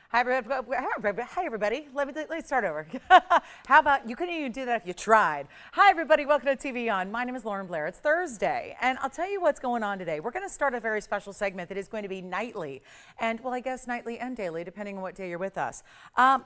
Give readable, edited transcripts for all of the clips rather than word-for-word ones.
Hi, everybody. Let me start over. How about, you couldn't even do that if you tried. Hi, everybody. Welcome to TVON. My name is Blair. It's Thursday, and I'll tell you what's going on today. We're going to start a very special segment that is going to be nightly, and, well, I guess nightly and daily, depending on what day you're with us.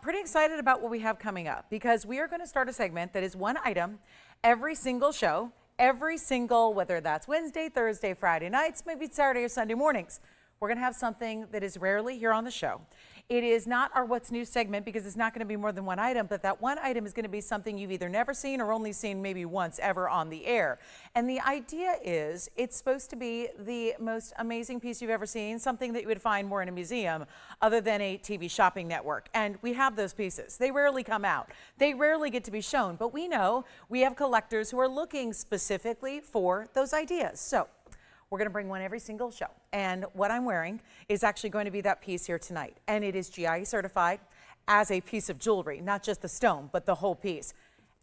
Pretty excited about what we have coming up, because we are going to start a segment that is one item every single show, every single, whether that's Wednesday, Thursday, Friday nights, maybe Saturday or Sunday mornings. We're going to have something that is rarely here on the show. It is not our What's New segment because it's not going to be more than one item, but that one item is going to be something you've either never seen or only seen maybe once ever on the air. And the idea is it's supposed to be the most amazing piece you've ever seen, something that you would find more in a museum other than a TV shopping network. And we have those pieces. They rarely come out. They rarely get to be shown, but we know we have collectors who are looking specifically for those ideas. So we're going to bring one every single show. And what I'm wearing is actually going to be that piece here tonight. And it is GIE certified as a piece of jewelry, not just the stone, but the whole piece.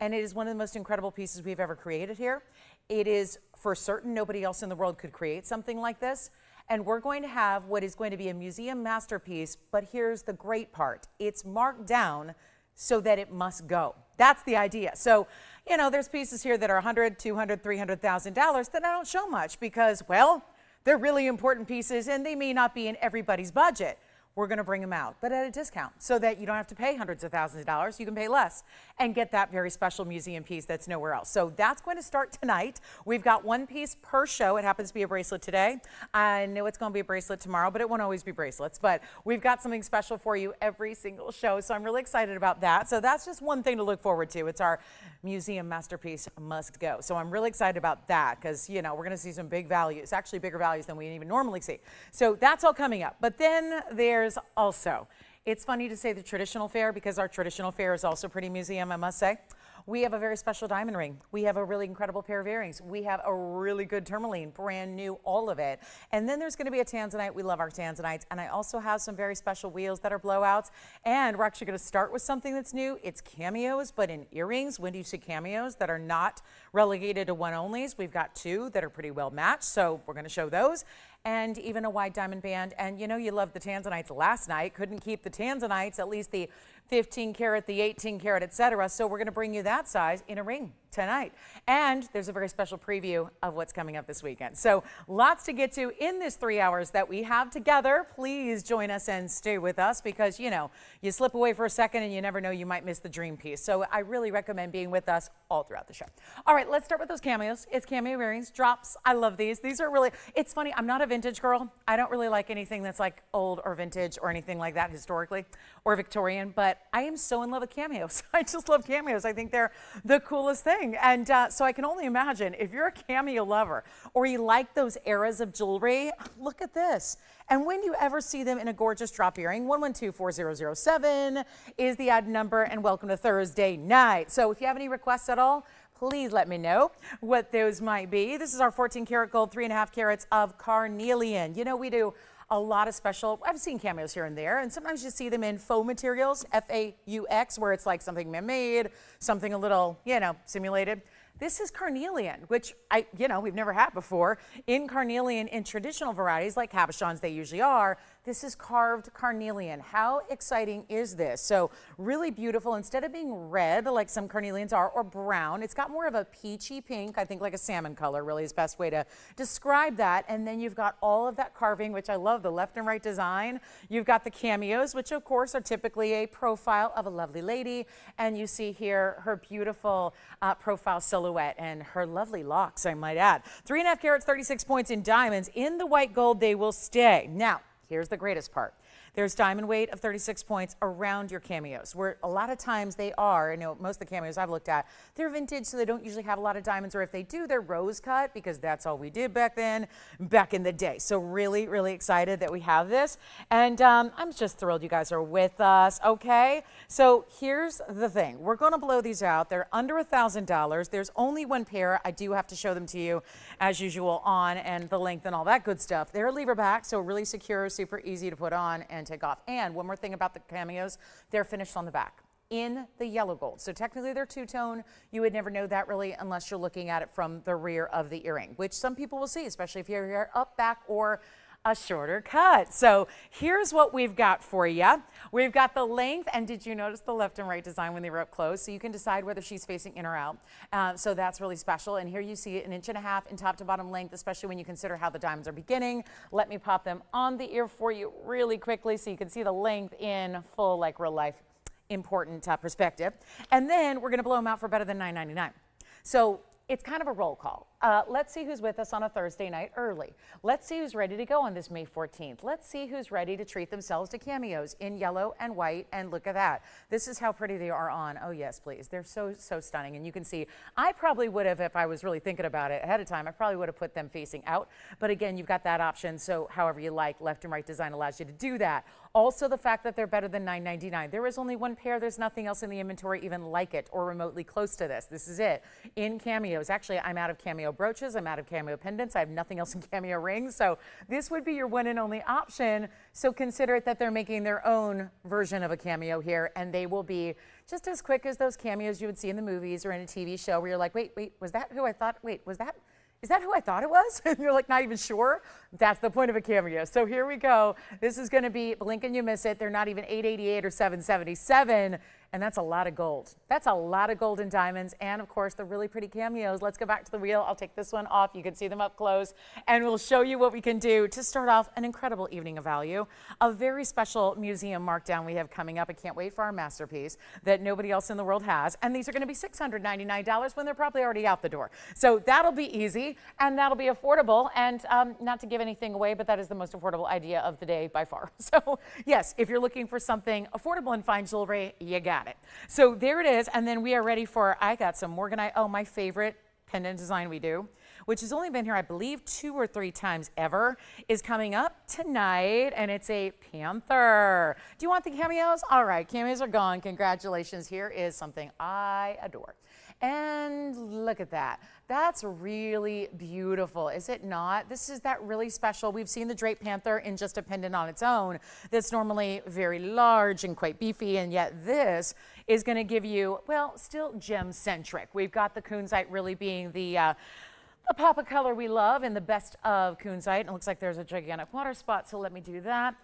And it is one of the most incredible pieces we've ever created here. It is for certain nobody else in the world could create something like this. And we're going to have what is going to be a museum masterpiece. But here's the great part. It's marked down so that it must go. That's the idea. So, you know, there's pieces here that are $100,000, $200,000, $300,000 that I don't show much because, well, they're really important pieces and they may not be in everybody's budget. We're going to bring them out, but at a discount so that you don't have to pay hundreds of thousands of dollars. You can pay less and get that very special museum piece that's nowhere else. So that's going to start tonight. We've got one piece per show. It happens to be a bracelet today. I know it's going to be a bracelet tomorrow, but it won't always be bracelets. But we've got something special for you every single show. So I'm really excited about that. So that's just one thing to look forward to. It's our museum masterpiece must go. So I'm really excited about that because, you know, we're going to see some big values, actually bigger values than we even normally see. So that's all coming up. But then there's also, it's funny to say the traditional fair because our traditional fair is also pretty museum, I must say. We have a very special diamond ring. We have a really incredible pair of earrings. We have a really good tourmaline, brand new, all of it. And then there's going to be a Tanzanite. We love our Tanzanites. And I also have some very special wheels that are blowouts. And we're actually going to start with something that's new. It's cameos, but in earrings. When do you see cameos that are not relegated to one-onlys? We've got two that are pretty well matched. So we're going to show those. And even a wide diamond band. And you know you loved the Tanzanites last night. Couldn't keep the Tanzanites, at least the 15 karat, the 18 karat, etc. So we're going to bring you that size in a ring tonight. And there's a very special preview of what's coming up this weekend. So lots to get to in this 3 hours that we have together. Please join us and stay with us because, you know, you slip away for a second and you never know, you might miss the dream piece. So I really recommend being with us all throughout the show. All right, let's start with those cameos. It's cameo earrings, drops. I love these. These are really, it's funny. I'm not a vintage girl. I don't really like anything that's like old or vintage or anything like that historically or Victorian, but I am so in love with cameos. I just love cameos. I think they're the coolest thing. And so I can only imagine if you're a cameo lover or you like those eras of jewelry, look at this. And when you ever see them in a gorgeous drop earring, 112-4007 is the ad number, and welcome to Thursday night. So if you have any requests at all, please let me know what those might be. This is our 14 karat gold, 3.5 carats of carnelian. You know, we do a lot of special, I've seen cameos here and there, and sometimes you see them in faux materials, F-A-U-X, where it's like something man-made, something a little, you know, simulated. This is carnelian, which we've never had before. In carnelian, in traditional varieties like cabochons, they usually are. This is carved carnelian. How exciting is this? So really beautiful. Instead of being red like some carnelians are or brown, it's got more of a peachy pink, I think like a salmon color really is the best way to describe that. And then you've got all of that carving, which I love, the left and right design. You've got the cameos, which of course are typically a profile of a lovely lady. And you see here her beautiful profile silhouette and her lovely locks, I might add. 3.5 carats, 36 points in diamonds. In the white gold, they will stay. Now, here's the greatest part. There's diamond weight of 36 points around your cameos, where a lot of times they are, I know most of the cameos I've looked at, they're vintage, so they don't usually have a lot of diamonds, or if they do, they're rose cut, because that's all we did back then, back in the day. So really, really excited that we have this. And I'm just thrilled you guys are with us, okay? So here's the thing. We're going to blow these out. They're under $1,000. There's only one pair. I do have to show them to you, as usual, on, and the length and all that good stuff. They're lever back, so really secure, super easy to put on and take off. And one more thing about the cameos, they're finished on the back in the yellow gold. So technically they're two-tone. You would never know that really unless you're looking at it from the rear of the earring, which some people will see, especially if you're up back or a shorter cut. So here's what we've got for you. We've got the length, and did you notice the left and right design when they were up close? So you can decide whether she's facing in or out. So that's really special. And here you see 1.5 inches in top to bottom length, especially when you consider how the diamonds are beginning. Let me pop them on the ear for you really quickly so you can see the length in full, like real life, important perspective. And then we're going to blow them out for better than $9.99. So it's kind of a roll call. Let's see who's with us on a Thursday night early. Let's see who's ready to go on this May 14th. Let's see who's ready to treat themselves to cameos in yellow and white. And look at that. This is how pretty they are on. Oh, yes, please. They're so, so stunning. And you can see, I probably would have, if I was really thinking about it ahead of time, I probably would have put them facing out. But again, you've got that option. So however you like, left and right design allows you to do that. Also, the fact that they're better than $9.99. There is only one pair. There's nothing else in the inventory even like it or remotely close to this. This is it in cameos. Actually, I'm out of cameo brooches. I'm out of cameo pendants. I have nothing else in cameo rings. So this would be your one and only option. So consider it that they're making their own version of a cameo here, and they will be just as quick as those cameos you would see in the movies or in a TV show where you're like, wait, was that who I thought? Wait, is that who I thought it was? And you're like not even sure. That's the point of a cameo. So here we go. This is going to be blink and you miss it. They're not even $888 or $777. And that's a lot of gold. That's a lot of gold and diamonds. And of course, the really pretty cameos. Let's go back to the wheel. I'll take this one off. You can see them up close. And we'll show you what we can do to start off an incredible evening of value. A very special museum markdown we have coming up. I can't wait for our masterpiece that nobody else in the world has. And these are going to be $699 when they're probably already out the door. So that'll be easy and that'll be affordable. And not to give anything away, but that is the most affordable idea of the day by far. So yes, if you're looking for something affordable and fine jewelry, you got it. So there it is, and then we are ready for, I got some Morganite, oh, my favorite pendant design we do, which has only been here, I believe, 2 or 3 times ever, is coming up tonight, and it's a Panther. Do you want the cameos? All right, cameos are gone. Congratulations. Here is something I adore. And look at that. That's really beautiful, is it not? This is that really special. We've seen the draped Panther in just a pendant on its own that's normally very large and quite beefy, and yet this is going to give you, well, still gem-centric. We've got the kunzite really being the pop of color we love and the best of kunzite. It looks like there's a gigantic water spot, so let me do that.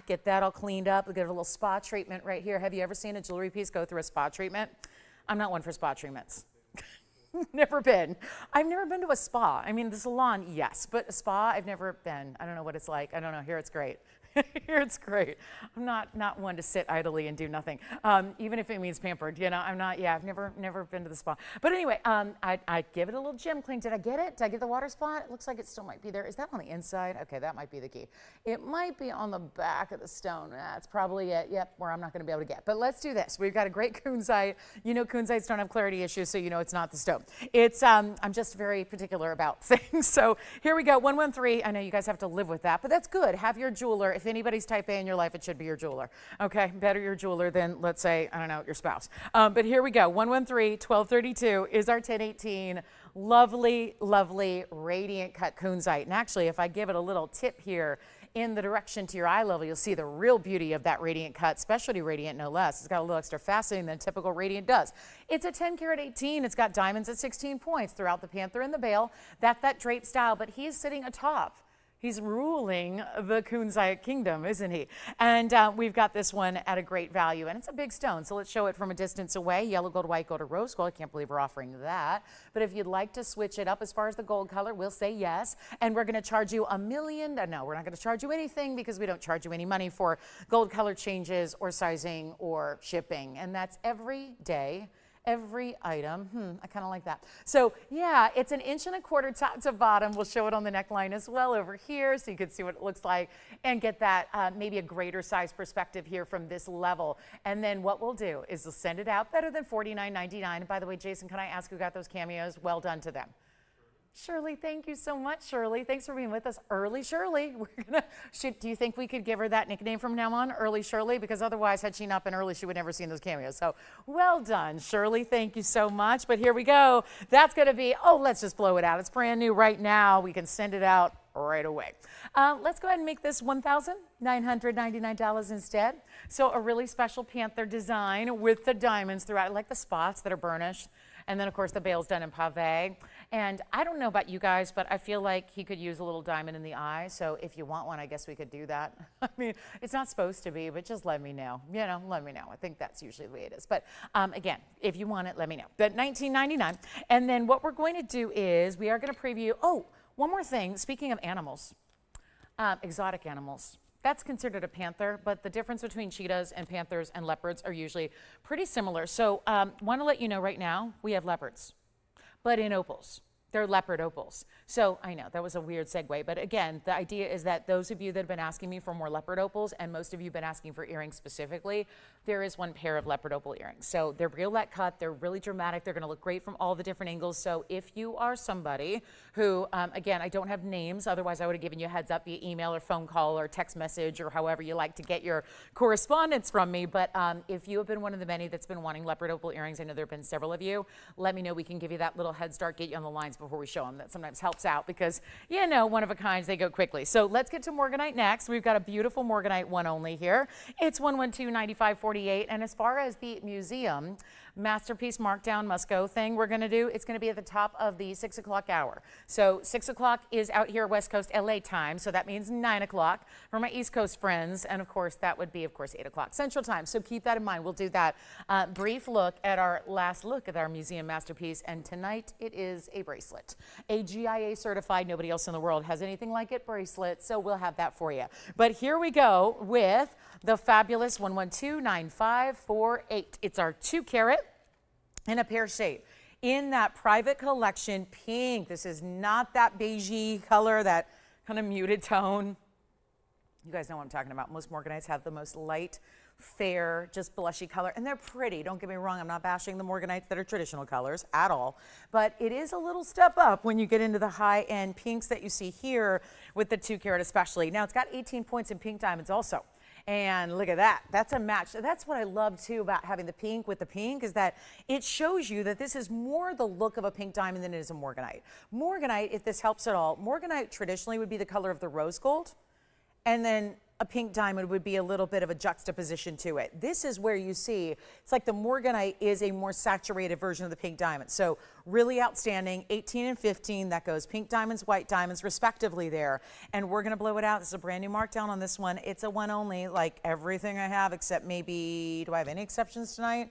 Get that all cleaned up. We'll get a little spa treatment right here. Have you ever seen a jewelry piece go through a spa treatment? I'm not one for spa treatments. Never been. I've never been to a spa. I mean, the salon, yes, but a spa, I've never been. I don't know what it's like. I don't know. Here it's great. Here it's great. I'm not one to sit idly and do nothing, even if it means pampered. You know, I'm not. Yeah, I've never been to the spa. But anyway, I give it a little gem clean. Did I get it? Did I get the water spot? It looks like it still might be there. Is that on the inside? Okay, that might be the key. It might be on the back of the stone. That's probably it. Yep, where I'm not going to be able to get. But let's do this. We've got a great kunzite. You know, kunzites don't have clarity issues, so you know it's not the stone. It's I'm just very particular about things. So here we go. 113. I know you guys have to live with that, but that's good. Have your jeweler. If anybody's type A in your life, it should be your jeweler. Okay, better your jeweler than, let's say, I don't know, your spouse. But here we go. 113-1232 is our 1018. Lovely, lovely, radiant cut kunzite. And actually, if I give it a little tip here in the direction to your eye level, you'll see the real beauty of that radiant cut, specialty radiant no less. It's got a little extra faceting than typical radiant does. It's a 10 karat 18. It's got diamonds at 16 points throughout the Panther and the bail. That's that drape style, but he's sitting atop. He's ruling the kunzite kingdom, isn't he? And we've got this one at a great value, and it's a big stone. So let's show it from a distance away. Yellow gold, white gold, or rose gold. I can't believe we're offering that. But if you'd like to switch it up as far as the gold color, we'll say yes. And we're going to charge you $1 million. No, we're not going to charge you anything because we don't charge you any money for gold color changes or sizing or shipping. And that's every day. Every item. I kind of like that. So yeah, it's 1.25 inches top to bottom. We'll show it on the neckline as well over here so you can see what it looks like and get that maybe a greater size perspective here from this level. And then what we'll do is we'll send it out better than $49.99. And by the way, Jason, can I ask who got those cameos? Well done to them. Shirley, thank you so much, Shirley. Thanks for being with us. Early Shirley. Do you think we could give her that nickname from now on, Early Shirley? Because otherwise, had she not been early, she would never seen those cameos. So well done, Shirley. Thank you so much. But here we go. That's going to be, oh, let's just blow it out. It's brand new right now. We can send it out right away. Let's go ahead and make this $1,999 instead. So a really special Panther design with the diamonds throughout. I like the spots that are burnished. And then of course the bail's done in pave. And I don't know about you guys, but I feel like he could use a little diamond in the eye. So if you want one, I guess we could do that. I mean, it's not supposed to be, but just let me know. You know, let me know. I think that's usually the way it is. But again, if you want it, let me know. But $19.99. And then what we're going to do is we are going to preview, oh, one more thing. Speaking of animals, exotic animals. That's considered a panther, but the difference between cheetahs and panthers and leopards are usually pretty similar. So want to let you know right now, we have leopards, but in opals. They're leopard opals. So I know that was a weird segue, but again, the idea is that those of you that have been asking me for more leopard opals, and most of you have been asking for earrings specifically, there is one pair of leopard opal earrings. So they're briolet cut, they're really dramatic, they're gonna look great from all the different angles. So if you are somebody who, again, I don't have names, otherwise I would have given you a heads up via email or phone call or text message or however you like to get your correspondence from me. But if you have been one of the many that's been wanting leopard opal earrings, I know there have been several of you, let me know. We can give you that little head start, get you on the lines before we show them. That sometimes helps out because, you know, one of a kinds, they go quickly. So let's get to Morganite next. We've got a beautiful Morganite one only here. It's 112.9548. And as far as the museum masterpiece markdown must go thing we're going to do, it's going to be at the top of the 6 o'clock hour. So 6 o'clock is out here West Coast LA time, so that means 9 o'clock for my East Coast friends, and of course that would be 8 o'clock Central time. So keep that in mind. We'll do that brief look at our last look at our museum masterpiece, and tonight it is a bracelet, a GIA certified, nobody else in the world has anything like it bracelet, so we'll have that for you. But here we go with the fabulous 112.9548. It's our 2 carat in a pear shape in that private collection pink. This is not that beigey color, that kind of muted tone. You guys know what I'm talking about. Most Morganites have the most light, fair, just blushy color, and they're pretty. Don't get me wrong, I'm not bashing the Morganites that are traditional colors at all, but it is a little step up when you get into the high-end pinks that you see here with the 2 carat especially. Now, it's got 18 points in pink diamonds also. And look at that, that's a match. That's what I love too about having the pink with the pink, is that it shows you that this is more the look of a pink diamond than it is a Morganite. Morganite, if this helps at all, Morganite traditionally would be the color of the rose gold, and then a pink diamond would be a little bit of a juxtaposition to it. This is where you see, it's like the Morganite is a more saturated version of the pink diamond. So really outstanding, 18 and 15, that goes pink diamonds, white diamonds, respectively there. And we're gonna blow it out. This is a brand new markdown on this one. It's a one only, like everything I have, except maybe, do I have any exceptions tonight?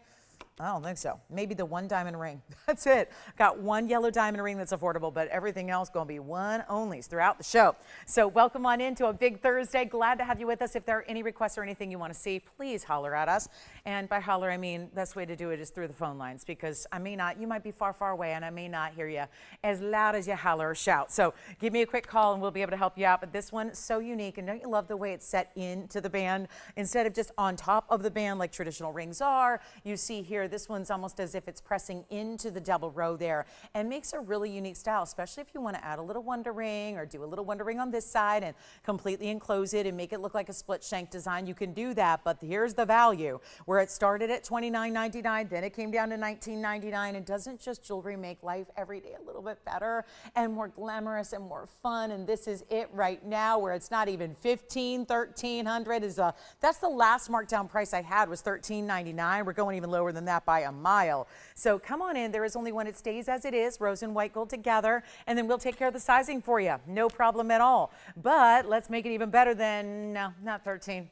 I don't think so. Maybe the 1 diamond ring. That's it. Got 1 yellow diamond ring that's affordable, but everything else going to be one onlys throughout the show. So welcome on into a big Thursday. Glad to have you with us. If there are any requests or anything you want to see, please holler at us. And by holler, I mean, best way to do it is through the phone lines, because I may not, you might be far, far away, and I may not hear you as loud as you holler or shout. So give me a quick call and we'll be able to help you out. But this one is so unique, and don't you love the way it's set into the band instead of just on top of the band like traditional rings are? You see here, this one's almost as if it's pressing into the double row there, and makes a really unique style, especially if you want to add a little wonder ring or do a little wonder ring on this side and completely enclose it and make it look like a split shank design. You can do that, but here's the value, where it started at $29.99, then it came down to $19.99. And doesn't just jewelry make life every day a little bit better and more glamorous and more fun? And this is it right now, where it's not even $1,500, $1,300 is that's the last markdown price I had, was $13.99. We're going even lower than that by a mile. So come on in. There is only one. It stays as it is, rose and white gold together, and then we'll take care of the sizing for you. No problem at all. But let's make it even better than, no, not 13,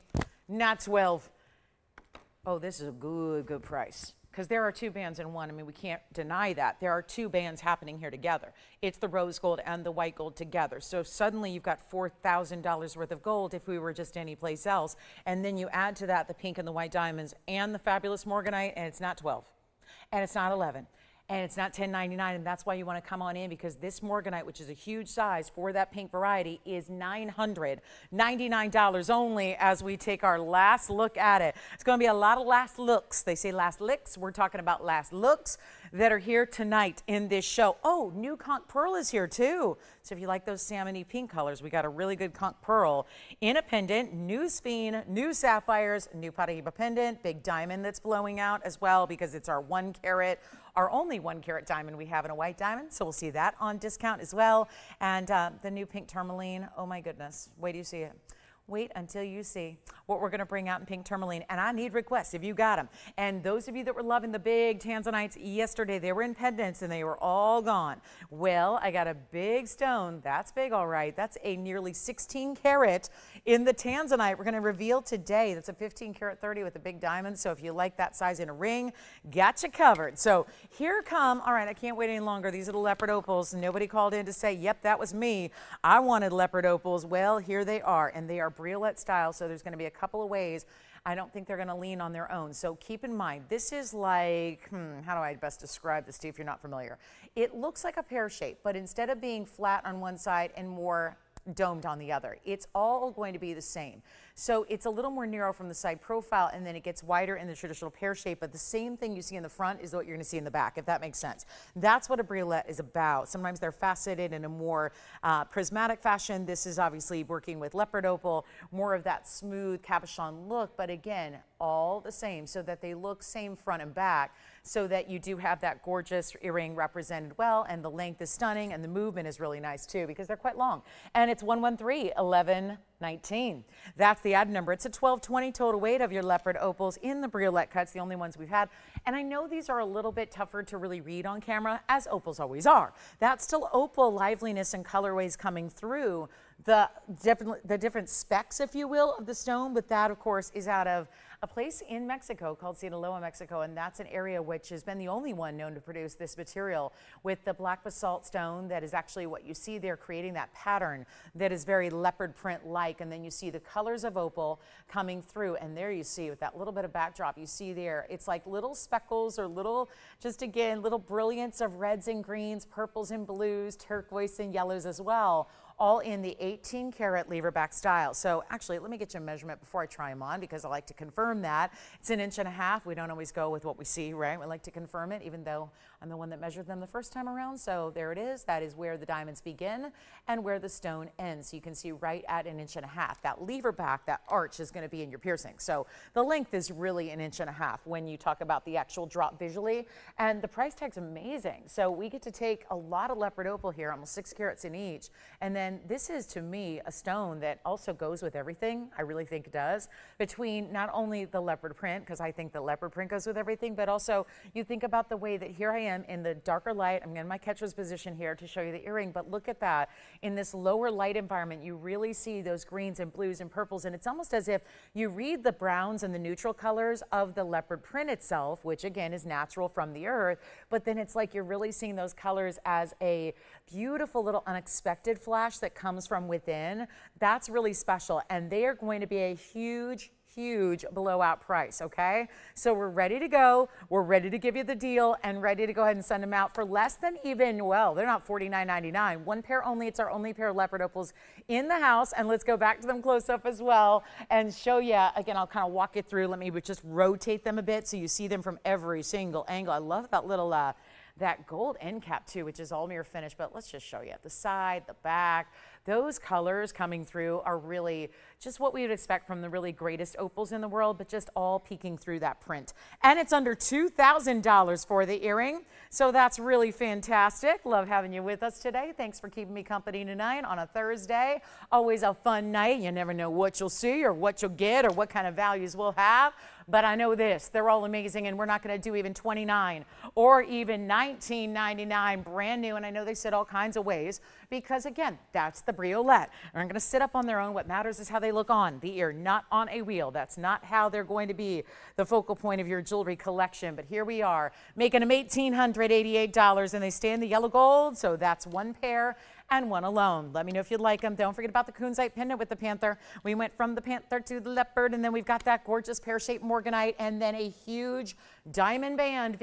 not 12. Oh, this is a good price, because there are 2 bands in one. I mean, we can't deny that. There are 2 bands happening here together. It's the rose gold and the white gold together. So suddenly you've got $4,000 worth of gold if we were just anyplace else. And then you add to that the pink and the white diamonds and the fabulous Morganite, and it's not 12, and it's not 11, and it's not $10.99. And that's why you want to come on in, because this Morganite, which is a huge size for that pink variety, is $999 only as we take our last look at it. It's going to be a lot of last looks. They say last licks. We're talking about last looks that are here tonight in this show. Oh, new conch pearl is here too. So if you like those salmony pink colors, we got a really good conch pearl in a pendant, new sphene, new sapphires, new Paraiba pendant, big diamond that's blowing out as well, because it's our 1 carat, our only 1 carat diamond we have in a white diamond. So we'll see that on discount as well. And the new pink tourmaline, oh my goodness, wait till you see it. Wait until you see what we're going to bring out in pink tourmaline. And I need requests if you got them. And those of you that were loving the big Tanzanites yesterday, they were in pendants and they were all gone. Well, I got a big stone. That's big, all right. That's a nearly 16 carat in the Tanzanite. We're going to reveal today. That's a 15 carat 30 with a big diamond. So if you like that size in a ring, got you covered. So here come, all right, I can't wait any longer. These are the leopard opals. Nobody called in to say, yep, that was me. I wanted leopard opals. Well, here they are, and they are bracelet style, so there's going to be a couple of ways. I don't think they're going to lean on their own. So keep in mind, this is like, how do I best describe this to you if you're not familiar? It looks like a pear shape, but instead of being flat on one side and more domed on the other, it's all going to be the same. So it's a little more narrow from the side profile, and then it gets wider in the traditional pear shape, but the same thing you see in the front is what you're going to see in the back, if that makes sense. That's what a bracelet is about. Sometimes they're faceted in a more prismatic fashion. This is obviously working with leopard opal, more of that smooth cabochon look, but again, all the same, so that they look same front and back, so that you do have that gorgeous earring represented well, and the length is stunning, and the movement is really nice too, because they're quite long. And it's 113-1119. That's the item number. It's a 1220 total weight of your leopard opals in the bracelet cuts, the only ones we've had. And I know these are a little bit tougher to really read on camera, as opals always are. That's still opal liveliness and colorways coming through. The different specs, if you will, of the stone, but that, of course, is out of a place in Mexico called Sinaloa, Mexico, and that's an area which has been the only one known to produce this material with the black basalt stone that is actually what you see there, creating that pattern that is very leopard print-like, and then you see the colors of opal coming through, and there you see with that little bit of backdrop, you see there, it's like little speckles or little, just again, little brilliance of reds and greens, purples and blues, turquoise and yellows as well, all in the 18 karat lever back style. So actually, let me get you a measurement before I try them on, because I like to confirm that. It's 1.5 inches. We don't always go with what we see, right? We like to confirm it, even though I'm the one that measured them the first time around. So there it is. That is where the diamonds begin and where the stone ends. So you can see right at 1.5 inches. That lever back, that arch is going to be in your piercing. So the length is really 1.5 inches when you talk about the actual drop visually. And the price tag's amazing. So we get to take a lot of leopard opal here, almost 6 carats in each. And then this is, to me, a stone that also goes with everything. I really think it does. Between not only the leopard print, because I think the leopard print goes with everything, but also you think about the way that here I am in the darker light. I'm in my catcher's position here to show you the earring, but look at that. In this lower light environment, you really see those greens and blues and purples, and it's almost as if you read the browns and the neutral colors of the leopard print itself, which again is natural from the earth, but then it's like you're really seeing those colors as a beautiful little unexpected flash that comes from within. That's really special, and they are going to be a huge blowout price, okay? So we're ready to go. We're ready to give you the deal and ready to go ahead and send them out for less than even, well, they're not $49.99. One pair only. It's our only pair of leopard opals in the house. And let's go back to them close up as well and show you. Again, I'll kind of walk you through. Let me just rotate them a bit so you see them from every single angle. I love that little that gold end cap too, which is all mirror finish, but let's just show you the side, the back. Those colors coming through are really just what we would expect from the really greatest opals in the world, but just all peeking through that print. And it's under $2,000 for the earring, so that's really fantastic. Love having you with us today. Thanks for keeping me company tonight on a Thursday. Always a fun night. You never know what you'll see or what you'll get or what kind of values we'll have, but I know this, they're all amazing, and we're not going to do even $29 or even $19.99 brand new. And I know they sit all kinds of ways because, again, that's the bracelet. They're going to sit up on their own. What matters is how they look on the ear, not on a wheel. That's not how they're going to be the focal point of your jewelry collection. But here we are making them $1,888, and they stay in the yellow gold. So that's one pair and one alone. Let me know if you'd like them. Don't forget about the kunzite pendant with the Panther. We went from the Panther to the Leopard, and then we've got that gorgeous pear-shaped Morganite, and then a huge diamond band.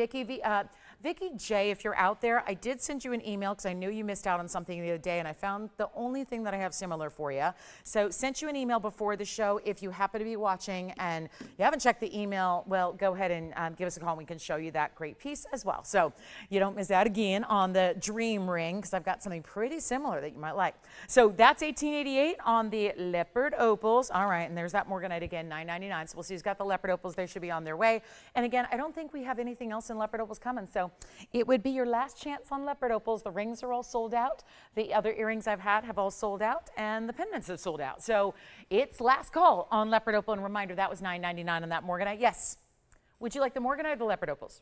Vicky J, if you're out there, I did send you an email because I knew you missed out on something the other day, and I found the only thing that I have similar for you. So sent you an email before the show. If you happen to be watching and you haven't checked the email, well, go ahead and give us a call and we can show you that great piece as well. So you don't miss out again on the dream ring, because I've got something pretty similar that you might like. So that's $18.88 on the leopard opals. All right, and there's that Morganite again, $9.99. So we'll see who's got the leopard opals. They should be on their way. And again, I don't think we have anything else in leopard opals coming. So So it would be your last chance on leopard opals. The rings are all sold out. The other earrings I've had have all sold out, and the pendants have sold out. So it's last call on leopard opal. And reminder, that was $9.99 on that Morganite. Yes. Would you like the Morganite or the leopard opals?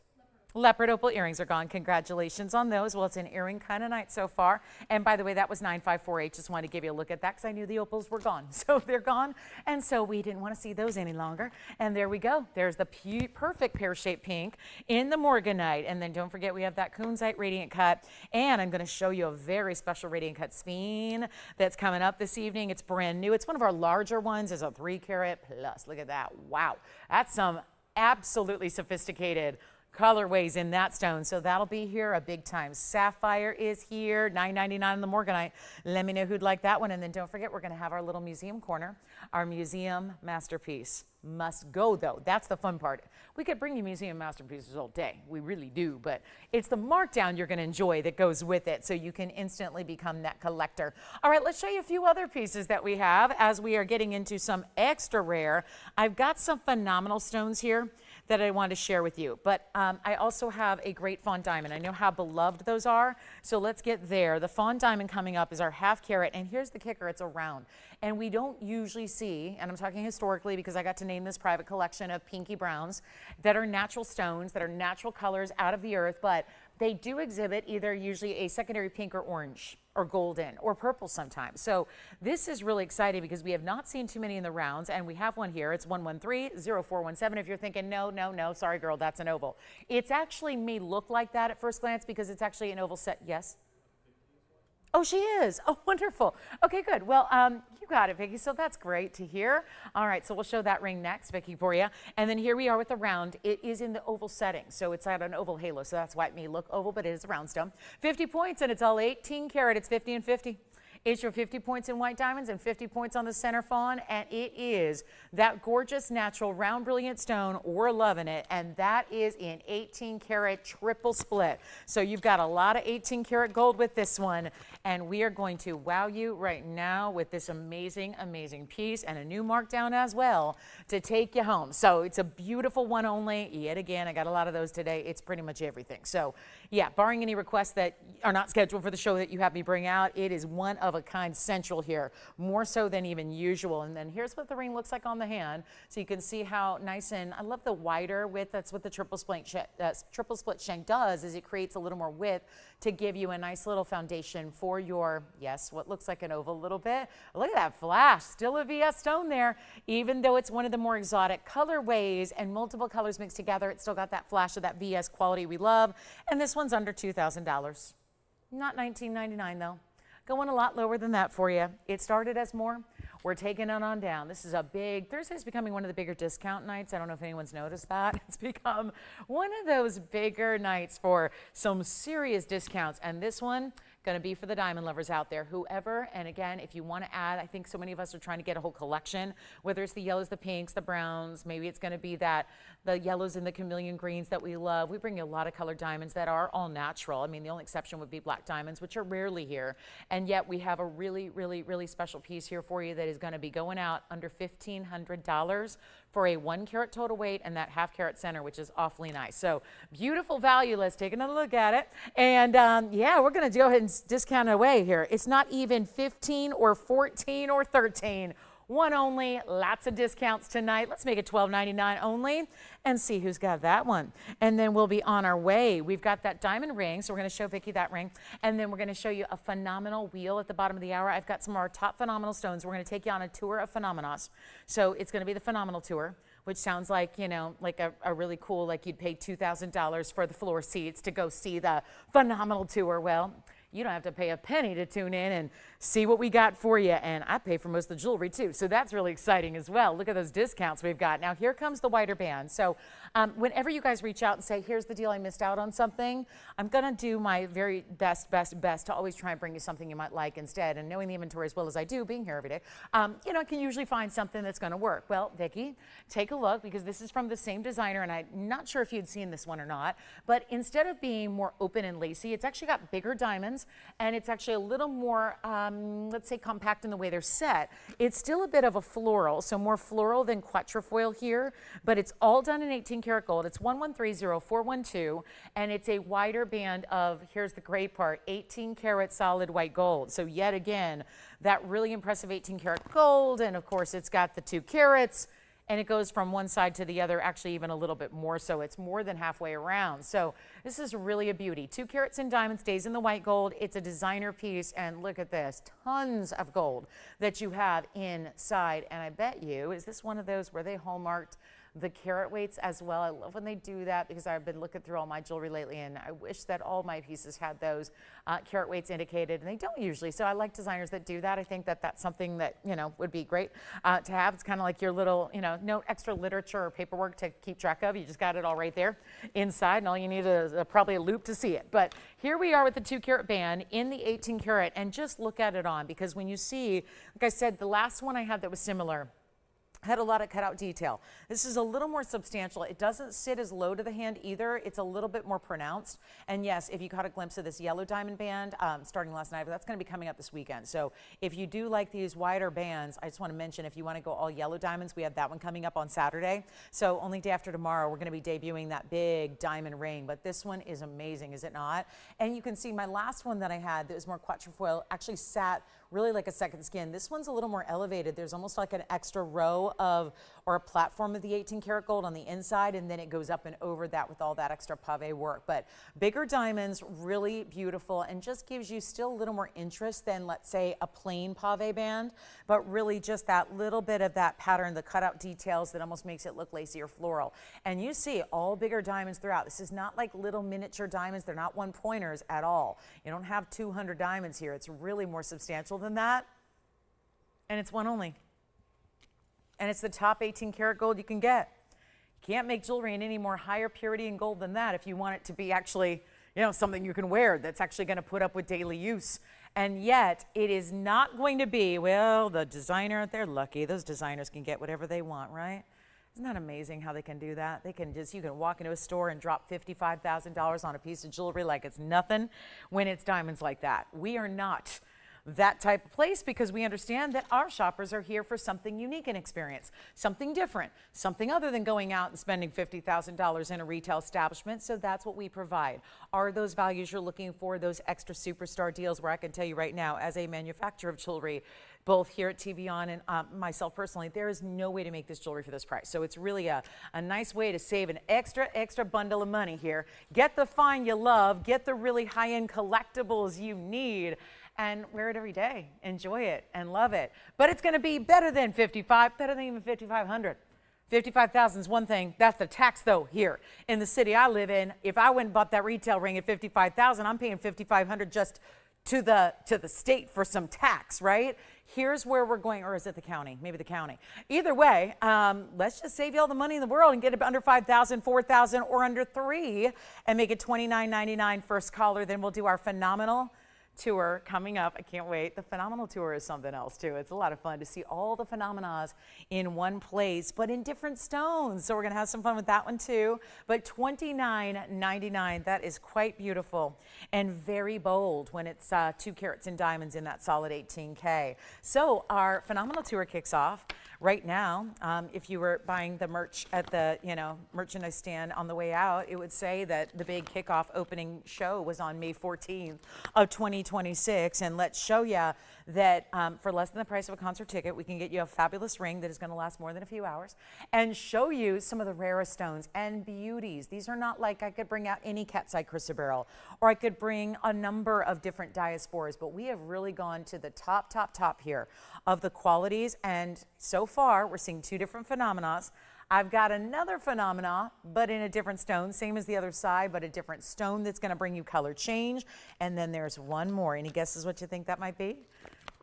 Leopard opal earrings are gone. Congratulations on those. Well, it's an earring kind of night so far. And by the way, that was 9548. Just wanted to give you a look at that because I knew the opals were gone. So they're gone. And so we didn't want to see those any longer. And there we go. There's the perfect pear-shaped pink in the Morganite. And then don't forget we have that kunzite radiant cut. And I'm going to show you a very special radiant cut sphene that's coming up this evening. It's brand new. It's one of our larger ones. It's a 3 carat plus. Look at that. Wow. That's some absolutely sophisticated colorways in that stone. So that'll be here. A big time sapphire is here, $9.99 on the Morganite. Let me know who'd like that one. And then don't forget, we're going to have our little museum corner, our museum masterpiece. Must go though. That's the fun part. We could bring you museum masterpieces all day. We really do, but it's the markdown you're going to enjoy that goes with it, so you can instantly become that collector. All right, let's show you a few other pieces that we have as we are getting into some extra rare. I've got some phenomenal stones here that I want to share with you, but I also have a great Fawn diamond. I know how beloved those are, so let's get there. The Fawn diamond coming up is our half carat, and here's the kicker, it's a round. And we don't usually see, and I'm talking historically because I got to name this private collection of pinky browns that are natural stones, that are natural colors out of the earth, but they do exhibit either usually a secondary pink or orange or golden or purple sometimes. So this is really exciting because we have not seen too many in the rounds, and we have one here. It's 113-0417. If you're thinking, no, sorry girl, that's an oval. It's actually may look like that at first glance because it's actually an oval set. Yes? Oh, she is. Oh, wonderful. Okay, good. Well, you got it, Vicki. So that's great to hear. All right, so we'll show that ring next, Vicki, for you. And then here we are with the round. It is in the oval setting, so it's at an oval halo. So that's why it may look oval, but it is a round stone. 50 points, and it's all 18 karat. It's 50 and 50. It's your 50 points in white diamonds and 50 points on the center fawn, and it is that gorgeous natural round brilliant stone. We're loving it, and that is in 18 karat triple split. So you've got a lot of 18 karat gold with this one, and we are going to wow you right now with this amazing, amazing piece and a new markdown as well to take you home. So it's a beautiful one only. Yet again, I got a lot of those today. It's pretty much everything. So yeah, barring any requests that are not scheduled for the show that you have me bring out, it is one of a kind central here, more so than even usual. And then here's what the ring looks like on the hand, so you can see how nice, and I love the wider width. That's what the triple split shank does, is it creates a little more width to give you a nice little foundation for your, yes, what looks like an oval a little bit. Look at that flash, still a VS stone there. Even though it's one of the more exotic colorways and multiple colors mixed together, it's still got that flash of that VS quality we love. And this one's under $2,000. Not $19.99 though. Going a lot lower than that for you. It started as more. We're taking it on down. This is a big, Thursday's becoming one of the bigger discount nights. I don't know if anyone's noticed that. It's become one of those bigger nights for some serious discounts. And this one, going to be for the diamond lovers out there, whoever. And again, if you want to add, I think so many of us are trying to get a whole collection, whether it's the yellows, the pinks, the browns, maybe it's going to be that the yellows and the chameleon greens that we love. We bring you a lot of colored diamonds that are all natural. I mean, the only exception would be black diamonds, which are rarely here. And yet we have a really, really, really special piece here for you that is going to be going out under $1,500 for a 1 carat total weight and that half carat center, which is awfully nice. So beautiful value. Let's take another look at it. And yeah, we're going to go ahead and discount it away here. It's not even 15 or 14 or 13. One only, lots of discounts tonight. Let's make it $12.99 only and see who's got that one. And then we'll be on our way. We've got that diamond ring, so we're going to show Vicki that ring. And then we're going to show you a phenomenal wheel at the bottom of the hour. I've got some of our top phenomenal stones. We're going to take you on a tour of phenomenos. So it's going to be the phenomenal tour, which sounds like, you know, like a really cool, like you'd pay $2,000 for the floor seats to go see the phenomenal tour. Well, you don't have to pay a penny to tune in and see what we got for you. And I pay for most of the jewelry too. So that's really exciting as well. Look at those discounts we've got. Now here comes the wider band. So whenever you guys reach out and say, here's the deal, I missed out on something, I'm going to do my very best to always try and bring you something you might like instead. And knowing the inventory as well as I do, being here every day, you know, I can usually find something that's going to work. Well, Vicki, take a look, because this is from the same designer, and I'm not sure if you'd seen this one or not, but instead of being more open and lacy, it's actually got bigger diamonds diamonds, and it's actually a little more, let's say, compact in the way they're set. It's still a bit of a floral, so more floral than quatrefoil here, but it's all done in 18 karat gold. It's 1130-412, and it's a wider band of, here's the great part, 18 karat solid white gold. So yet again, that really impressive 18 karat gold, and of course it's got the 2 carats, and it goes from one side to the other, actually even a little bit more, so it's more than halfway around. So this is really a beauty. 2 carats in diamond, stays in the white gold. It's a designer piece, and look at this, tons of gold that you have inside. And I bet you, is this one of those where they hallmarked the carat weights as well? I love when they do that because I've been looking through all my jewelry lately, and I wish that all my pieces had those carat weights indicated, and they don't usually. So I like designers that do that. I think that that's something that, you know, would be great to have. It's kind of like your little, you know, no extra literature or paperwork to keep track of. You just got it all right there inside, and all you need is probably a loop to see it. But here we are with the 2 carat band in the 18 karat, and just look at it on, because when you see, like I said, the last one I had that was similar had a lot of cutout detail. This is a little more substantial. It doesn't sit as low to the hand either. It's a little bit more pronounced. And yes, if you caught a glimpse of this yellow diamond band starting last night, but that's going to be coming up this weekend. So if you do like these wider bands, I just want to mention, if you want to go all yellow diamonds, we have that one coming up on Saturday. So only day after tomorrow, we're going to be debuting that big diamond ring. But this one is amazing, is it not? And you can see my last one that I had that was more quatrefoil actually sat really like a second skin. This one's a little more elevated. There's almost like an extra row of, or a platform of the 18 karat gold on the inside, and then it goes up and over that with all that extra pave work. But bigger diamonds, really beautiful, and just gives you still a little more interest than, let's say, a plain pave band, but really just that little bit of that pattern, the cutout details that almost makes it look lacy or floral. And you see all bigger diamonds throughout. This is not like little miniature diamonds. They're not one pointers at all. You don't have 200 diamonds here. It's really more substantial than that, and it's one only, and it's the top 18 karat gold you can get. You can't make jewelry in any more higher purity and gold than that if you want it to be actually, you know, something you can wear that's actually going to put up with daily use. And yet it is not going to be, well, the designer, they're lucky. Those designers can get whatever they want, right? Isn't that amazing how they can do that? They can just, you can walk into a store and drop $55,000 on a piece of jewelry like it's nothing when it's diamonds like that. We are not that type of place, because we understand that our shoppers are here for something unique in experience, something different, something other than going out and spending $50,000 in a retail establishment. So that's what we provide. Are those values you're looking for, those extra superstar deals, where I can tell you right now, as a manufacturer of jewelry, both here at TVON and myself personally, there is no way to make this jewelry for this price. So it's really a nice way to save an extra bundle of money here. Get the find you love, get the really high-end collectibles you need, and wear it every day. Enjoy it and love it. But it's going to be better than 55, better than even 5,500. 55,000 is one thing. That's the tax, though, here in the city I live in. If I went and bought that retail ring at 55,000, I'm paying 5,500 just to the state for some tax, right? Here's where we're going, or is it the county? Maybe the county. Either way, let's just save you all the money in the world and get it under 5,000, 4,000, or under 3, and make it $29.99 first caller. Then we'll do our phenomenal tour coming up. I can't wait. The phenomenal tour is something else too. It's a lot of fun to see all the phenomena in one place, but in different stones. So we're going to have some fun with that one too. But $29.99, that is quite beautiful and very bold when it's 2 carats in diamonds in that solid 18K. So our phenomenal tour kicks off right now. If you were buying the merch at the merchandise stand on the way out, it would say that the big kickoff opening show was on May 14th of 2026. And let's show you that for less than the price of a concert ticket, we can get you a fabulous ring that is going to last more than a few hours, and show you some of the rarest stones and beauties. These are not like I could bring out any cat's eye chrysoberyl, or I could bring a number of different diaspores, but we have really gone to the top here of the qualities. And so far, we're seeing 2 different phenomena. I've got another phenomena, but in a different stone, same as the other side, but a different stone that's going to bring you color change. And then there's one more. Any guesses what you think that might be?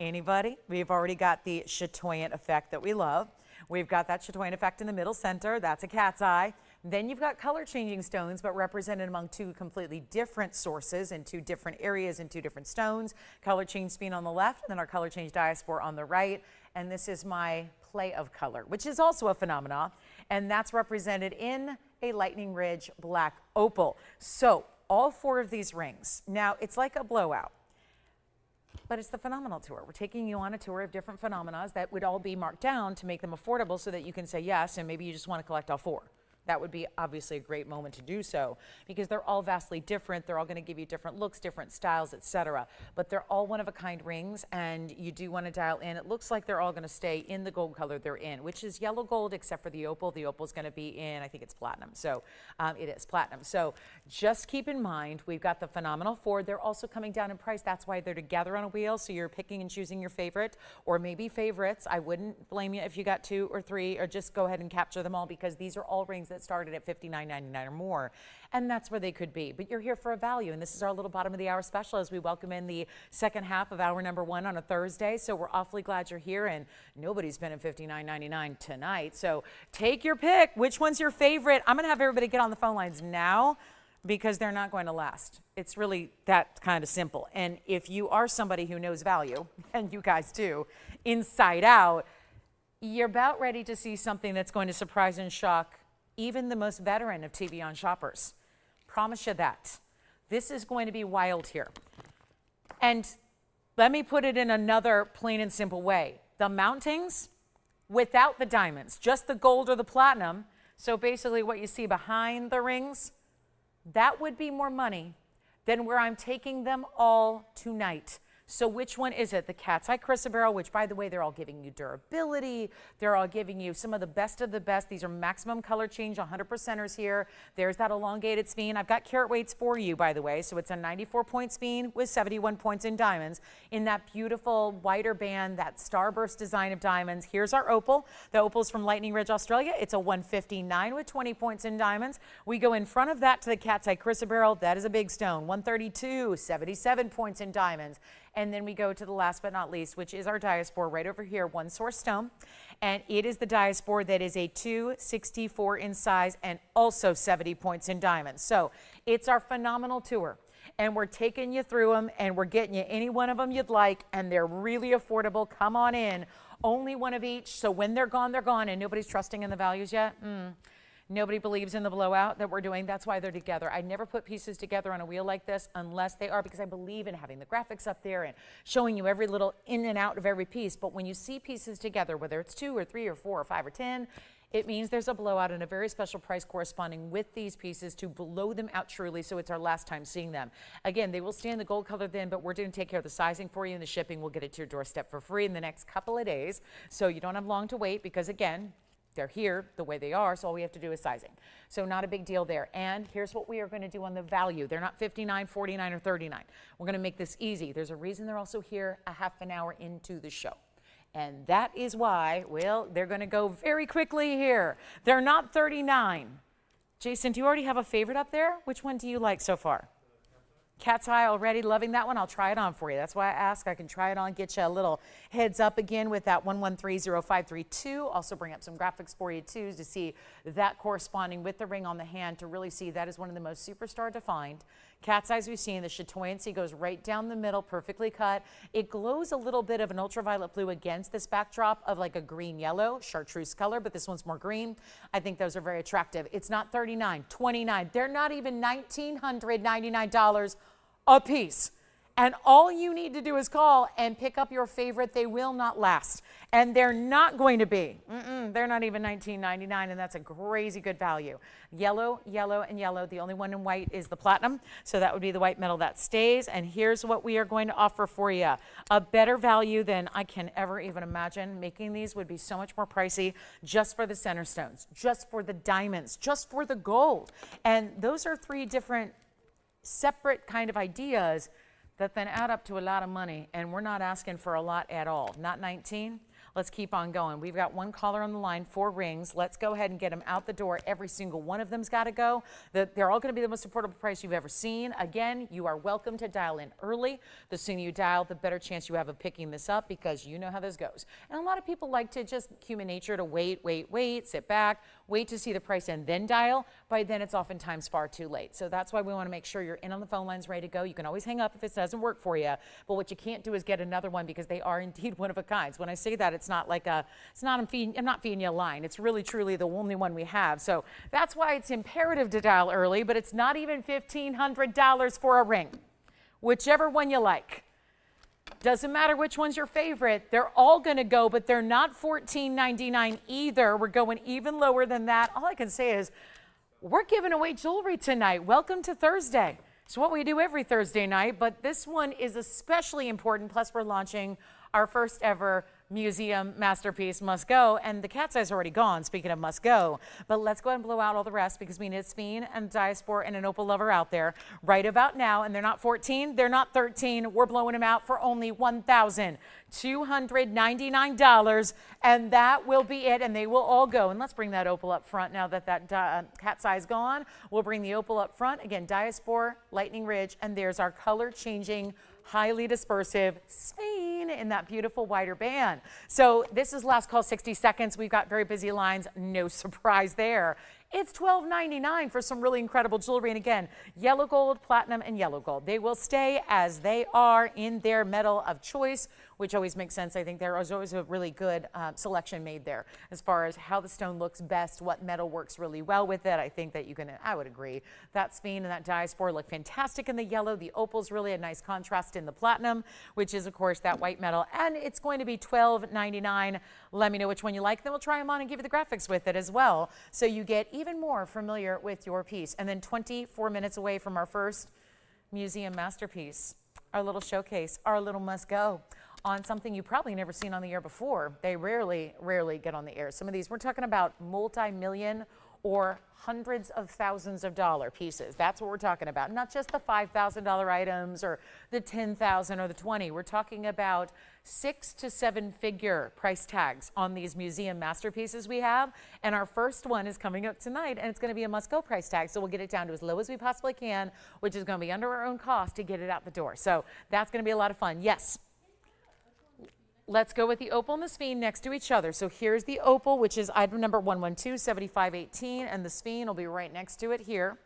Anybody? We've already got the chatoyant effect that we love. We've got that chatoyant effect in the middle center. That's a cat's eye. Then you've got color changing stones, but represented among 2 completely different sources in 2 different areas in 2 different stones. Color change sphene on the left, and then our color change diaspore on the right. And this is my play of color, which is also a phenomena, and that's represented in a lightning ridge black opal. So all 4 of these rings. Now it's like a blowout. but it's the phenomenal tour. We're taking you on a tour of different phenomena that would all be marked down to make them affordable so that you can say yes, and maybe you just want to collect all 4. That would be obviously a great moment to do so because they're all vastly different. They're all going to give you different looks, different styles, etc. But they're all one-of-a-kind rings, and you do want to dial in. It looks like they're all going to stay in the gold color they're in, which is yellow gold except for the opal. The opal is going to be in, I think it's platinum. So it is platinum. So just keep in mind, we've got the phenomenal 4. They're also coming down in price. That's why they're together on a wheel. So you're picking and choosing your favorite or maybe favorites. I wouldn't blame you if you got 2 or 3 or just go ahead and capture them all because these are all rings that started at $59.99 or more, and that's where they could be. But you're here for a value, and this is our little bottom of the hour special as we welcome in the second half of hour number 1 on a Thursday. So we're awfully glad you're here, and nobody's been at $59.99 tonight. So take your pick. Which one's your favorite? I'm going to have everybody get on the phone lines now because they're not going to last. It's really that kind of simple. And if you are somebody who knows value, and you guys do, inside out, you're about ready to see something that's going to surprise and shock even the most veteran of TVON shoppers. Promise you that. This is going to be wild here. And let me put it in another plain and simple way. The mountings, without the diamonds, just the gold or the platinum, so basically what you see behind the rings, that would be more money than where I'm taking them all tonight. So which one is it? The cat's eye chrysoberyl, which by the way, they're all giving you durability. They're all giving you some of the best of the best. These are maximum color change, 100%ers here. There's that elongated sphene. I've got carat weights for you, by the way. So it's a 94-point sphene with 71 points in diamonds in that beautiful wider band, that starburst design of diamonds. Here's our opal. The opal's from Lightning Ridge, Australia. It's a 159 with 20 points in diamonds. We go in front of that to the cat's eye chrysoberyl. That is a big stone, 132, 77 points in diamonds. And then we go to the last but not least, which is our Daspore right over here, one source stone. And it is the Daspore that is a 264 in size and also 70 points in diamonds. So it's our phenomenal tour. And we're taking you through them and we're getting you any one of them you'd like. And they're really affordable. Come on in. Only one of each. So when they're gone, and nobody's trusting in the values yet. Nobody believes in the blowout that we're doing. That's why they're together. I never put pieces together on a wheel like this unless they are, because I believe in having the graphics up there and showing you every little in and out of every piece. But when you see pieces together, whether it's 2 or 3 or 4 or 5 or 10, it means there's a blowout and a very special price corresponding with these pieces to blow them out truly, so it's our last time seeing them. Again, they will stay in the gold color then, but we're going to take care of the sizing for you and the shipping. We'll get it to your doorstep for free in the next couple of days, so you don't have long to wait because, again, they're here the way they are, so all we have to do is sizing. So not a big deal there. And here's what we are going to do on the value. They're not 59, 49, or 39. We're going to make this easy. There's a reason they're also here a half an hour into the show. And that is why, well, they're going to go very quickly here. They're not 39. Jason, do you already have a favorite up there? Which one do you like so far? Cat's eye already, loving that one. I'll try it on for you. That's why I ask. I can try it on, get you a little heads up again with that 1130532. Also bring up some graphics for you too to see that corresponding with the ring on the hand to really see that is one of the most superstar defined cat's eyes we've seen. The chatoyancy goes right down the middle, perfectly cut. It glows a little bit of an ultraviolet blue against this backdrop of like a green yellow chartreuse color, but this one's more green. I think those are very attractive. It's not 39, 29. They're not even $1,999 a piece. And all you need to do is call and pick up your favorite. They will not last. And they're not going to be. They're not even $19.99, and that's a crazy good value. Yellow, yellow, and yellow. The only one in white is the platinum, so that would be the white metal that stays. And here's what we are going to offer for you. A better value than I can ever even imagine. Making these would be so much more pricey just for the center stones, just for the diamonds, just for the gold. And those are 3 different separate kind of ideas that then add up to a lot of money, and we're not asking for a lot at all. Not 19. Let's keep on going. We've got one caller on the line, 4 rings. Let's go ahead and get them out the door. Every single one of them's got to go. They're all going to be the most affordable price you've ever seen. Again, you are welcome to dial in early. The sooner you dial, the better chance you have of picking this up, because you know how this goes. And a lot of people like to just human nature to wait, sit back, wait to see the price and then dial. By then, it's oftentimes far too late. So that's why we want to make sure you're in on the phone lines, ready to go. You can always hang up if it doesn't work for you. But what you can't do is get another one, because they are indeed one of a kind. So when I say that, it's not like I'm not feeding you a line. It's really, truly the only one we have. So that's why it's imperative to dial early, but it's not even $1,500 for a ring. Whichever one you like. Doesn't matter which one's your favorite. They're all going to go, but they're not $14.99 either. We're going even lower than that. All I can say is we're giving away jewelry tonight. Welcome to Thursday. It's what we do every Thursday night, but this one is especially important. Plus, we're launching our first ever museum masterpiece, Must Go, and the cat's eye's already gone, speaking of Must Go. But let's go ahead and blow out all the rest because we need a sphene and Daspore and an opal lover out there right about now, and they're not 14, they're not 13. We're blowing them out for only $1,299, and that will be it, and they will all go. And let's bring that opal up front now that cat's eye's gone. We'll bring the opal up front. Again, Daspore, Lightning Ridge, and there's our color-changing, highly dispersive sphene in that beautiful wider band. So this is last call 60 seconds. We've got very busy lines. No surprise there. It's $12.99 for some really incredible jewelry. And again, yellow gold, platinum, and yellow gold. They will stay as they are in their metal of choice, which always makes sense. I think there is always a really good selection made there as far as how the stone looks best, what metal works really well with it. I think that you can, I would agree, that sphene and that Daspore look fantastic in the yellow. The opal's really a nice contrast in the platinum, which is, of course, that white metal. And it's going to be $12.99. Let me know which one you like. Then we'll try them on and give you the graphics with it as well. So you get even more familiar with your piece. And then 24 minutes away from our first museum masterpiece, our little showcase, our little Must Go on something you've probably never seen on the air before. They rarely get on the air. Some of these, we're talking about multi-million or hundreds of thousands of dollar pieces. That's what we're talking about. Not just the $5,000 items or the $10,000 or the 20. We're talking about 6 to 7 figure price tags on these museum masterpieces we have. And our first one is coming up tonight, and it's going to be a must-go price tag. So we'll get it down to as low as we possibly can, which is going to be under our own cost to get it out the door. So that's going to be a lot of fun. Yes. Let's go with the opal and the sphene next to each other. So here's the opal, which is item number 1127518, and the sphene will be right next to it here.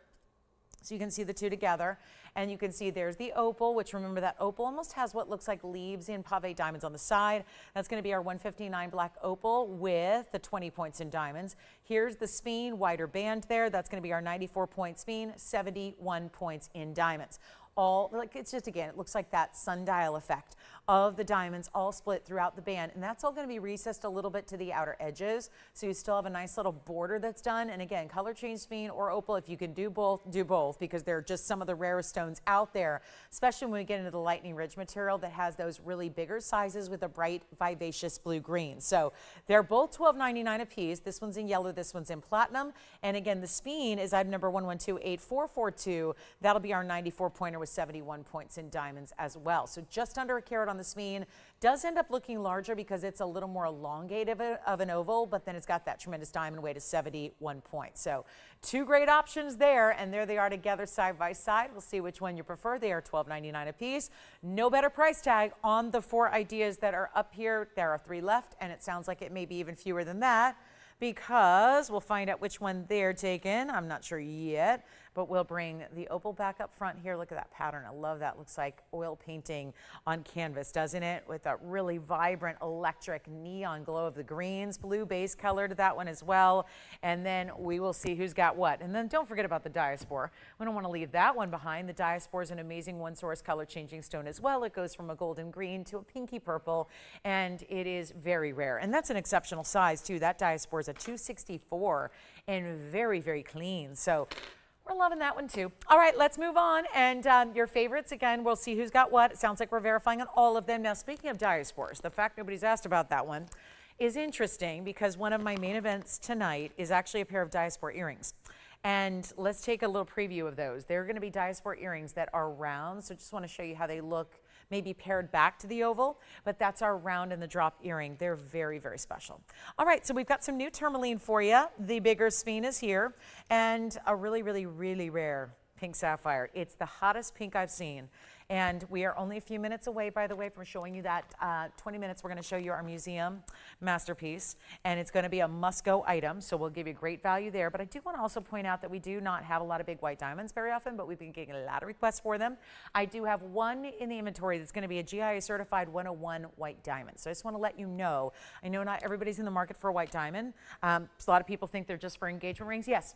So you can see the two together, and you can see there's the opal, which, remember, that opal almost has what looks like leaves in pave diamonds on the side. That's going to be our 159 black opal with the 20 points in diamonds. Here's the sphene, wider band there. That's going to be our 94 point sphene, 71 points in diamonds. All, like, it's just, again, it looks like that sundial effect of the diamonds all split throughout the band, and that's all going to be recessed a little bit to the outer edges, so you still have a nice little border that's done. And again, color change sphene or opal, if you can do both, because they're just some of the rarest stones out there, especially when we get into the Lightning Ridge material that has those really bigger sizes with a bright, vivacious blue-green. So they're both $12.99 a piece. This one's in yellow, this one's in platinum. And again, the sphene is item number 1128442. That'll be our 94 pointer with 71 points in diamonds as well. So just under a carat on the sphene. Does end up looking larger because it's a little more elongated of an oval, but then it's got that tremendous diamond weight of 71 points. So two great options there, and there they are together side by side. We'll see which one you prefer. They are $12.99 a piece. No better price tag on the 4 ideas that are up here. There are 3 left, and it sounds like it may be even fewer than that, because we'll find out which one they're taking. I'm not sure yet, but we'll bring the opal back up front here. Look at that pattern. I love that. Looks like oil painting on canvas, doesn't it? With that really vibrant electric neon glow of the greens, blue base color to that one as well. And then we will see who's got what. And then don't forget about the Daspore. We don't want to leave that one behind. The Daspore is an amazing one-source color changing stone as well. It goes from a golden green to a pinky purple, and it is very rare. And that's an exceptional size too. That Daspore is a 264 and very, very clean. So we're loving that one too. All right, let's move on. And your favorites, again, we'll see who's got what. It sounds like we're verifying on all of them. Now, speaking of Daspores, the fact nobody's asked about that one is interesting, because one of my main events tonight is actually a pair of Daspore earrings. And let's take a little preview of those. They're going to be Daspore earrings that are round, so just want to show you how they look, maybe paired back to the oval, but that's our round and the drop earring. They're very, very special. All right, so we've got some new tourmaline for you. The bigger sphene is here, and a really, really, really rare pink sapphire. It's the hottest pink I've seen. And we are only a few minutes away, by the way, from showing you that. 20 minutes, we're going to show you our museum masterpiece, and it's going to be a must-go item, so we'll give you great value there. But I do want to also point out that we do not have a lot of big white diamonds very often, but we've been getting a lot of requests for them. I do have one in the inventory that's going to be a GIA certified 101 white diamond. So I just want to let you know, I know not everybody's in the market for a white diamond. A lot of people think they're just for engagement rings. Yes.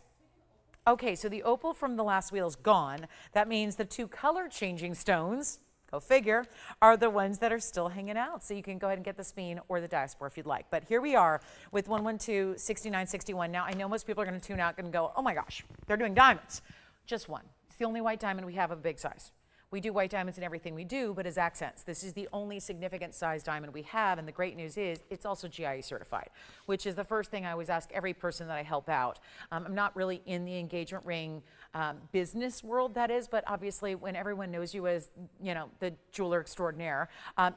Okay, so the opal from the last wheel is gone. That means the 2 color changing stones, go figure, are the ones that are still hanging out. So you can go ahead and get the sphene or the Daspore if you'd like. But here we are with 112-6961. Now, I know most people are going to tune out and go, oh my gosh, they're doing diamonds. Just one. It's the only white diamond we have of a big size. We do white diamonds in everything we do, but as accents. This is the only significant size diamond we have, and the great news is it's also GIA certified, which is the first thing I always ask every person that I help out. I'm not really in the engagement ring business world, that is, but obviously when everyone knows you as, you know, the jeweler extraordinaire,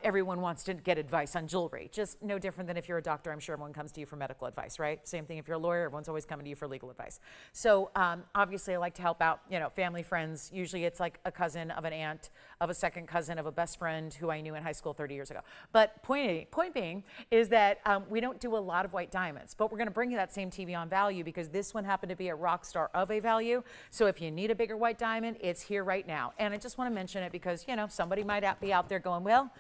everyone wants to get advice on jewelry. Just no different than if you're a doctor, I'm sure everyone comes to you for medical advice, right? Same thing if you're a lawyer, everyone's always coming to you for legal advice. So obviously I like to help out, you know, family, friends. Usually it's like a cousin of an aunt, of a second cousin, of a best friend who I knew in high school 30 years ago. But point being is that we don't do a lot of white diamonds, but we're going to bring you that same TVON value because this one happened to be a rock star of a value. So if you need a bigger white diamond, it's here right now. And I just want to mention it because, you know, somebody might be out there going, well,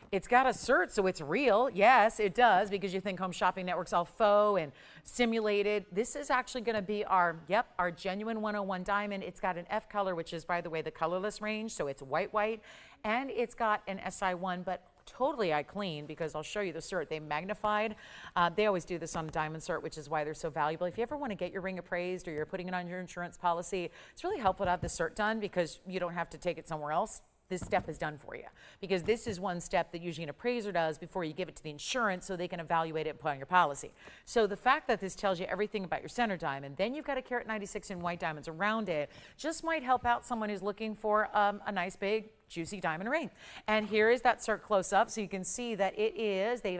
it's got a cert, so it's real. Yes, it does, because you think Home Shopping Network's all faux and simulated. This is actually going to be our genuine 101 diamond. It's got an F color, which is, by the way, the colorless range, so it's white, and it's got an SI1, but totally eye clean, because I'll show you the cert. They magnified. They always do this on a diamond cert, which is why they're so valuable. If you ever want to get your ring appraised or you're putting it on your insurance policy, it's really helpful to have the cert done because you don't have to take it somewhere else. This step is done for you, because this is one step that usually an appraiser does before you give it to the insurance so they can evaluate it and put on your policy. So the fact that this tells you everything about your center diamond, then you've got a carat 96 in white diamonds around it, just might help out someone who's looking for a nice big juicy diamond ring. And here is that cert close up, so you can see that it is, they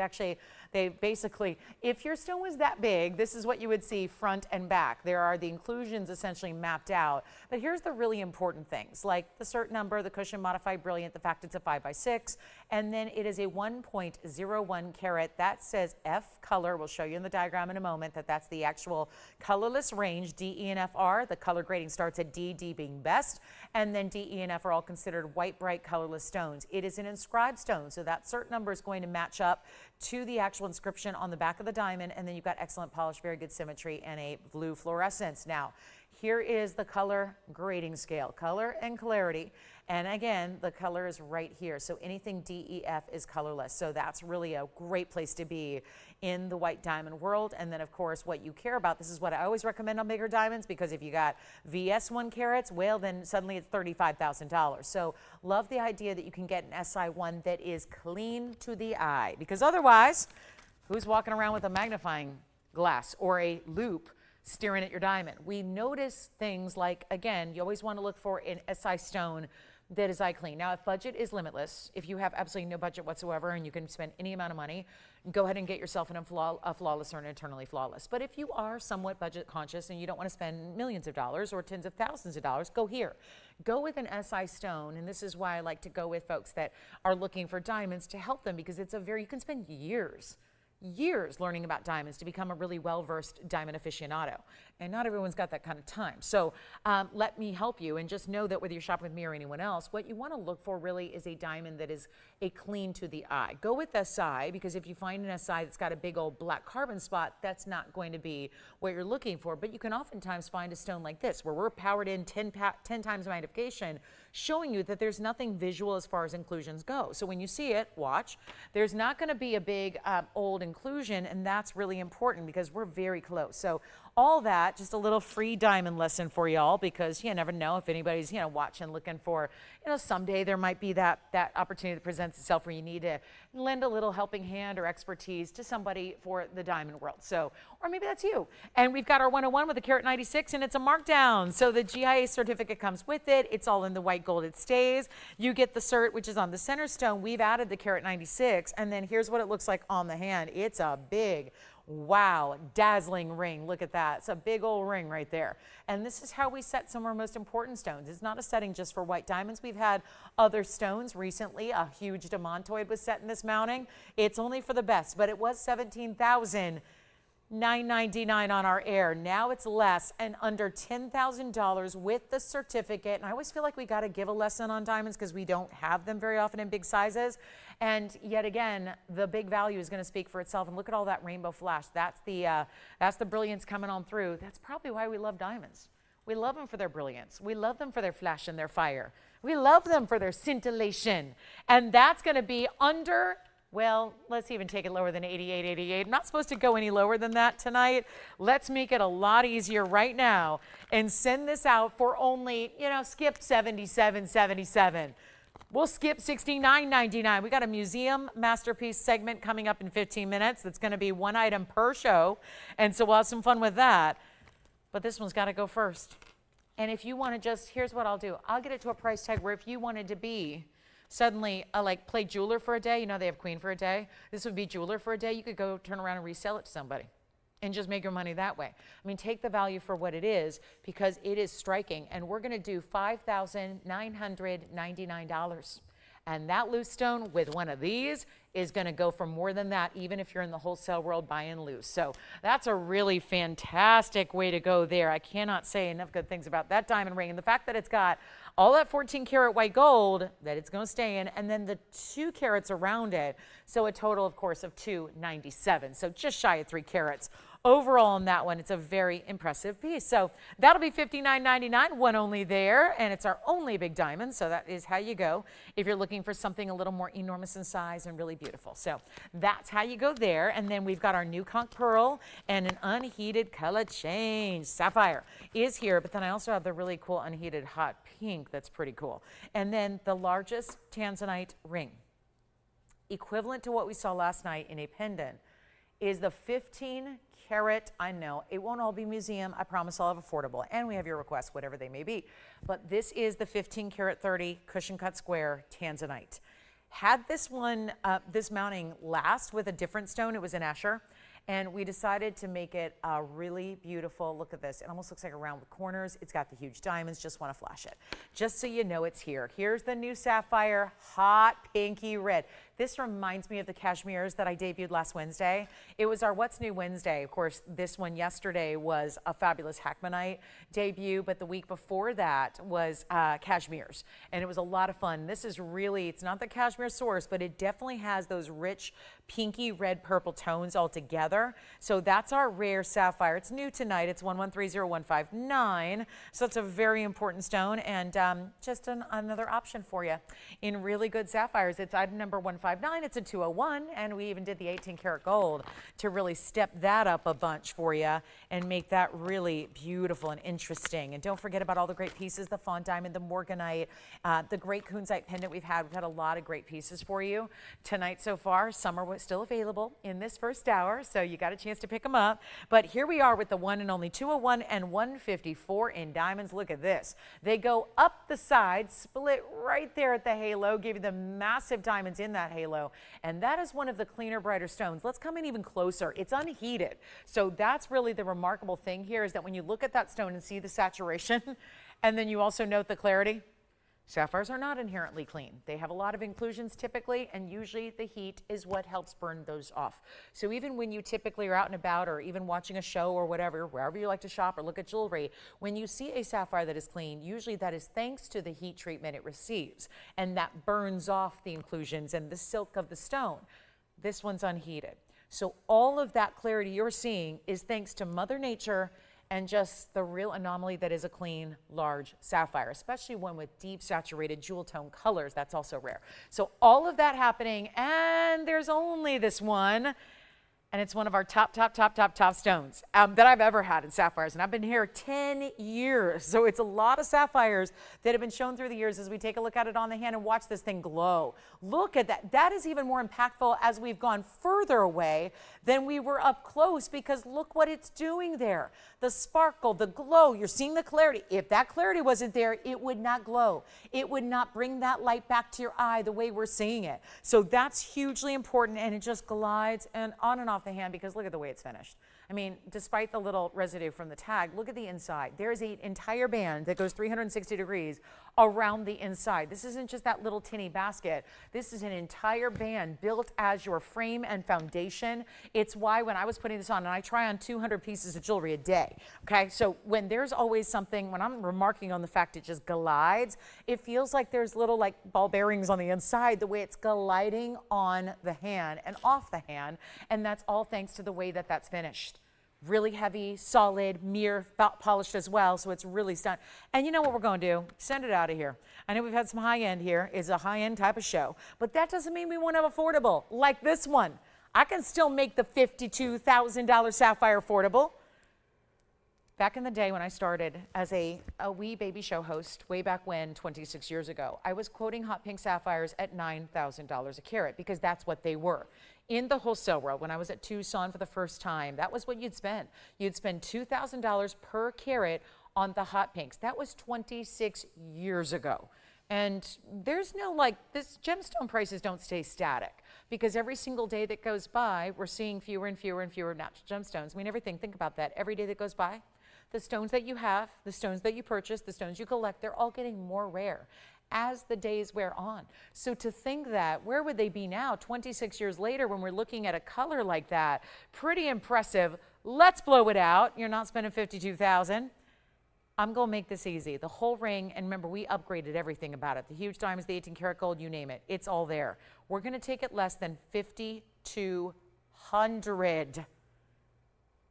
basically, if your stone was that big, this is what you would see front and back. There are the inclusions essentially mapped out. But here's the really important things, like the cert number, the cushion modified brilliant, the fact it's a 5x6, and then it is a 1.01 carat. That says F color. We'll show you in the diagram in a moment that that's the actual colorless range, D, E, and F are. The color grading starts at D, D being best, and then D, E, and F are all considered white, bright, colorless stones. It is an inscribed stone, so that cert number is going to match up to the actual inscription on the back of the diamond, and then you've got excellent polish, very good symmetry, and a blue fluorescence. Now, here is the color grading scale, color and clarity. And again, the color is right here. So anything DEF is colorless. So that's really a great place to be in the white diamond world. And then of course, what you care about, this is what I always recommend on bigger diamonds, because if you got VS 1 carats, well, then suddenly it's $35,000. So love the idea that you can get an SI1 that is clean to the eye, because otherwise, who's walking around with a magnifying glass or a loop staring at your diamond? We notice things like, again, you always want to look for an SI stone that is eye clean. Now, if budget is limitless, if you have absolutely no budget whatsoever and you can spend any amount of money, go ahead and get yourself a flawless or an internally flawless. But if you are somewhat budget conscious and you don't want to spend millions of dollars or tens of thousands of dollars, go here. Go with an SI stone, and this is why I like to go with folks that are looking for diamonds to help them, because it's you can spend years learning about diamonds to become a really well-versed diamond aficionado. And not everyone's got that kind of time. So let me help you, and just know that whether you're shopping with me or anyone else, what you want to look for really is a diamond that is a clean to the eye. Go with SI, because if you find an SI that's got a big old black carbon spot, that's not going to be what you're looking for. But you can oftentimes find a stone like this, where we're powered in 10 times magnification, showing you that there's nothing visual as far as inclusions go. So when you see it, watch, there's not going to be a big old inclusion, and that's really important because we're very close. So all that, just a little free diamond lesson for y'all, because you never know if anybody's watching, looking for, someday there might be that opportunity that presents itself where you need to lend a little helping hand or expertise to somebody for the diamond world. So, or maybe that's you. And we've got our 101 with a carat 96, and it's a markdown. So the GIA certificate comes with it. It's all in the white gold. It stays. You get the cert, which is on the center stone. We've added the carat 96, and then here's what it looks like on the hand. It's a big, wow, dazzling ring. Look at that. It's a big old ring right there. And this is how we set some of our most important stones. It's not a setting just for white diamonds. We've had other stones recently. A huge demontoid was set in this mounting. It's only for the best, but it was $17,999 on our air. Now it's less and under $10,000 with the certificate. And I always feel like we got to give a lesson on diamonds because we don't have them very often in big sizes. And yet again, the big value is going to speak for itself. And look at all that rainbow flash. That's the brilliance coming on through. That's probably why we love diamonds. We love them for their brilliance. We love them for their flash and their fire. We love them for their scintillation. And that's going to be under, well, let's even take it lower than 88, 88. I'm not supposed to go any lower than that tonight. Let's make it a lot easier right now and send this out for only, you know, skip 77, 77. We'll skip $69.99. We got a museum masterpiece segment coming up in 15 minutes. That's going to be one item per show. And so we'll have some fun with that. But this one's got to go first. And if you want to just, here's what I'll do. I'll get it to a price tag where if you wanted to be suddenly like play jeweler for a day, you know they have queen for a day. This would be jeweler for a day. You could go turn around and resell it to somebody and just make your money that way. I mean, take the value for what it is because it is striking. And we're going to do $5,999. And that loose stone with one of these is going to go for more than that, even if you're in the wholesale world buying loose. So that's a really fantastic way to go there. I cannot say enough good things about that diamond ring. And the fact that it's got all that 14 karat white gold that it's going to stay in, and then the 2 carats around it. So a total, of course, of 297. So just shy of 3 carats. Overall on that one, it's a very impressive piece. So that'll be $59.99, one only there, and it's our only big diamond, so that is how you go if you're looking for something a little more enormous in size and really beautiful. So that's how you go there, and then we've got our new conch pearl and an unheated color change. Sapphire is here, but then I also have the really cool unheated hot pink that's pretty cool. And then the largest Tanzanite ring, equivalent to what we saw last night in a pendant, is the 15 carat. I know it won't all be museum. I promise I'll have affordable, and we have your requests, whatever they may be. But this is the 15 carat 30 cushion cut square Tanzanite. Had this one, this mounting last with a different stone, it was an Asher, and we decided to make it a really beautiful. Look at this. It almost looks like a round with corners. It's got the huge diamonds. Just want to flash it. Just so you know it's here. Here's the new sapphire, hot pinky red. This reminds me of the cashmeres that I debuted last Wednesday. It was our What's New Wednesday. Of course, this one yesterday was a fabulous Hackmanite debut, but the week before that was cashmeres, and it was a lot of fun. This is really, it's not the cashmere source, but it definitely has those rich pinky red purple tones all together. So that's our rare sapphire. It's new tonight. It's 1130159. So it's a very important stone, and just another option for you in really good sapphires. It's item number 159. It's a 201, and we even did the 18 karat gold to really step that up a bunch for you and make that really beautiful and interesting. And don't forget about all the great pieces, the Fawn diamond, the Morganite, the great kunzite pendant we've had. We've had a lot of great pieces for you tonight so far. Some are still available in this first hour, so you got a chance to pick them up. But here we are with the one and only 201 and 154 in diamonds. Look at this. They go up the side, split right there at the halo, give you the massive diamonds in that halo, and that is one of the cleaner, brighter stones. Let's come in even closer. It's unheated, so that's really the remarkable thing here, is that when you look at that stone and see the saturation, and then you also note the clarity, sapphires are not inherently clean. They have a lot of inclusions typically, and usually the heat is what helps burn those off. So even when you typically are out and about, or even watching a show or whatever, wherever you like to shop or look at jewelry, when you see a sapphire that is clean, usually that is thanks to the heat treatment it receives, and that burns off the inclusions and the silk of the stone. This one's unheated. So all of that clarity you're seeing is thanks to Mother Nature and just the real anomaly that is a clean, large sapphire, especially one with deep saturated jewel tone colors. That's also rare. So all of that happening, and there's only this one, and it's one of our top stones that I've ever had in sapphires, and I've been here 10 years. So it's a lot of sapphires that have been shown through the years as we take a look at it on the hand and watch this thing glow. Look at that. That is even more impactful as we've gone further away than we were up close, because look what it's doing there. The sparkle, the glow, you're seeing the clarity. If that clarity wasn't there, it would not glow. It would not bring that light back to your eye the way we're seeing it. So that's hugely important, and it just glides and on and off the hand, because look at the way it's finished. I mean, despite the little residue from the tag, look at the inside. There's an entire band that goes 360 degrees around the inside. This isn't just that little tinny basket. This is an entire band built as your frame and foundation. It's why when I was putting this on, and I try on 200 pieces of jewelry a day, okay? So when there's always something, when I'm remarking on the fact it just glides, it feels like there's little like ball bearings on the inside, the way it's gliding on the hand and off the hand, and that's all thanks to the way that that's finished. Really heavy, solid, mirror polished as well, so it's really stunning. And you know what we're going to do? Send it out of here. I know we've had some high-end here. It's a high-end type of show, but that doesn't mean we won't have affordable, like this one. I can still make the $52,000 sapphire affordable. Back in the day when I started as a wee baby show host, way back when, 26 years ago, I was quoting hot pink sapphires at $9,000 a carat because that's what they were. In the wholesale world, when I was at Tucson for the first time, that was what you'd spend. You'd spend $2,000 per carat on the hot pinks. That was 26 years ago. And there's no this gemstone prices don't stay static because every single day that goes by, we're seeing fewer and fewer and fewer natural gemstones. I mean, everything, think about that. Every day that goes by, the stones that you have, the stones that you purchase, the stones you collect, they're all getting more rare as the days wear on. So to think that, where would they be now 26 years later when we're looking at a color like that? Pretty impressive. Let's blow it out. You're not spending $52,000. I'm going to make this easy. The whole ring, and remember, we upgraded everything about it. The huge diamonds, the 18 karat gold, you name it. It's all there. We're going to take it less than $5,200.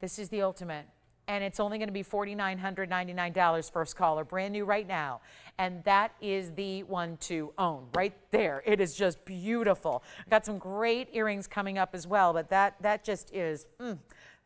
This is the ultimate. And it's only going to be $4,999 first caller, brand new right now. And that is the one to own right there. It is just beautiful. Got some great earrings coming up as well, but that just is,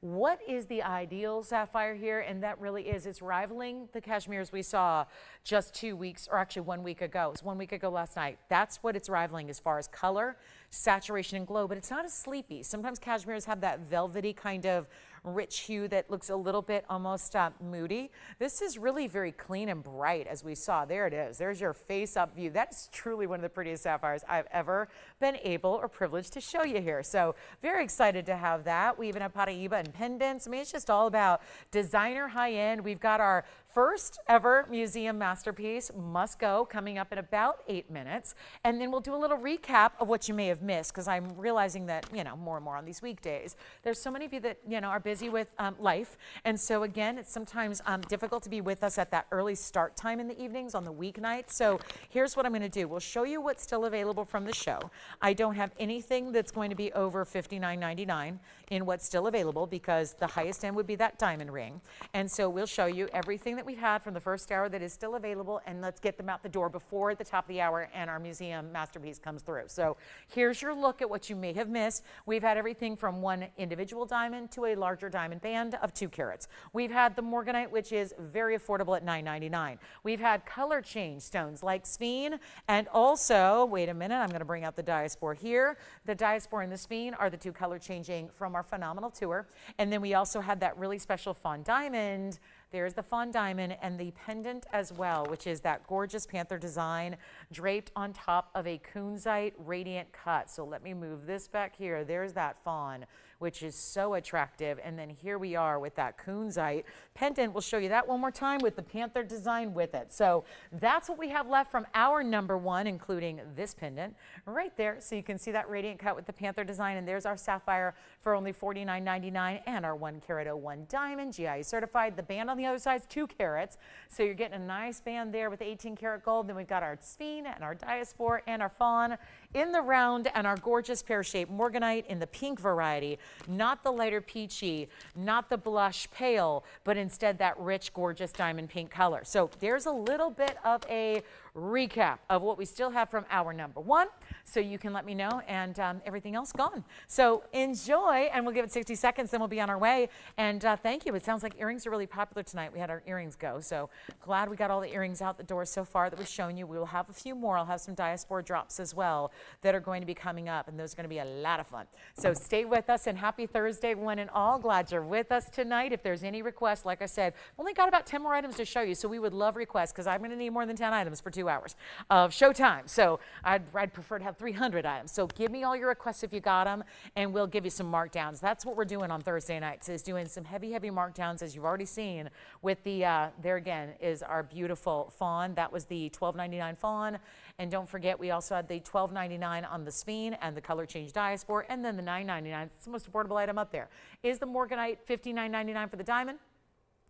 what is the ideal sapphire here? And that really is, it's rivaling the cashmeres we saw just 2 weeks, or actually 1 week ago. It was 1 week ago last night. That's what it's rivaling as far as color, saturation, and glow, but it's not as sleepy. Sometimes cashmeres have that velvety kind of rich hue that looks a little bit almost moody. This is really very clean and bright, as we saw. There it is. There's your face-up view. That is truly one of the prettiest sapphires I've ever been able or privileged to show you here. So very excited to have that. We even have Paraiba and pendants. I mean, it's just all about designer high-end. We've got our first ever museum masterpiece, Must Go, coming up in about 8 minutes. And then we'll do a little recap of what you may have missed, because I'm realizing that, you know, more and more on these weekdays, there's so many of you that, you know, are busy with life. And so again, it's sometimes difficult to be with us at that early start time in the evenings on the weeknights. So here's what I'm going to do. We'll show you what's still available from the show. I don't have anything that's going to be over $59.99 in what's still available, because the highest end would be that diamond ring. And so we'll show you everything that we've had from the first hour that is still available, and let's get them out the door before the top of the hour and our museum masterpiece comes through. So here's your look at what you may have missed. We've had everything from one individual diamond to a larger diamond band of 2 carats. We've had the Morganite, which is very affordable at $9.99. We've had color change stones like sphene, and also, wait a minute, I'm going to bring out the Daspore here. The Daspore and the sphene are the 2 color changing from our phenomenal tour. And then we also had that really special Fawn diamond. There's the Fawn diamond and the pendant as well, which is that gorgeous Panther design draped on top of a kunzite radiant cut. So let me move this back here. There's that Fawn, which is so attractive. And then here we are with that kunzite pendant. We'll show you that one more time with the Panther design with it. So that's what we have left from our number one, including this pendant right there. So you can see that radiant cut with the Panther design. And there's our sapphire for only $49.99, and our 1 carat 01 diamond, GIA certified. The band on the other side is 2 carats. So you're getting a nice band there with 18 karat gold. Then we've got our sphene and our Daspore and our Fawn in the round, and our gorgeous pear-shaped Morganite in the pink variety. Not the lighter peachy, not the blush pale, but instead that rich, gorgeous diamond pink color. So there's a little bit of a recap of what we still have from our number one, so you can let me know, and everything else gone. So enjoy, and we'll give it 60 seconds, then we'll be on our way. And thank you. It sounds like earrings are really popular tonight. We had our earrings go, so glad we got all the earrings out the door so far that we've shown you. We will have a few more. I'll have some Daspore drops as well that are going to be coming up, and those are going to be a lot of fun. So stay with us, and happy Thursday, one and all. Glad you're with us tonight. If there's any requests, like I said, only got about 10 more items to show you, so we would love requests, because I'm going to need more than 10 items for 2 hours of showtime. So I'd prefer to have 300 items. So give me all your requests if you got them, and we'll give you some markdowns. That's what we're doing on Thursday nights, is doing some heavy markdowns, as you've already seen with the, there again is our beautiful Fawn. That was the $12.99 Fawn. And don't forget, we also had the $12.99 on the sphene and the color change Daspore, and then the $9.99. It's the most affordable item up there. Is the Morganite $59.99 for the diamond?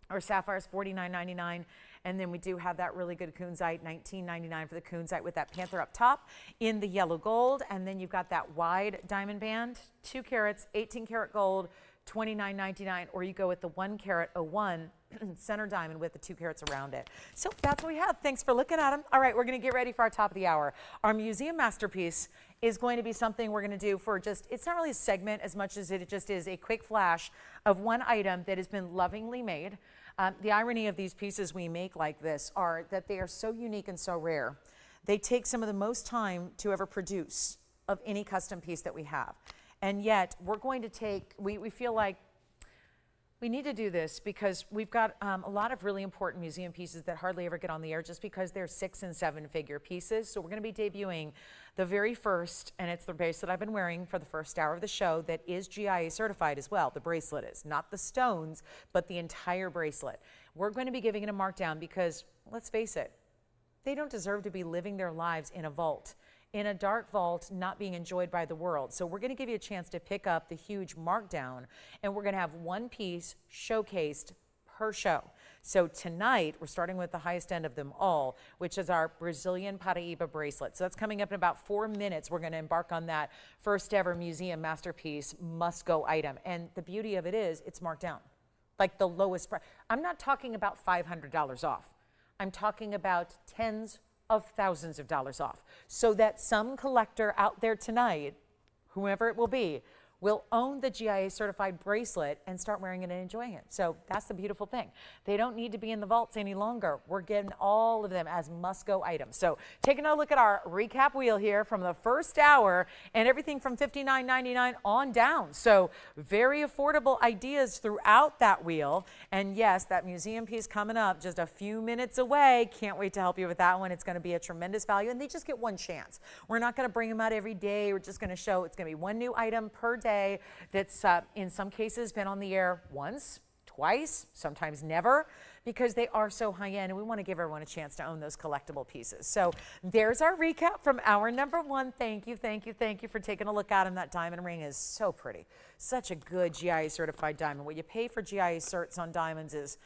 Our sapphire is $49.99. And then we do have that really good kunzite, $19.99 for the kunzite with that Panther up top in the yellow gold. And then you've got that wide diamond band, 2 carats, 18 karat gold, $29.99, or you go with the 1 carat 01 center diamond with the 2 carats around it. So that's what we have. Thanks for looking at them. All right, we're going to get ready for our top of the hour. Our museum masterpiece is going to be something we're going to do for just, it's not really a segment as much as it just is a quick flash of one item that has been lovingly made. The irony of these pieces we make like this are that they are so unique and so rare. They take some of the most time to ever produce of any custom piece that we have. And yet we're going to take, we feel like we need to do this because we've got a lot of really important museum pieces that hardly ever get on the air just because they're 6- and 7-figure pieces. So we're going to be debuting the very first, and it's the bracelet I've been wearing for the first hour of the show that is GIA certified as well. The bracelet is, not the stones, but the entire bracelet. We're going to be giving it a markdown because, let's face it, they don't deserve to be living their lives in a vault, in a dark vault, not being enjoyed by the world. So we're going to give you a chance to pick up the huge markdown, and we're going to have one piece showcased per show. So tonight, we're starting with the highest end of them all, which is our Brazilian Paraiba bracelet. So that's coming up in about 4 minutes. We're going to embark on that first ever museum masterpiece must-go item. And the beauty of it is, it's marked down, like the lowest price. I'm not talking about $500 off. I'm talking about tens of thousands of dollars off, so that some collector out there tonight, whoever it will be, will own the GIA certified bracelet and start wearing it and enjoying it. So that's the beautiful thing. They don't need to be in the vaults any longer. We're getting all of them as must-go items. So taking a look at our recap wheel here from the first hour, and everything from $59.99 on down. So very affordable ideas throughout that wheel. And yes, that museum piece coming up just a few minutes away. Can't wait to help you with that one. It's going to be a tremendous value, and they just get one chance. We're not going to bring them out every day. We're just going to show it's going to be one new item per day that's in some cases been on the air once, twice, sometimes never, because they are so high-end, and we want to give everyone a chance to own those collectible pieces. So there's our recap from hour number 1. Thank you, thank you, thank you for taking a look at them. That diamond ring is so pretty. Such a good GIA certified diamond. What you pay for GIA certs on diamonds is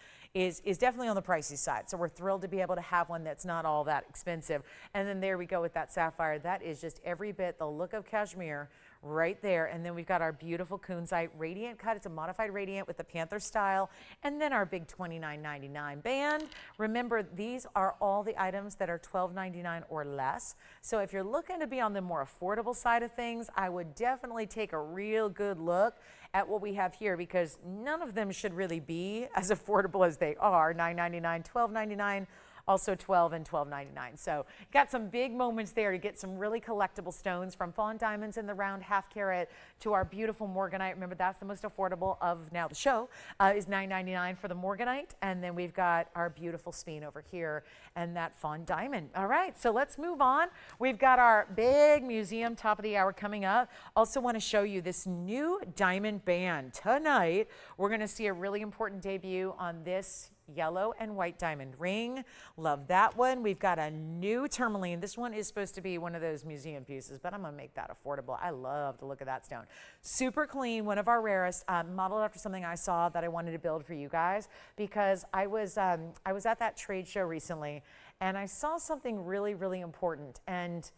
definitely on the pricey side. So we're thrilled to be able to have one that's not all that expensive. And then there we go with that sapphire. That is just every bit the look of cashmere right there. And then we've got our beautiful kunzite radiant cut. It's a modified radiant with the Panther style. And then our big $29.99 band. Remember, these are all the items that are $12.99 or less. So if you're looking to be on the more affordable side of things, I would definitely take a real good look at what we have here, because none of them should really be as affordable as they are. $9.99, $12.99. Also $12 and $12.99. So got some big moments there to get some really collectible stones, from Fawn diamonds in the round half carat to our beautiful Morganite. Remember, that's the most affordable of now the show, is $9.99 for the Morganite. And then we've got our beautiful sphene over here and that Fawn diamond. All right, so let's move on. We've got our big museum top of the hour coming up. Also want to show you this new diamond band. Tonight, we're going to see a really important debut on this yellow and white diamond ring. Love that one. We've got a new tourmaline. This one is supposed to be one of those museum pieces, but I'm going to make that affordable. I love the look of that stone. Super clean, one of our rarest, modeled after something I saw that I wanted to build for you guys, because I was at that trade show recently, and I saw something really, really important, and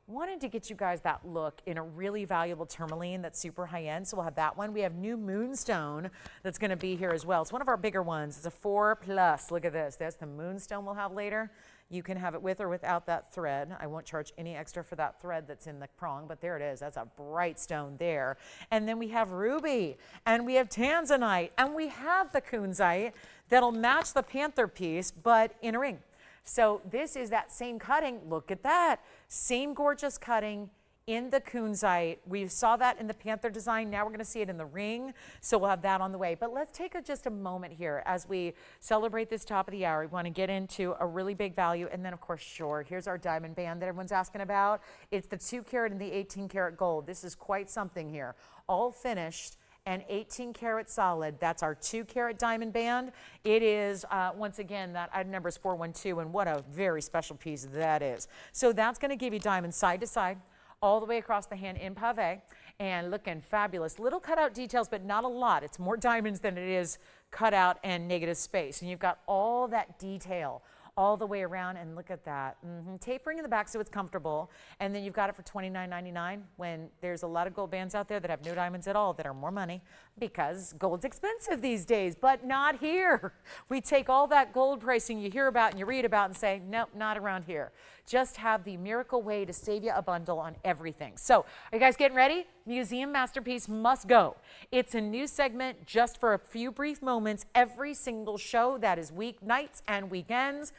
wanted to get you guys that look in a really valuable tourmaline that's super high-end. So we'll have that one. We have new Moonstone that's going to be here as well. It's one of our bigger ones. It's a 4+. Look at this. That's the Moonstone we'll have later. You can have it with or without that thread. I won't charge any extra for that thread that's in the prong, but there it is. That's a bright stone there. And then we have ruby, and we have Tanzanite, and we have the kunzite that'll match the Panther piece, but in a ring. So this is that same cutting. Look at that. Same gorgeous cutting in the kunzite. We saw that in the Panther design. Now we're going to see it in the ring. So we'll have that on the way. But let's take just a moment here as we celebrate this top of the hour. We want to get into a really big value. And then, of course, sure, here's our diamond band that everyone's asking about. It's the 2 carat and the 18 karat gold. This is quite something here. All finished and 18 karat solid. That's our 2 carat diamond band. It is, once again, that item number is 412, and what a very special piece that is. So that's going to give you diamonds side to side, all the way across the hand in pave, and looking fabulous. Little cutout details, but not a lot. It's more diamonds than it is cutout and negative space. And you've got all that detail all the way around, and look at that. Tapering in the back so it's comfortable, and then you've got it for $29.99 when there's a lot of gold bands out there that have no diamonds at all that are more money. Because gold's expensive these days, but not here. We take all that gold pricing you hear about and you read about and say, nope, not around here. Just have the miracle way to save you a bundle on everything. So, are you guys getting ready? Museum Masterpiece must go. It's a new segment just for a few brief moments every single show. That is weeknights and weekends.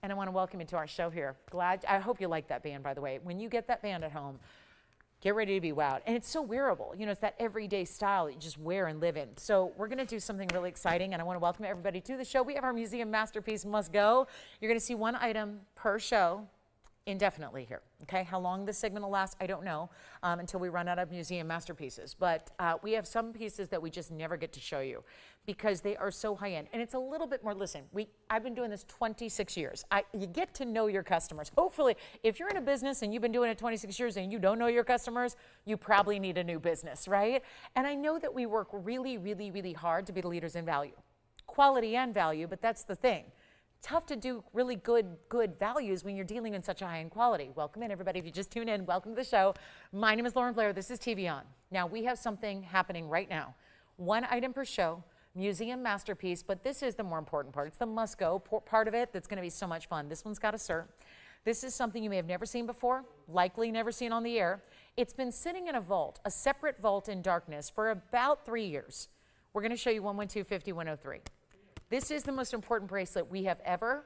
And I want to welcome you to our show here. I hope you like that band, by the way. When you get that band at home, get ready to be wowed. And it's so wearable. You know, it's that everyday style that you just wear and live in. So we're going to do something really exciting, and I want to welcome everybody to the show. We have our Museum Masterpiece Must Go. You're going to see one item per show indefinitely here. Okay, how long this segment will last, I don't know, until we run out of museum masterpieces. But we have some pieces that we just never get to show you because they are so high-end. And it's a little bit more, listen, I've been doing this 26 years. You get to know your customers. Hopefully, if you're in a business and you've been doing it 26 years and you don't know your customers, you probably need a new business, right? And I know that we work really, really, really hard to be the leaders in value. Quality and value, but that's the thing. Tough to do really good values when you're dealing in such a high-end quality. Welcome in, everybody. If you just tune in, welcome to the show. My name is Blair. This is TVON. Now, we have something happening right now. One item per show, museum masterpiece, but this is the more important part. It's the must-go part of it that's going to be so much fun. This one's got a cert. This is something you may have never seen before, likely never seen on the air. It's been sitting in a vault, a separate vault in darkness, for about 3 years. We're going to show you 112, 50, 103. This is the most important bracelet we have ever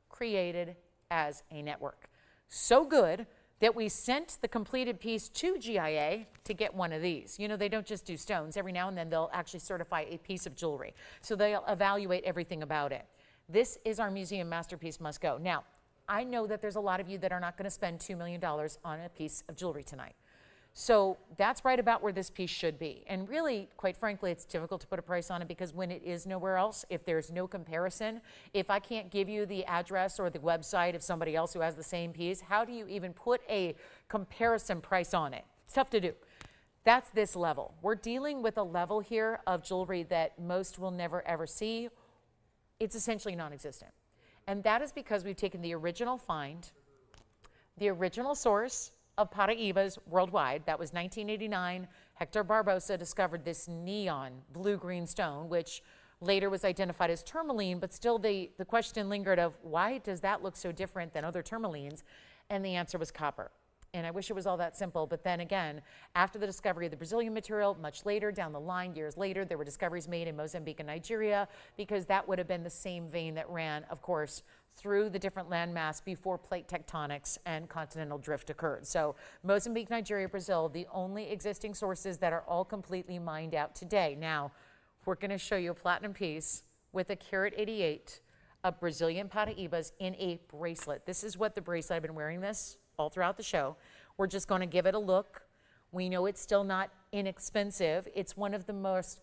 created as a network. So good that we sent the completed piece to GIA to get one of these. You know, they don't just do stones. Every now and then they'll actually certify a piece of jewelry. So they'll evaluate everything about it. This is our museum masterpiece must go. Now, I know that there's a lot of you that are not going to spend $2 million on a piece of jewelry tonight. So that's right about where this piece should be. And really, quite frankly, it's difficult to put a price on it because when it is nowhere else, if there's no comparison, if I can't give you the address or the website of somebody else who has the same piece, how do you even put a comparison price on it? It's tough to do. That's this level. We're dealing with a level here of jewelry that most will never ever see. It's essentially non-existent. And that is because we've taken the original find, the original source of Paraibas worldwide. That was 1989. Hector Barbosa discovered this neon blue-green stone, which later was identified as tourmaline, but still the question lingered of why does that look so different than other tourmalines? And the answer was copper. And I wish it was all that simple, but then again, after the discovery of the Brazilian material, much later, down the line, years later, there were discoveries made in Mozambique and Nigeria, because that would have been the same vein that ran, of course, through the different landmass before plate tectonics and continental drift occurred. So Mozambique, Nigeria, Brazil, the only existing sources that are all completely mined out today. Now, we're going to show you a platinum piece with a carat 88 of Brazilian Paraibas in a bracelet. This is what the bracelet, I've been wearing this all throughout the show. We're just going to give it a look. We know it's still not inexpensive. It's one of the most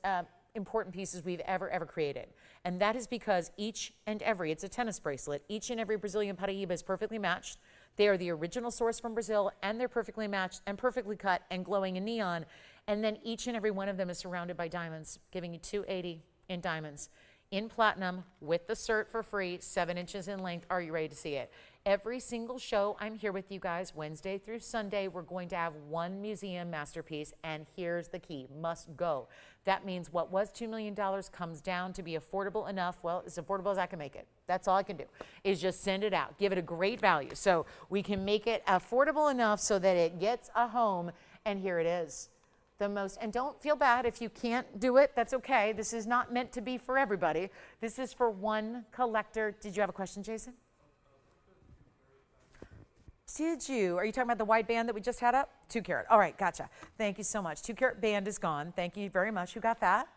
important pieces we've ever created. And that is because each and every, it's a tennis bracelet, each and every Brazilian Paraiba is perfectly matched. They are the original source from Brazil, and they're perfectly matched and perfectly cut and glowing in neon. And then each and every one of them is surrounded by diamonds, giving you 280 in diamonds, in platinum, with the cert for free, 7 inches in length. Are you ready to see it? Every single show, I'm here with you guys, Wednesday through Sunday. We're going to have one museum masterpiece, and here's the key, must go. That means what was $2 million comes down to be affordable enough, well, as affordable as I can make it. That's all I can do, is just send it out, give it a great value. So we can make it affordable enough so that it gets a home, and here it is. The most, and don't feel bad if you can't do it, that's okay. This is not meant to be for everybody. This is for one collector. Did you have a question, Jason? Did you? Are you talking about the white band that we just had up? 2 carat. All right, gotcha. Thank you so much. 2 carat band is gone. Thank you very much. Who got that?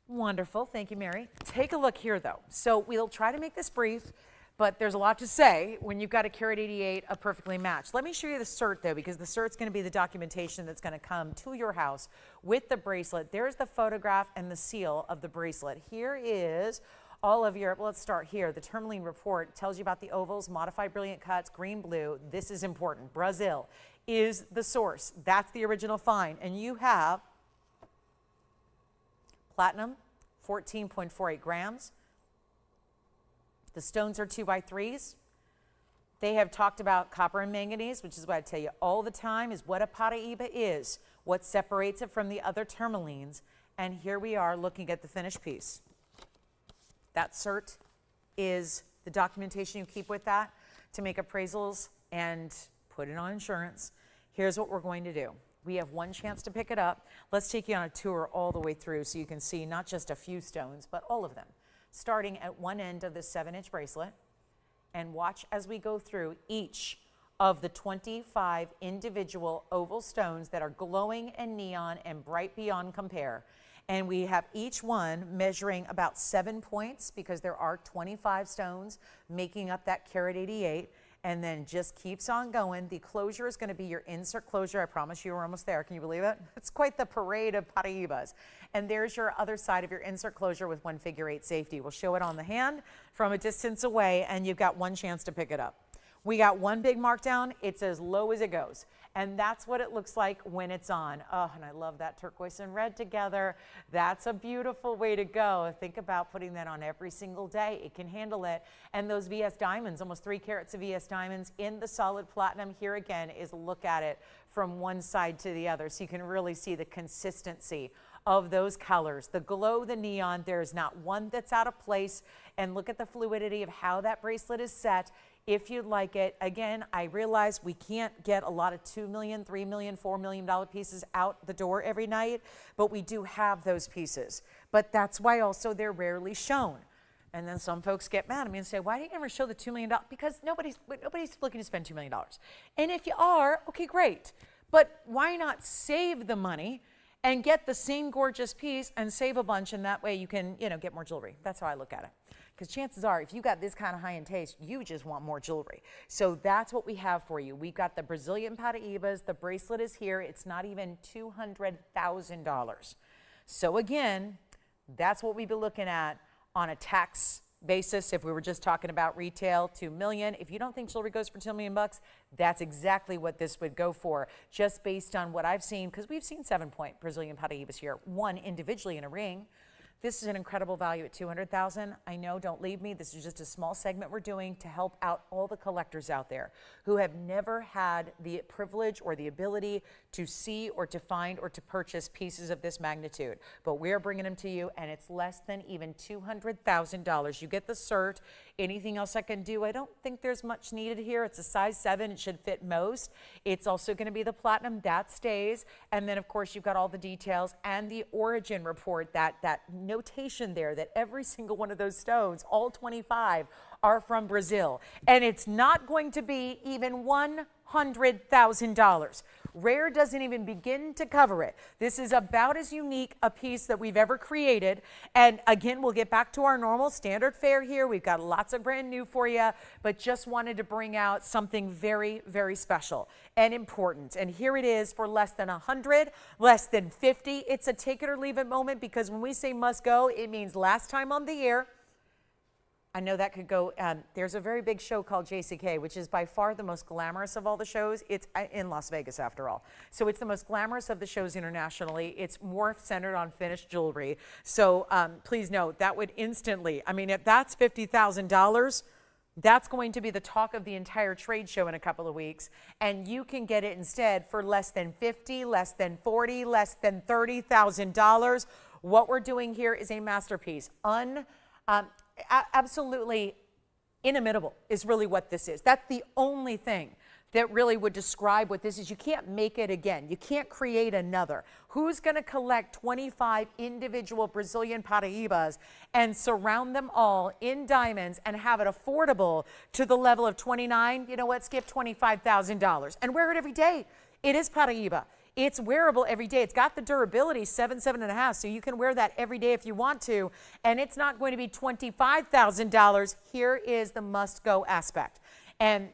Wonderful. Thank you, Mary. Take a look here, though. So we'll try to make this brief, but there's a lot to say when you've got a carat 88, a perfectly matched. Let me show you the cert, though, because the cert's going to be the documentation that's going to come to your house with the bracelet. There's the photograph and the seal of the bracelet. Here is all of your, well, let's start here. The tourmaline report tells you about the ovals, modified brilliant cuts, green, blue. This is important. Brazil is the source. That's the original find. And you have platinum, 14.48 grams. The stones are 2x3s. They have talked about copper and manganese, which is what I tell you all the time, is what a Paraiba is, what separates it from the other tourmalines. And here we are looking at the finished piece. That cert is the documentation you keep with that to make appraisals and put it on insurance. Here's what we're going to do. We have one chance to pick it up. Let's take you on a tour all the way through so you can see not just a few stones, but all of them. Starting at one end of this 7-inch bracelet, and watch as we go through each of the 25 individual oval stones that are glowing and neon and bright beyond compare. And we have each one measuring about 7 points because there are 25 stones making up that carat 88. And then just keeps on going. The closure is going to be your insert closure. I promise you we're almost there. Can you believe it? It's quite the parade of Paraibas. And there's your other side of your insert closure with one figure 8 safety. We'll show it on the hand from a distance away, and you've got one chance to pick it up. We got one big markdown. It's as low as it goes. And that's what it looks like when it's on. Oh, and I love that turquoise and red together. That's a beautiful way to go. Think about putting that on every single day. It can handle it. And those VS diamonds, almost 3 carats of VS diamonds in the solid platinum. Here again is a look at it from one side to the other. So you can really see the consistency of those colors. The glow, the neon, there's not one that's out of place. And look at the fluidity of how that bracelet is set. If you'd like it, again, I realize we can't get a lot of $2 million, $3 million, $4 million pieces out the door every night, but we do have those pieces. But that's why also they're rarely shown. And then some folks get mad at me and say, why do you never show the $2 million? Because nobody's looking to spend $2 million. And if you are, okay, great. But why not save the money and get the same gorgeous piece and save a bunch, and that way you can, get more jewelry. That's how I look at it. Because chances are, if you got this kind of high-end taste, you just want more jewelry. So that's what we have for you. We've got the Brazilian Paraibas. The bracelet is here. It's not even $200,000. So again, that's what we'd be looking at on a tax basis. If we were just talking about retail, $2 million. If you don't think jewelry goes for $2 million, that's exactly what this would go for, just based on what I've seen, because we've seen 7-point Brazilian Paraibas here, one individually in a ring. This is an incredible value at $200,000. I know, don't leave me. This is just a small segment we're doing to help out all the collectors out there who have never had the privilege or the ability to see or to find or to purchase pieces of this magnitude. But we're bringing them to you, and it's less than even $200,000. You get the cert. Anything else I can do? I don't think there's much needed here. It's a size 7. It should fit most. It's also going to be the platinum. That stays. And then, of course, you've got all the details and the origin report, that notation there that every single one of those stones, all 25, are from Brazil. And it's not going to be even $100,000. Rare doesn't even begin to cover it. This is about as unique a piece that we've ever created. And again, we'll get back to our normal standard fare here. We've got lots of brand new for you, but just wanted to bring out something very, very special and important. And here it is for less than 100, less than 50. It's a take it or leave it moment, because when we say must go, it means last time on the air. I know that could go, there's a very big show called JCK, which is by far the most glamorous of all the shows. It's in Las Vegas, after all. So it's the most glamorous of the shows internationally. It's more centered on finished jewelry. So please note, that would instantly, if that's $50,000, that's going to be the talk of the entire trade show in a couple of weeks. And you can get it instead for less than $50,000, less than $40,000, less than $30,000. What we're doing here is a masterpiece. Absolutely inimitable is really what this is. That's the only thing that really would describe what this is. You can't make it again. You can't create another. Who's going to collect 25 individual Brazilian Paraibas and surround them all in diamonds and have it affordable to the level of 29? You know what? Skip $25,000 and wear it every day. It is Paraiba. It's wearable every day. It's got the durability, 7.5, so you can wear that every day if you want to, and it's not going to be $25,000. Here is the must-go aspect. And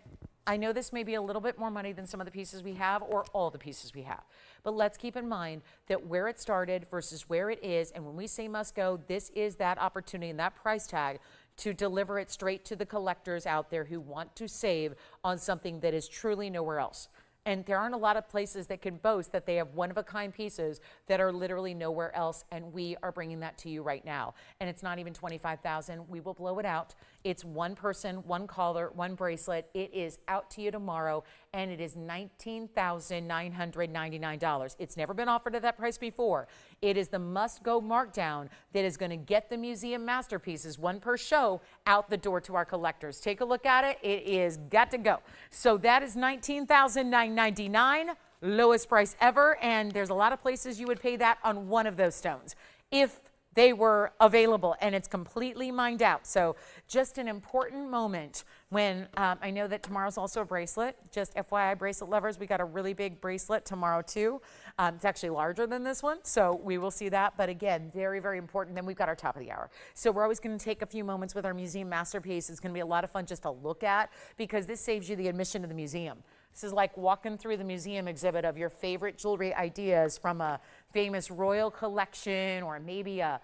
I know this may be a little bit more money than some of the pieces we have or all the pieces we have, but let's keep in mind that where it started versus where it is, and when we say must-go, this is that opportunity and that price tag to deliver it straight to the collectors out there who want to save on something that is truly nowhere else. And there aren't a lot of places that can boast that they have one-of-a-kind pieces that are literally nowhere else, and we are bringing that to you right now. And it's not even $25,000. We will blow it out. It's one person, one collar, one bracelet. It is out to you tomorrow, and it is $19,999. It's never been offered at that price before. It is the must-go markdown that is going to get the museum masterpieces, one per show, out the door to our collectors. Take a look at it. It is got to go. So that is $19,999, lowest price ever, and there's a lot of places you would pay that on one of those stones if they were available, and it's completely mined out. So just an important moment when I know that tomorrow's also a bracelet. Just FYI, bracelet lovers, we got a really big bracelet tomorrow too. It's actually larger than this one, so we will see that. But again, very, very important. Then we've got our top of the hour. So we're always gonna take a few moments with our museum masterpiece. It's gonna be a lot of fun just to look at, because this saves you the admission to the museum. This is like walking through the museum exhibit of your favorite jewelry ideas from a famous royal collection or maybe a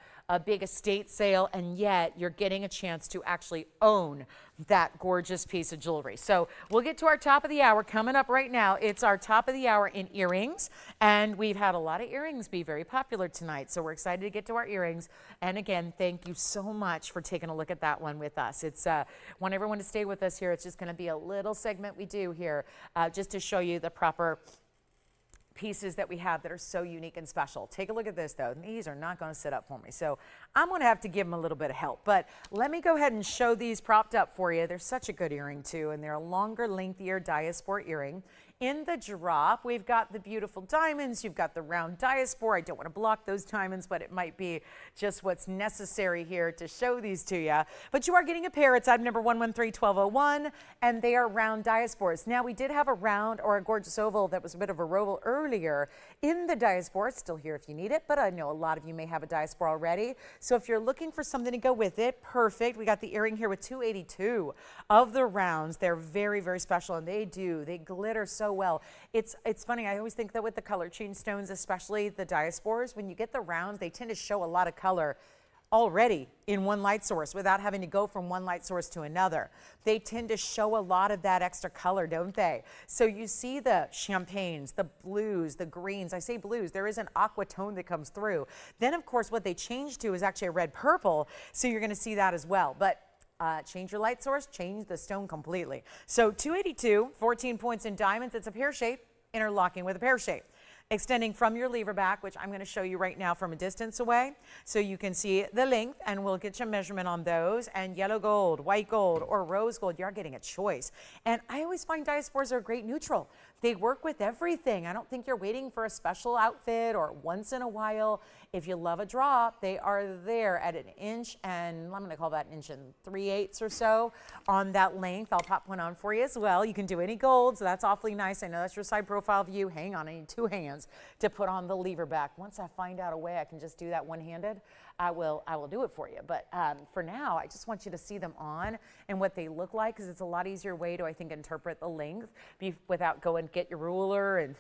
big estate sale, and yet you're getting a chance to actually own that gorgeous piece of jewelry. So we'll get to our top of the hour coming up right now. It's our top of the hour in earrings, and we've had a lot of earrings be very popular tonight, so we're excited to get to our earrings. And again, thank you so much for taking a look at that one with us. It's want everyone to stay with us here. It's just going to be a little segment we do here just to show you the proper pieces that we have that are so unique and special. Take a look at this though. These are not going to sit up for me, so I'm going to have to give them a little bit of help. But let me go ahead and show these propped up for you. They're such a good earring too, and they're a longer, lengthier Daspore earring. In the drop, we've got the beautiful diamonds. You've got the round Daspore. I don't want to block those diamonds, but it might be just what's necessary here to show these to you. But you are getting a pair. It's item number 113-1201, and they are round Daspores. Now, we did have a round or a gorgeous oval that was a bit of a roval earlier in the Daspore. It's still here if you need it, but I know a lot of you may have a Daspore already. So if you're looking for something to go with it, perfect. We got the earring here with 282 of the rounds. They're very, very special, and they glitter so well. It's funny, I always think that with the color change stones, especially the Daspores, when you get the rounds, they tend to show a lot of color already in one light source without having to go from one light source to another. They tend to show a lot of that extra color, don't they? So you see the champagnes, the blues, the greens. I say blues, there is an aqua tone that comes through. Then of course what they change to is actually a red purple, so you're gonna see that as well. But change your light source, change the stone completely. So 282, 14 points in diamonds. It's a pear shape, interlocking with a pear shape. Extending from your lever back, which I'm going to show you right now from a distance away, so you can see the length, and we'll get your measurement on those. And yellow gold, white gold, or rose gold, you're getting a choice. And I always find Daspores are a great neutral. They work with everything. I don't think you're waiting for a special outfit or once in a while. If you love a drop, they are there at 1 inch, and I'm going to call that 1 3/8 inches or so on that length. I'll pop one on for you as well. You can do any gold, so that's awfully nice. I know that's your side profile view. Hang on, I need 2 hands to put on the lever back. Once I find out a way I can just do that one-handed, I will do it for you. But for now, I just want you to see them on and what they look like, because it's a lot easier way to, I think, interpret the length without going get your ruler, and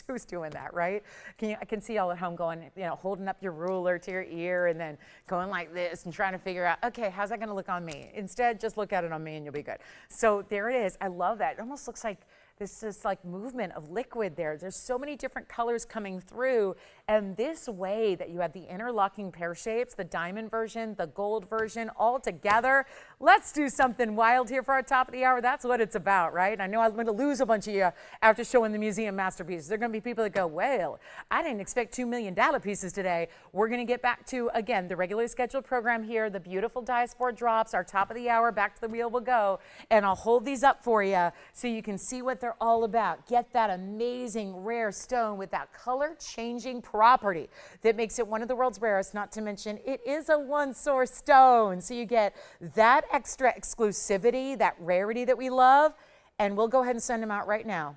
who's doing that, right? I can see y'all at home going, holding up your ruler to your ear and then going like this and trying to figure out, okay, how's that going to look on me? Instead, just look at it on me and you'll be good. So there it is. I love that. It almost looks like this is like movement of liquid there. There's so many different colors coming through, and this way that you have the interlocking pear shapes, the diamond version, the gold version, all together. Let's do something wild here for our top of the hour. That's what it's about, right? I know I'm going to lose a bunch of you after showing the museum masterpieces. There are going to be people that go, well, I didn't expect $2 million pieces today. We're going to get back to, again, the regularly scheduled program here, the beautiful Daspore drops, our top of the hour, back to the wheel we'll go, and I'll hold these up for you so you can see what they're all about. Get that amazing rare stone with that color changing property that makes it one of the world's rarest, not to mention it is a one source stone. So you get that extra exclusivity, that rarity that we love, and we'll go ahead and send them out right now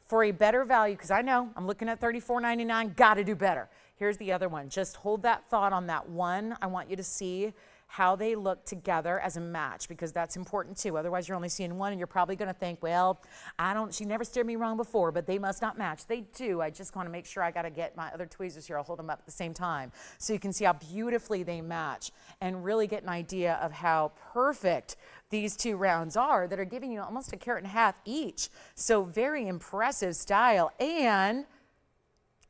for a better value, because I know I'm looking at $34.99, gotta do better. Here's the other one. Just hold that thought on that one. I want you to see how they look together as a match, because that's important too. Otherwise, you're only seeing one and you're probably going to think, well, she never steered me wrong before, but they must not match. They do. I just want to make sure I got to get my other tweezers here. I'll hold them up at the same time so you can see how beautifully they match and really get an idea of how perfect these two rounds are that are giving you almost 1.5 carats each. So very impressive style. And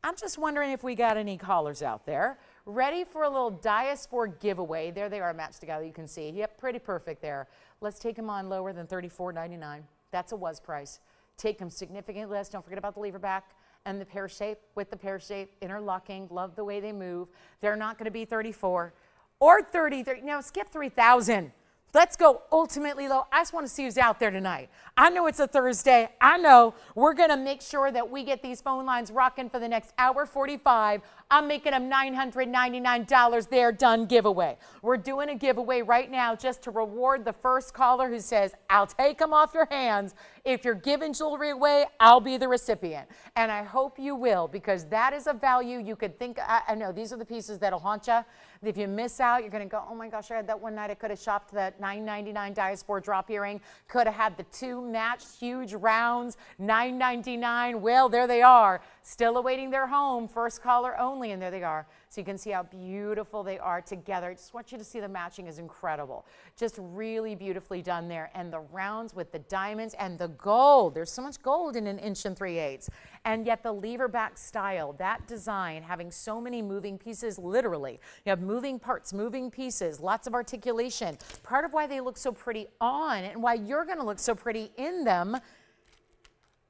I'm just wondering if we got any callers out there. ready for a little Daspore giveaway. There they are matched together, you can see. Yep, pretty perfect there. Let's take them on lower than $34.99. That's a was price. Take them significantly less. Don't forget about the lever back and the pear shape with the pear shape interlocking. Love the way they move. They're not going to be 34 or 30. Now skip 3,000. Let's go ultimately low. I just want to see who's out there tonight. I know it's a Thursday. I know we're going to make sure that we get these phone lines rocking for the next hour 45. I'm making them $999 there, done giveaway. We're doing a giveaway right now just to reward the first caller who says, I'll take them off your hands. If you're giving jewelry away, I'll be the recipient. And I hope you will, because that is a value you could think. I know these are the pieces that'll haunt you. If you miss out, you're going to go, oh my gosh, I had that one night. I could have shopped that $9.99 Daspore drop earring. Could have had the two matched huge rounds, $9.99. Well, there they are, still awaiting their home. First caller only, and there they are. So you can see how beautiful they are together. I just want you to see the matching is incredible. Just really beautifully done there. And the rounds with the diamonds and the gold. There's so much gold in an 1 3/8. And yet the lever back style, that design, having so many moving pieces, literally. You have moving parts, moving pieces, lots of articulation. Part of why they look so pretty on and why you're going to look so pretty in them.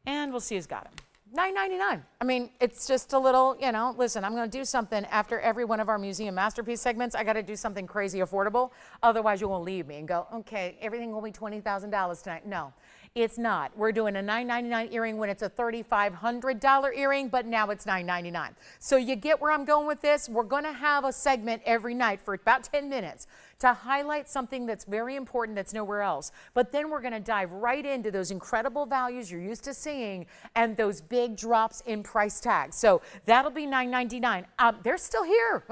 And we'll see who's got them. $9.99. I mean, it's just a little, you know, listen, I'm going to do something after every one of our museum masterpiece segments. I got to do something crazy affordable. Otherwise, you won't leave me and go, okay, everything will be $20,000 tonight. No, it's not. We're doing a $9.99 earring when it's a $3,500 earring, but now it's $9.99. So you get where I'm going with this? We're going to have a segment every night for about 10 minutes to highlight something that's very important that's nowhere else. But then we're going to dive right into those incredible values you're used to seeing and those big drops in price tags. So that'll be $9.99. They're still here.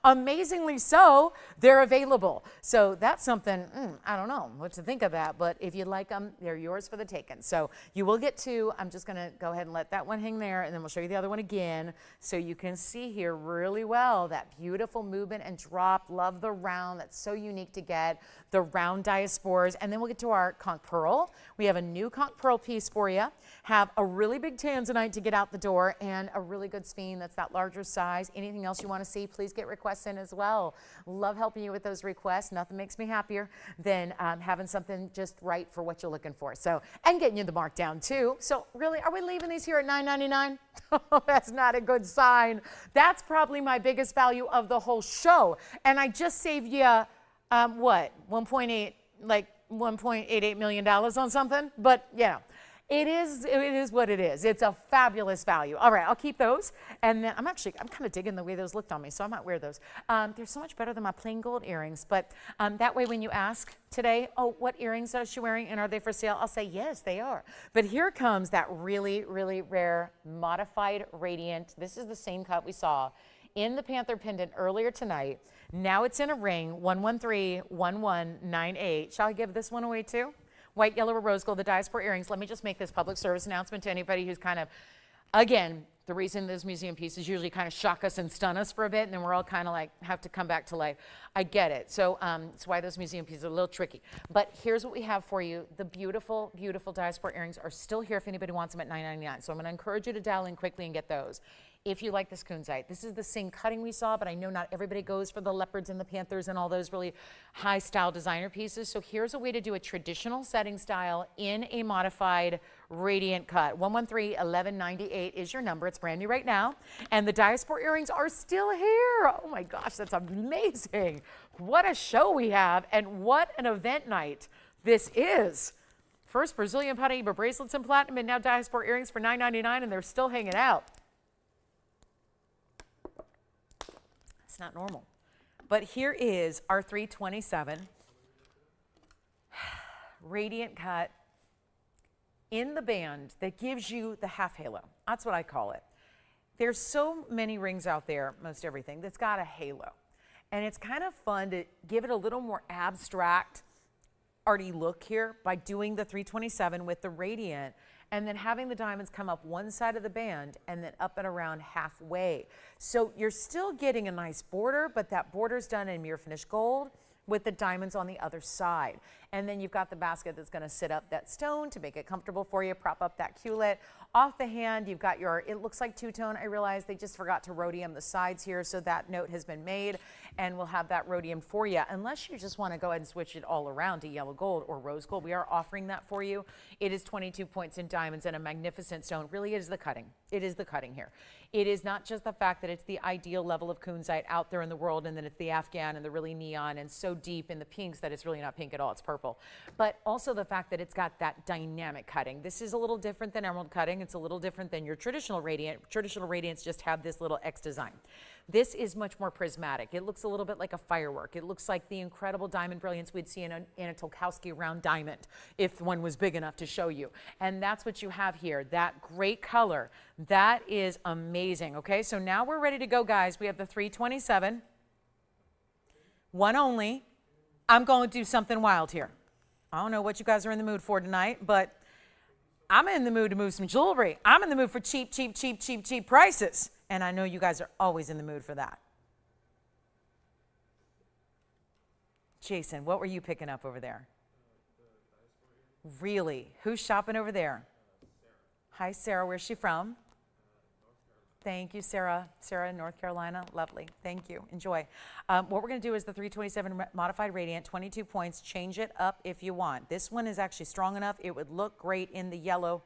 Amazingly so, they're available. So that's something, I don't know what to think of that, but if you like them, they're yours for the taking. So you will get two. I'm just going to go ahead and let that one hang there, and then we'll show you the other one again so you can see here really well that beautiful movement and drop. Love the round. That's so unique to get, the round Daspores. And then we'll get to our conch pearl. We have a new conch pearl piece for you. Have a really big Tanzanite to get out the door and a really good sphene that's that larger size. Anything else you want to see, please get requests in as well. Love helping you with those requests. Nothing makes me happier than having something just right for what you're looking for. So, and getting you the markdown too. So really, are we leaving these here at $9.99? That's not a good sign. That's probably my biggest value of the whole show. And I just saved you what, 1.8, like $1.88 million on something, but yeah, it is what it is. It's a fabulous value. All right, I'll keep those. And then I'm kind of digging the way those looked on me, so I might wear those. They're so much better than my plain gold earrings, but that way when you ask today, oh, what earrings is she wearing and are they for sale? I'll say, yes, they are. But here comes that really, really rare modified radiant. This is the same cut we saw in the Panther pendant earlier tonight. Now it's in a ring, 113-1198. Shall I give this one away too? White, yellow, or rose gold, the Daspore earrings. Let me just make this public service announcement to anybody who's kind of, again, the reason those museum pieces usually kind of shock us and stun us for a bit, and then we're all kind of like have to come back to life. I get it. So it's why those museum pieces are a little tricky. But here's what we have for you. The beautiful, beautiful Daspore earrings are still here if anybody wants them at $9.99. So I'm going to encourage you to dial in quickly and get those. If you like this kunzite, this is the same cutting we saw, but I know not everybody goes for the leopards and the panthers and all those really high style designer pieces. So here's a way to do a traditional setting style in a modified radiant cut. 113-1198 is your number. It's brand new right now. And the Daspore earrings are still here. Oh my gosh, that's amazing. What a show we have and what an event night this is. First Brazilian Paraiba bracelets in platinum and now Daspore earrings for $9.99 and they're still hanging out. It's not normal. But here is our 327 radiant cut in the band that gives you the half halo. That's what I call it. There's so many rings out there, most everything, that's got a halo. And it's kind of fun to give it a little more abstract, arty look here by doing the 327 with the radiant and then having the diamonds come up one side of the band and then up and around halfway. So you're still getting a nice border, but that border's done in mirror finish gold with the diamonds on the other side. And then you've got the basket that's going to sit up that stone to make it comfortable for you, prop up that culet. Off the hand, you've got your, it looks like two-tone. I realize they just forgot to rhodium the sides here, so that note has been made, and we'll have that rhodium for you. Unless you just want to go ahead and switch it all around to yellow gold or rose gold, we are offering that for you. It is 22 points in diamonds and a magnificent stone. Really, it is the cutting. It is the cutting here. It is not just the fact that it's the ideal level of kunzite out there in the world, and then it's the Afghan and the really neon and so deep in the pinks that it's really not pink at all, it's purple. But also the fact that it's got that dynamic cutting. This is a little different than emerald cutting. It's a little different than your traditional radiant. Traditional radiants just have this little X design. This is much more prismatic. It looks a little bit like a firework. It looks like the incredible diamond brilliance we'd see in a Tolkowski round diamond, if one was big enough to show you. And that's what you have here, that great color. That is amazing, okay? So now we're ready to go, guys. We have the 327, one only. I'm going to do something wild here. I don't know what you guys are in the mood for tonight, but I'm in the mood to move some jewelry. I'm in the mood for cheap, cheap, cheap, cheap, cheap prices. And I know you guys are always in the mood for that. Jason, what were you picking up over there? Really? Who's shopping over there? Hi, Sarah. Where's she from? Thank you, Sarah. Sarah, North Carolina. Lovely. Thank you. Enjoy. What we're going to do is the 327 modified radiant, 22 points. Change it up if you want. This one is actually strong enough. It would look great in the yellow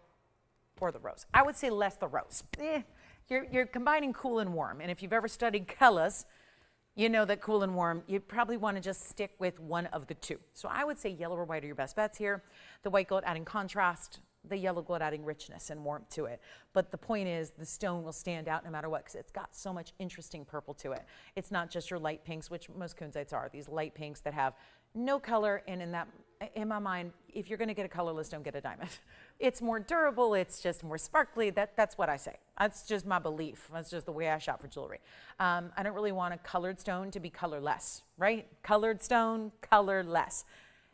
or the rose. I would say less the rose. You're combining cool and warm. And if you've ever studied colors, you know that cool and warm, you probably want to just stick with one of the two. So I would say yellow or white are your best bets here. The white gold adding contrast, the yellow gold adding richness and warmth to it. But the point is the stone will stand out no matter what because it's got so much interesting purple to it. It's not just your light pinks, which most kunzites are, these light pinks that have no color. And in my mind, if you're going to get a colorless, don't get a diamond. It's more durable. It's just more sparkly. That's what I say. That's just my belief. That's just the way I shop for jewelry. I don't really want a colored stone to be colorless, right? Colored stone, colorless.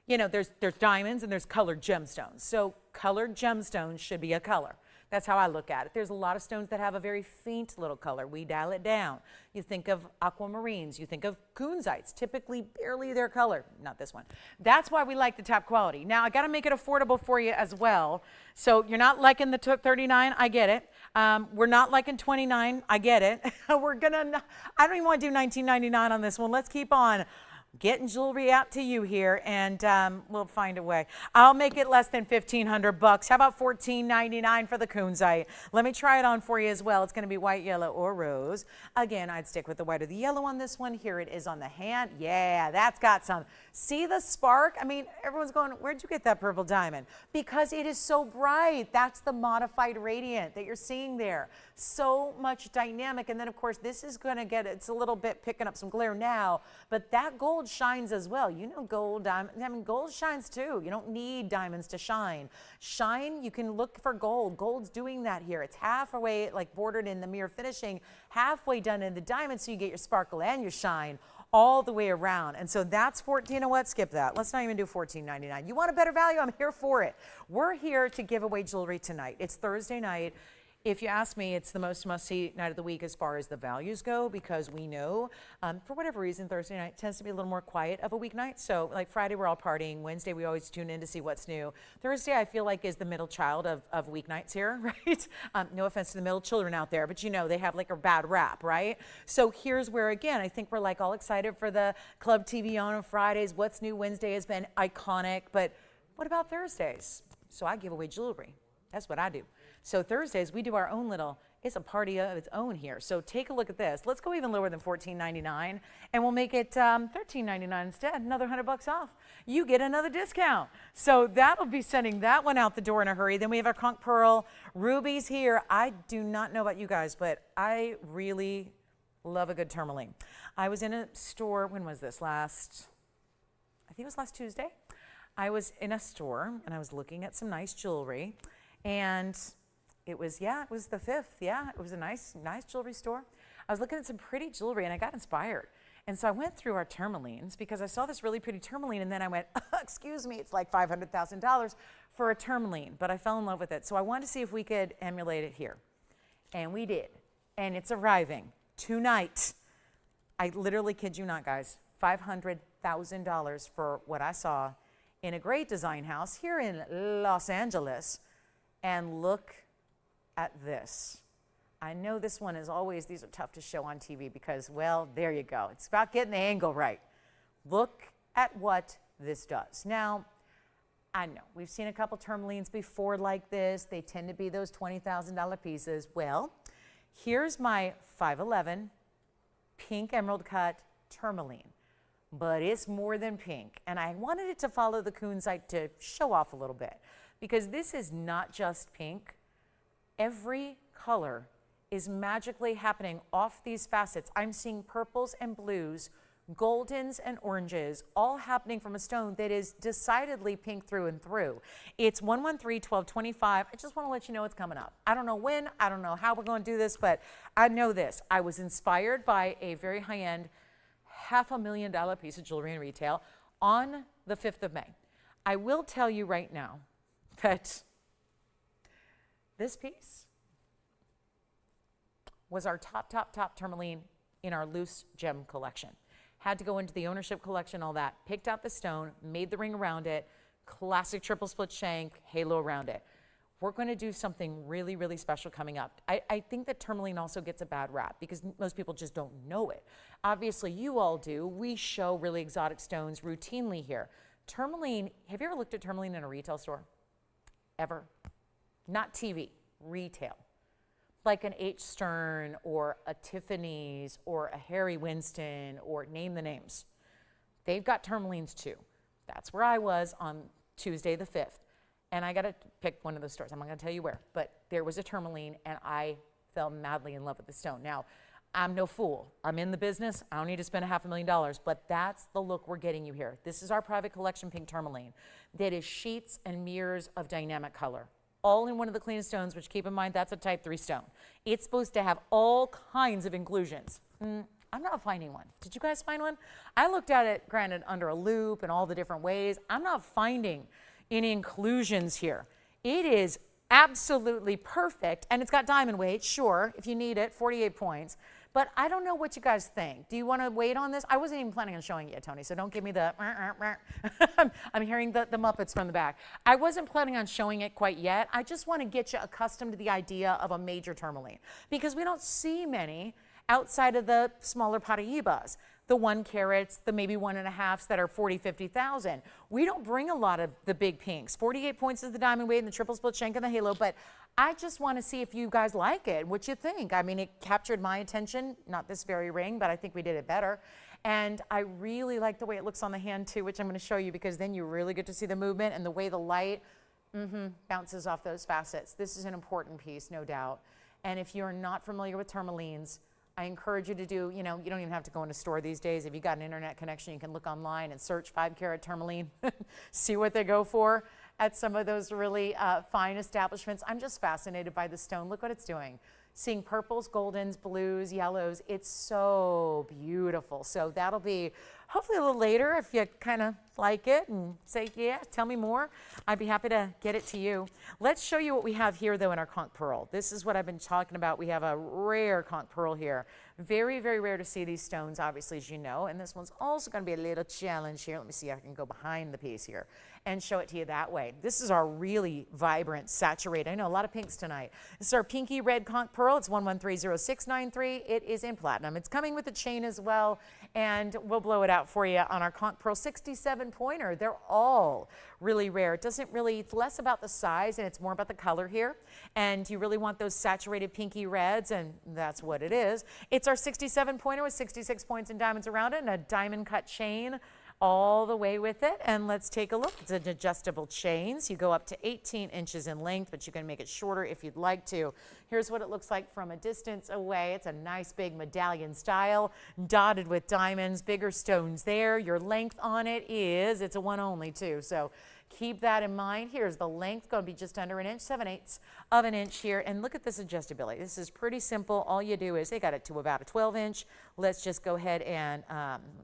You know, there's diamonds and there's colored gemstones. So colored gemstones should be a color. That's how I look at it. There's a lot of stones that have a very faint little color. We dial it down. You think of aquamarines. You think of kunzites, typically barely their color. Not this one. That's why we like the top quality. Now, I got to make it affordable for you as well. So you're not liking the 39. I get it. We're not liking 29. I get it. I don't even want to do $19.99 on this one. Let's keep on getting jewelry out to you here, and we'll find a way. I'll make it less than $1,500. How about $14.99 for the kunzite? Let me try it on for you as well. It's going to be white, yellow, or rose. Again, I'd stick with the white or the yellow on this one. Here it is on the hand. Yeah, that's got some. See the spark? I mean, everyone's going, where'd you get that purple diamond? Because it is so bright. That's the modified radiant that you're seeing there. So much dynamic. And then, of course, this is going to get, it's a little bit picking up some glare now, but that gold shines as well. You know, gold, I mean, gold shines too. You don't need diamonds to shine. Shine, you can look for gold. Gold's doing that here. It's halfway, like bordered in the mirror finishing, halfway done in the diamond, so you get your sparkle and your shine all the way around. And so that's 14. You know what? Skip that. Let's not even do $14.99. You want a better value? I'm here for it. We're here to give away jewelry tonight. It's Thursday night. If you ask me, it's the most must-see night of the week as far as the values go, because we know, for whatever reason, Thursday night tends to be a little more quiet of a weeknight. So like Friday, we're all partying. Wednesday, we always tune in to see what's new. Thursday, I feel like is the middle child of weeknights here, right? No offense to the middle children out there, but you know, they have like a bad rap, right? So here's where, again, I think we're like all excited for the Club TVON on Fridays. What's new Wednesday has been iconic, but what about Thursdays? So I give away jewelry. That's what I do. So Thursdays, we do our own little, it's a party of its own here. So take a look at this. Let's go even lower than $14.99, and we'll make it $13.99 instead, another $100 off. You get another discount. So that'll be sending that one out the door in a hurry. Then we have our conch pearl rubies here. I do not know about you guys, but I really love a good tourmaline. I was in a store, when was this? I think it was last Tuesday. I was in a store, and I was looking at some nice jewelry, and it was the 5th. Yeah, it was a nice jewelry store. I was looking at some pretty jewelry and I got inspired. And so I went through our tourmalines because I saw this really pretty tourmaline, and then I went, excuse me, it's like $500,000 for a tourmaline, but I fell in love with it. So I wanted to see if we could emulate it here. And we did. And it's arriving tonight. I literally kid you not, guys, $500,000 for what I saw in a great design house here in Los Angeles. And look at this. I know this one is always, these are tough to show on TV because, well, there you go. It's about getting the angle right. Look at what this does. Now, I know we've seen a couple tourmalines before like this. They tend to be those $20,000 pieces. Well, here's my 511 pink emerald cut tourmaline, but it's more than pink. And I wanted it to follow the kunzite to show off a little bit because this is not just pink. Every color is magically happening off these facets. I'm seeing purples and blues, goldens and oranges, all happening from a stone that is decidedly pink through and through. It's 113-1225. I just want to let you know it's coming up. I don't know when, I don't know how we're going to do this, but I know this. I was inspired by a very high-end $500,000 piece of jewelry in retail on the 5th of May. I will tell you right now that this piece was our top tourmaline in our loose gem collection. Had to go into the ownership collection, all that. Picked out the stone, made the ring around it, classic triple split shank, halo around it. We're going to do something really, really special coming up. I think that tourmaline also gets a bad rap because most people just don't know it. Obviously, you all do. We show really exotic stones routinely here. Tourmaline, have you ever looked at tourmaline in a retail store? Ever? Not TV, retail. Like an H. Stern or a Tiffany's or a Harry Winston or name the names. They've got tourmalines too. That's where I was on Tuesday the 5th. And I got to pick one of those stores. I'm not going to tell you where, but there was a tourmaline and I fell madly in love with the stone. Now, I'm no fool. I'm in the business. I don't need to spend $500,000, but that's the look we're getting you here. This is our private collection pink tourmaline that is sheets and mirrors of dynamic color. All in one of the cleanest stones, which keep in mind, that's a type 3 stone. It's supposed to have all kinds of inclusions. I'm not finding one. Did you guys find one? I looked at it, granted, under a loop and all the different ways. I'm not finding any inclusions here. It is absolutely perfect, and it's got diamond weight, sure, if you need it, 48 points. But I don't know what you guys think. Do you want to wait on this? I wasn't even planning on showing you, Tony, so don't give me the I'm hearing the Muppets from the back. I wasn't planning on showing it quite yet. I just want to get you accustomed to the idea of a major tourmaline because we don't see many outside of the smaller Paraibas, the 1 carats, the maybe 1.5s that are 40, 50,000. We don't bring a lot of the big pinks. 48 points is the diamond weight and the triple split shank and the halo, but I just want to see if you guys like it, what you think. I mean, it captured my attention, not this very ring, but I think we did it better. And I really like the way it looks on the hand too, which I'm going to show you because then you really get to see the movement and the way the light bounces off those facets. This is an important piece, no doubt. And if you're not familiar with tourmalines, I encourage you to do, you know, you don't even have to go in a store these days. If you got an internet connection, you can look online and search 5-carat tourmaline, see what they go for at some of those really fine establishments. I'm just fascinated by the stone. Look what it's doing. Seeing purples, goldens, blues, yellows. It's so beautiful. So that'll be hopefully a little later if you kind of like it and say, yeah, tell me more. I'd be happy to get it to you. Let's show you what we have here, though, in our conch pearl. This is what I've been talking about. We have a rare conch pearl here. Very, very rare to see these stones, obviously, as you know. And this one's also going to be a little challenge here. Let me see if I can go behind the piece here and show it to you that way. This is our really vibrant, saturated. I know a lot of pinks tonight. This is our pinky red conch pearl. It's 1130693. It is in platinum. It's coming with a chain as well, and we'll blow it out for you on our conch pearl 67 pointer. They're all really rare. It doesn't really, it's less about the size and it's more about the color here. And you really want those saturated pinky reds, and that's what it is. It's our 67 pointer with 66 points and diamonds around it and a diamond cut chain all the way with it. And let's take a look. It's an adjustable chain. So you go up to 18 inches in length, but you can make it shorter if you'd like to. Here's what it looks like from a distance away. It's a nice big medallion style, dotted with diamonds, bigger stones there. Your length on it is, it's a 1 only too. So keep that in mind. Here's the length, going to be just under an inch, 7/8 of an inch here. And look at this adjustability. This is pretty simple. All you do is, they got it to about a 12-inch. Let's just go ahead and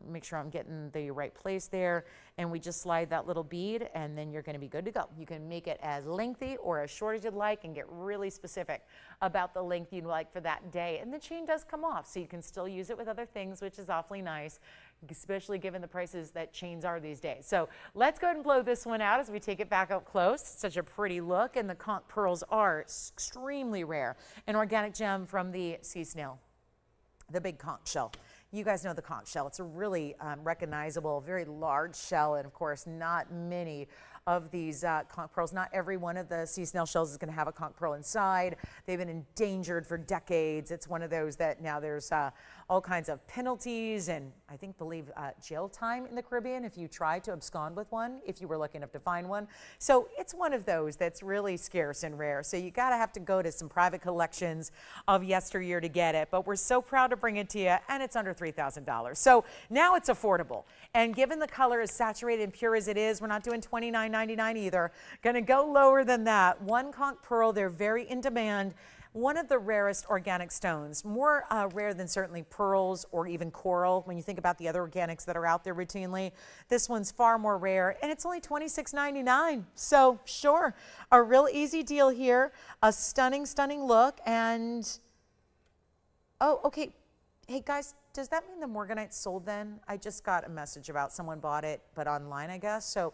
make sure I'm getting the right place there. And we just slide that little bead, and then you're going to be good to go. You can make it as lengthy or as short as you'd like and get really specific about the length you'd like for that day. And the chain does come off, so you can still use it with other things, which is awfully nice. especially given the prices that chains are these days. So let's go ahead and blow this one out as we take it back up close. Such a pretty look, and the conch pearls are extremely rare. An organic gem from the sea snail, the big conch shell. You guys know the conch shell. It's a really recognizable, very large shell, and of course, not many of these conch pearls. Not every one of the sea snail shells is going to have a conch pearl inside. They've been endangered for decades. It's one of those that now there's all kinds of penalties and I believe jail time in the Caribbean if you try to abscond with one, if you were lucky enough to find one. So it's one of those that's really scarce and rare. So you gotta have to go to some private collections of yesteryear to get it. But we're so proud to bring it to you, and it's under $3,000. So now it's affordable. And given the color is saturated and pure as it is, we're not doing $29.99 either. Gonna go lower than that. One conch pearl, they're very in demand. One of the rarest organic stones, more rare than certainly pearls or even coral. When you think about the other organics that are out there routinely, this one's far more rare, and it's only $26.99. So sure, a real easy deal here. A stunning, stunning look. And oh, okay. Hey guys, does that mean the Morganite sold then? I just got a message about someone bought it, but online, I guess. So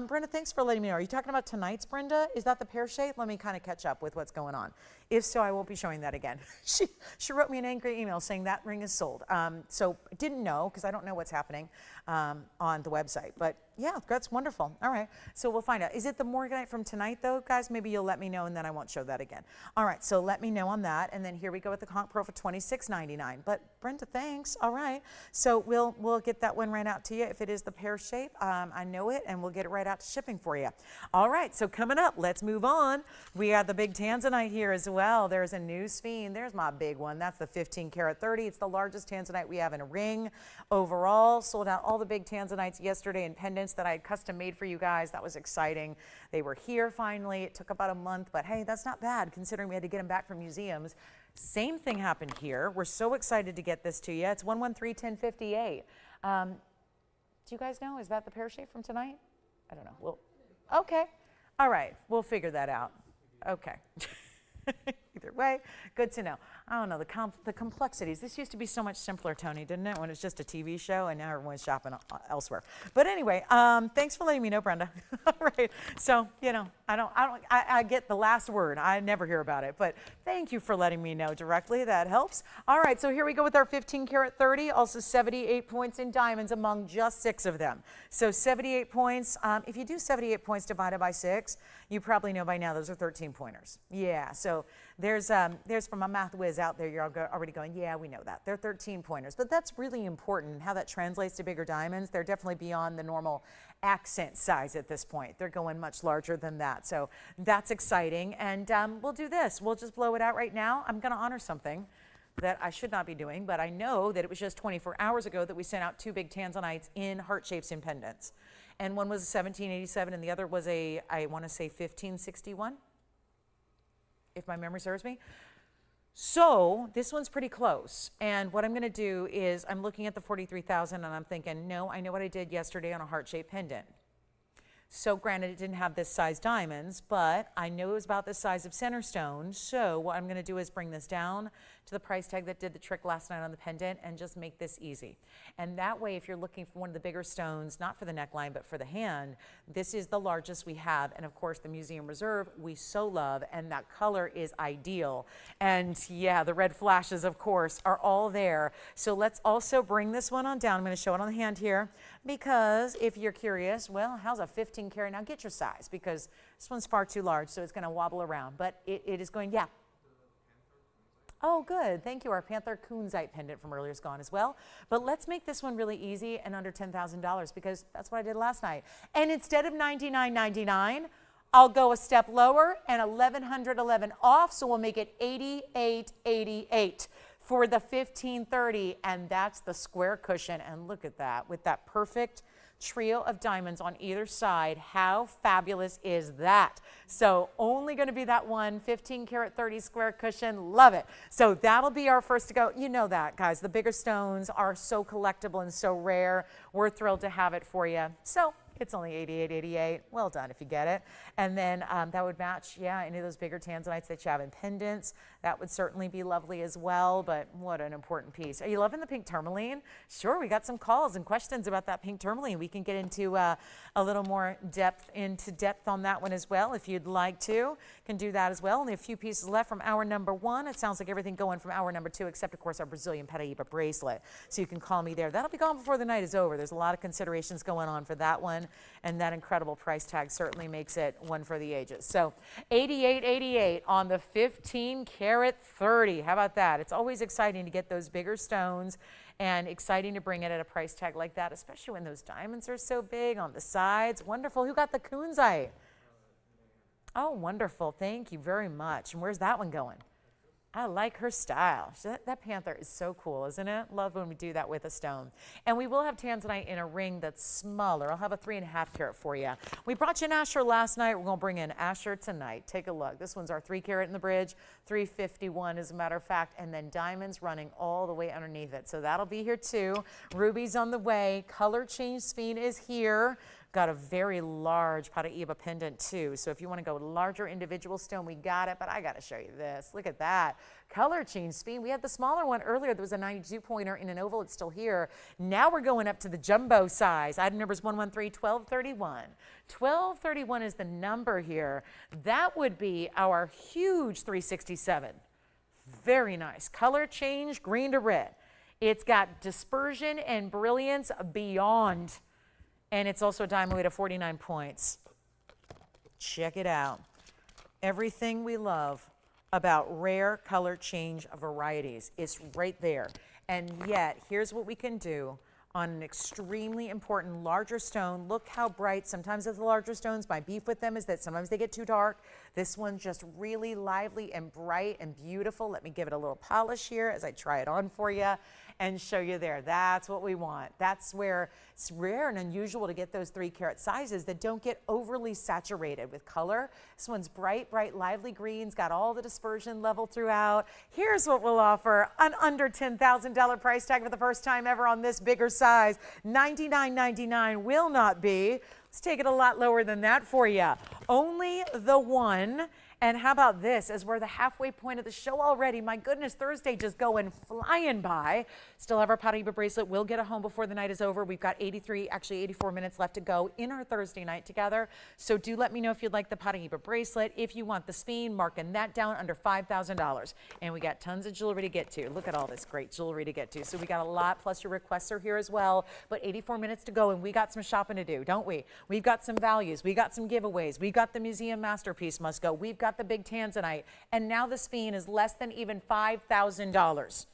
Brenda, thanks for letting me know. Are you talking about tonight's, Brenda? Is that the pear shape? Let me kind of catch up with what's going on. If so, I won't be showing that again. She wrote me an angry email saying that ring is sold. So didn't know, because I don't know what's happening on the website. But yeah, that's wonderful. All right, so we'll find out. Is it the Morganite from tonight though, guys? Maybe you'll let me know and then I won't show that again. All right, so let me know on that. And then here we go with the conch pearl for $26.99. But Brenda, thanks. All right, so we'll get that one right out to you if it is the pear shape. I know it, and we'll get it right out to shipping for you. All right, so coming up, let's move on. We got the big Tanzanite here as well. There's a new sphene. There's my big one. That's the 15 karat 30. It's the largest Tanzanite we have in a ring overall. Sold out all the big Tanzanites yesterday in pendants that I had custom made for you guys. That was exciting. They were here finally. It took about a month, but hey, that's not bad considering we had to get them back from museums. Same thing happened here. We're so excited to get this to you. It's 113-1058. Do you guys know? Is that the pear shape from tonight? I don't know. Okay. All right. We'll figure that out. Okay. Either way, good to know. I don't know, the complexities. This used to be so much simpler, Tony, didn't it? When it was just a TV show, and now everyone's shopping elsewhere. But anyway, thanks for letting me know, Brenda. All right. So, you know, I get the last word. I never hear about it, but thank you for letting me know directly. That helps. All right. So here we go with our 15 karat 30. Also 78 points in diamonds among just 6 of them. So 78 points. If you do 78 points divided by 6, you probably know by now those are 13 pointers. Yeah. So there's from a math whiz out there, you're already going, yeah, we know that. They're 13 pointers, but that's really important how that translates to bigger diamonds. They're definitely beyond the normal accent size at this point. They're going much larger than that. So that's exciting. And we'll do this. We'll just blow it out right now. I'm going to honor something that I should not be doing, but I know that it was just 24 hours ago that we sent out 2 big Tanzanites in heart shapes in pendants. And one was a 1787 and the other was a, I want to say 1561, if my memory serves me. So this one's pretty close. And what I'm going to do is I'm looking at the 43,000 and I'm thinking, no, I know what I did yesterday on a heart-shaped pendant. So granted, it didn't have this size diamonds, but I knew it was about the size of center stone. So what I'm going to do is bring this down to the price tag that did the trick last night on the pendant and just make this easy. And that way, if you're looking for one of the bigger stones, not for the neckline, but for the hand, this is the largest we have. And of course, the Museum Reserve, we so love, and that color is ideal. And yeah, the red flashes, of course, are all there. So let's also bring this one on down. I'm going to show it on the hand here, because if you're curious, well, how's a 15 karat? Now get your size, because this one's far too large, so it's going to wobble around. But it is going, yeah. Oh, good. Thank you. Our Panther kunzite pendant from earlier is gone as well. But let's make this one really easy and under $10,000, because that's what I did last night. And instead of $99.99, I'll go a step lower and $1,111 off, so we'll make it $88.88 for the 1530, and that's the square cushion. And look at that, with that perfect trio of diamonds on either side. How fabulous is that? So only going to be that one 15 karat 30 square cushion. Love it. So that'll be our first to go. You know that, guys. The bigger stones are so collectible and so rare. We're thrilled to have it for you. So It's only 88.88. Well done if you get it. And then that would match, yeah, any of those bigger tanzanites that you have in pendants. That would certainly be lovely as well, but what an important piece. Are you loving the pink tourmaline? Sure, we got some calls and questions about that pink tourmaline. We can get into a little more depth on that one as well if you'd like to. Can do that as well. Only a few pieces left from hour number 1. It sounds like everything going from hour number 2, except of course our Brazilian Paraiba bracelet. So you can call me there. That'll be gone before the night is over. There's a lot of considerations going on for that one, and that incredible price tag certainly makes it one for the ages. So 88.88 on the 15 karat 30. How about that? It's always exciting to get those bigger stones and exciting to bring it at a price tag like that, especially when those diamonds are so big on the sides. Wonderful. Who got the kunzite? Oh, wonderful. Thank you very much. And where's that one going? I like her style. That Panther is so cool, isn't it? Love when we do that with a stone. And we will have Tanzanite in a ring that's smaller. I'll have a 3.5 carat for you. We brought you an Asher last night. We're going to bring in Asher tonight. Take a look. This one's our 3 carat in the bridge, 351 as a matter of fact, and then diamonds running all the way underneath it. So that'll be here too. Ruby's on the way. Color change sphene is here. Got a very large Paraiba pendant too. So if you want to go larger individual stone, we got it, but I got to show you this. Look at that. Color change sphene. We had the smaller one earlier. There was a 92 pointer in an oval. It's still here. Now we're going up to the jumbo size. Item number is 113 1231. 1231 is the number here. That would be our huge 367. Very nice. Color change, green to red. It's got dispersion and brilliance beyond. And it's also a diamond weight of 49 points. Check it out. Everything we love about rare color change varieties is right there. And yet, here's what we can do on an extremely important larger stone. Look how bright. Sometimes with the larger stones, my beef with them is that sometimes they get too dark. This one's just really lively and bright and beautiful. Let me give it a little polish here as I try it on for you and show you there. That's what we want. That's where it's rare and unusual to get those 3 carat sizes that don't get overly saturated with color. This one's bright, bright, lively greens, got all the dispersion level throughout. Here's what we'll offer, an under $10,000 price tag for the first time ever on this bigger size. $99.99 will not be. Let's take it a lot lower than that for you. Only the one. And how about this, as we're the halfway point of the show already? My goodness, Thursday just going flying by. Still have our Paraiba bracelet. We'll get it home before the night is over. We've got 84 minutes left to go in our Thursday night together. So do let me know if you'd like the Paraiba bracelet. If you want the sphene, marking that down under $5,000. And we got tons of jewelry to get to. Look at all this great jewelry to get to. So we got a lot, plus your requests are here as well. But 84 minutes to go, and we got some shopping to do, don't we? We've got some values. We got some giveaways. We got the museum masterpiece must go. We've got the big Tanzanite, and now the sphene is less than even $5,000.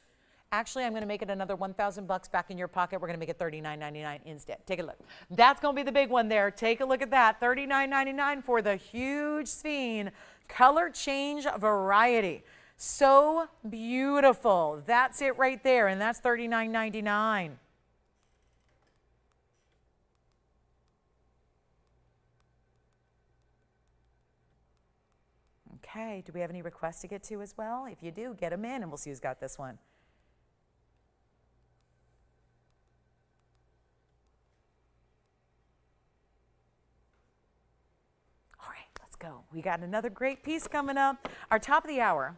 Actually, I'm going to make it another $1,000 back in your pocket. We're going to make it $39.99 instead. Take a look. That's going to be the big one there. Take a look at that. $39.99 for the huge sphene. Color change variety. So beautiful. That's it right there, and that's $39.99. Okay, do we have any requests to get to as well? If you do, get them in and we'll see who's got this one. All right, let's go. We got another great piece coming up. Our top of the hour.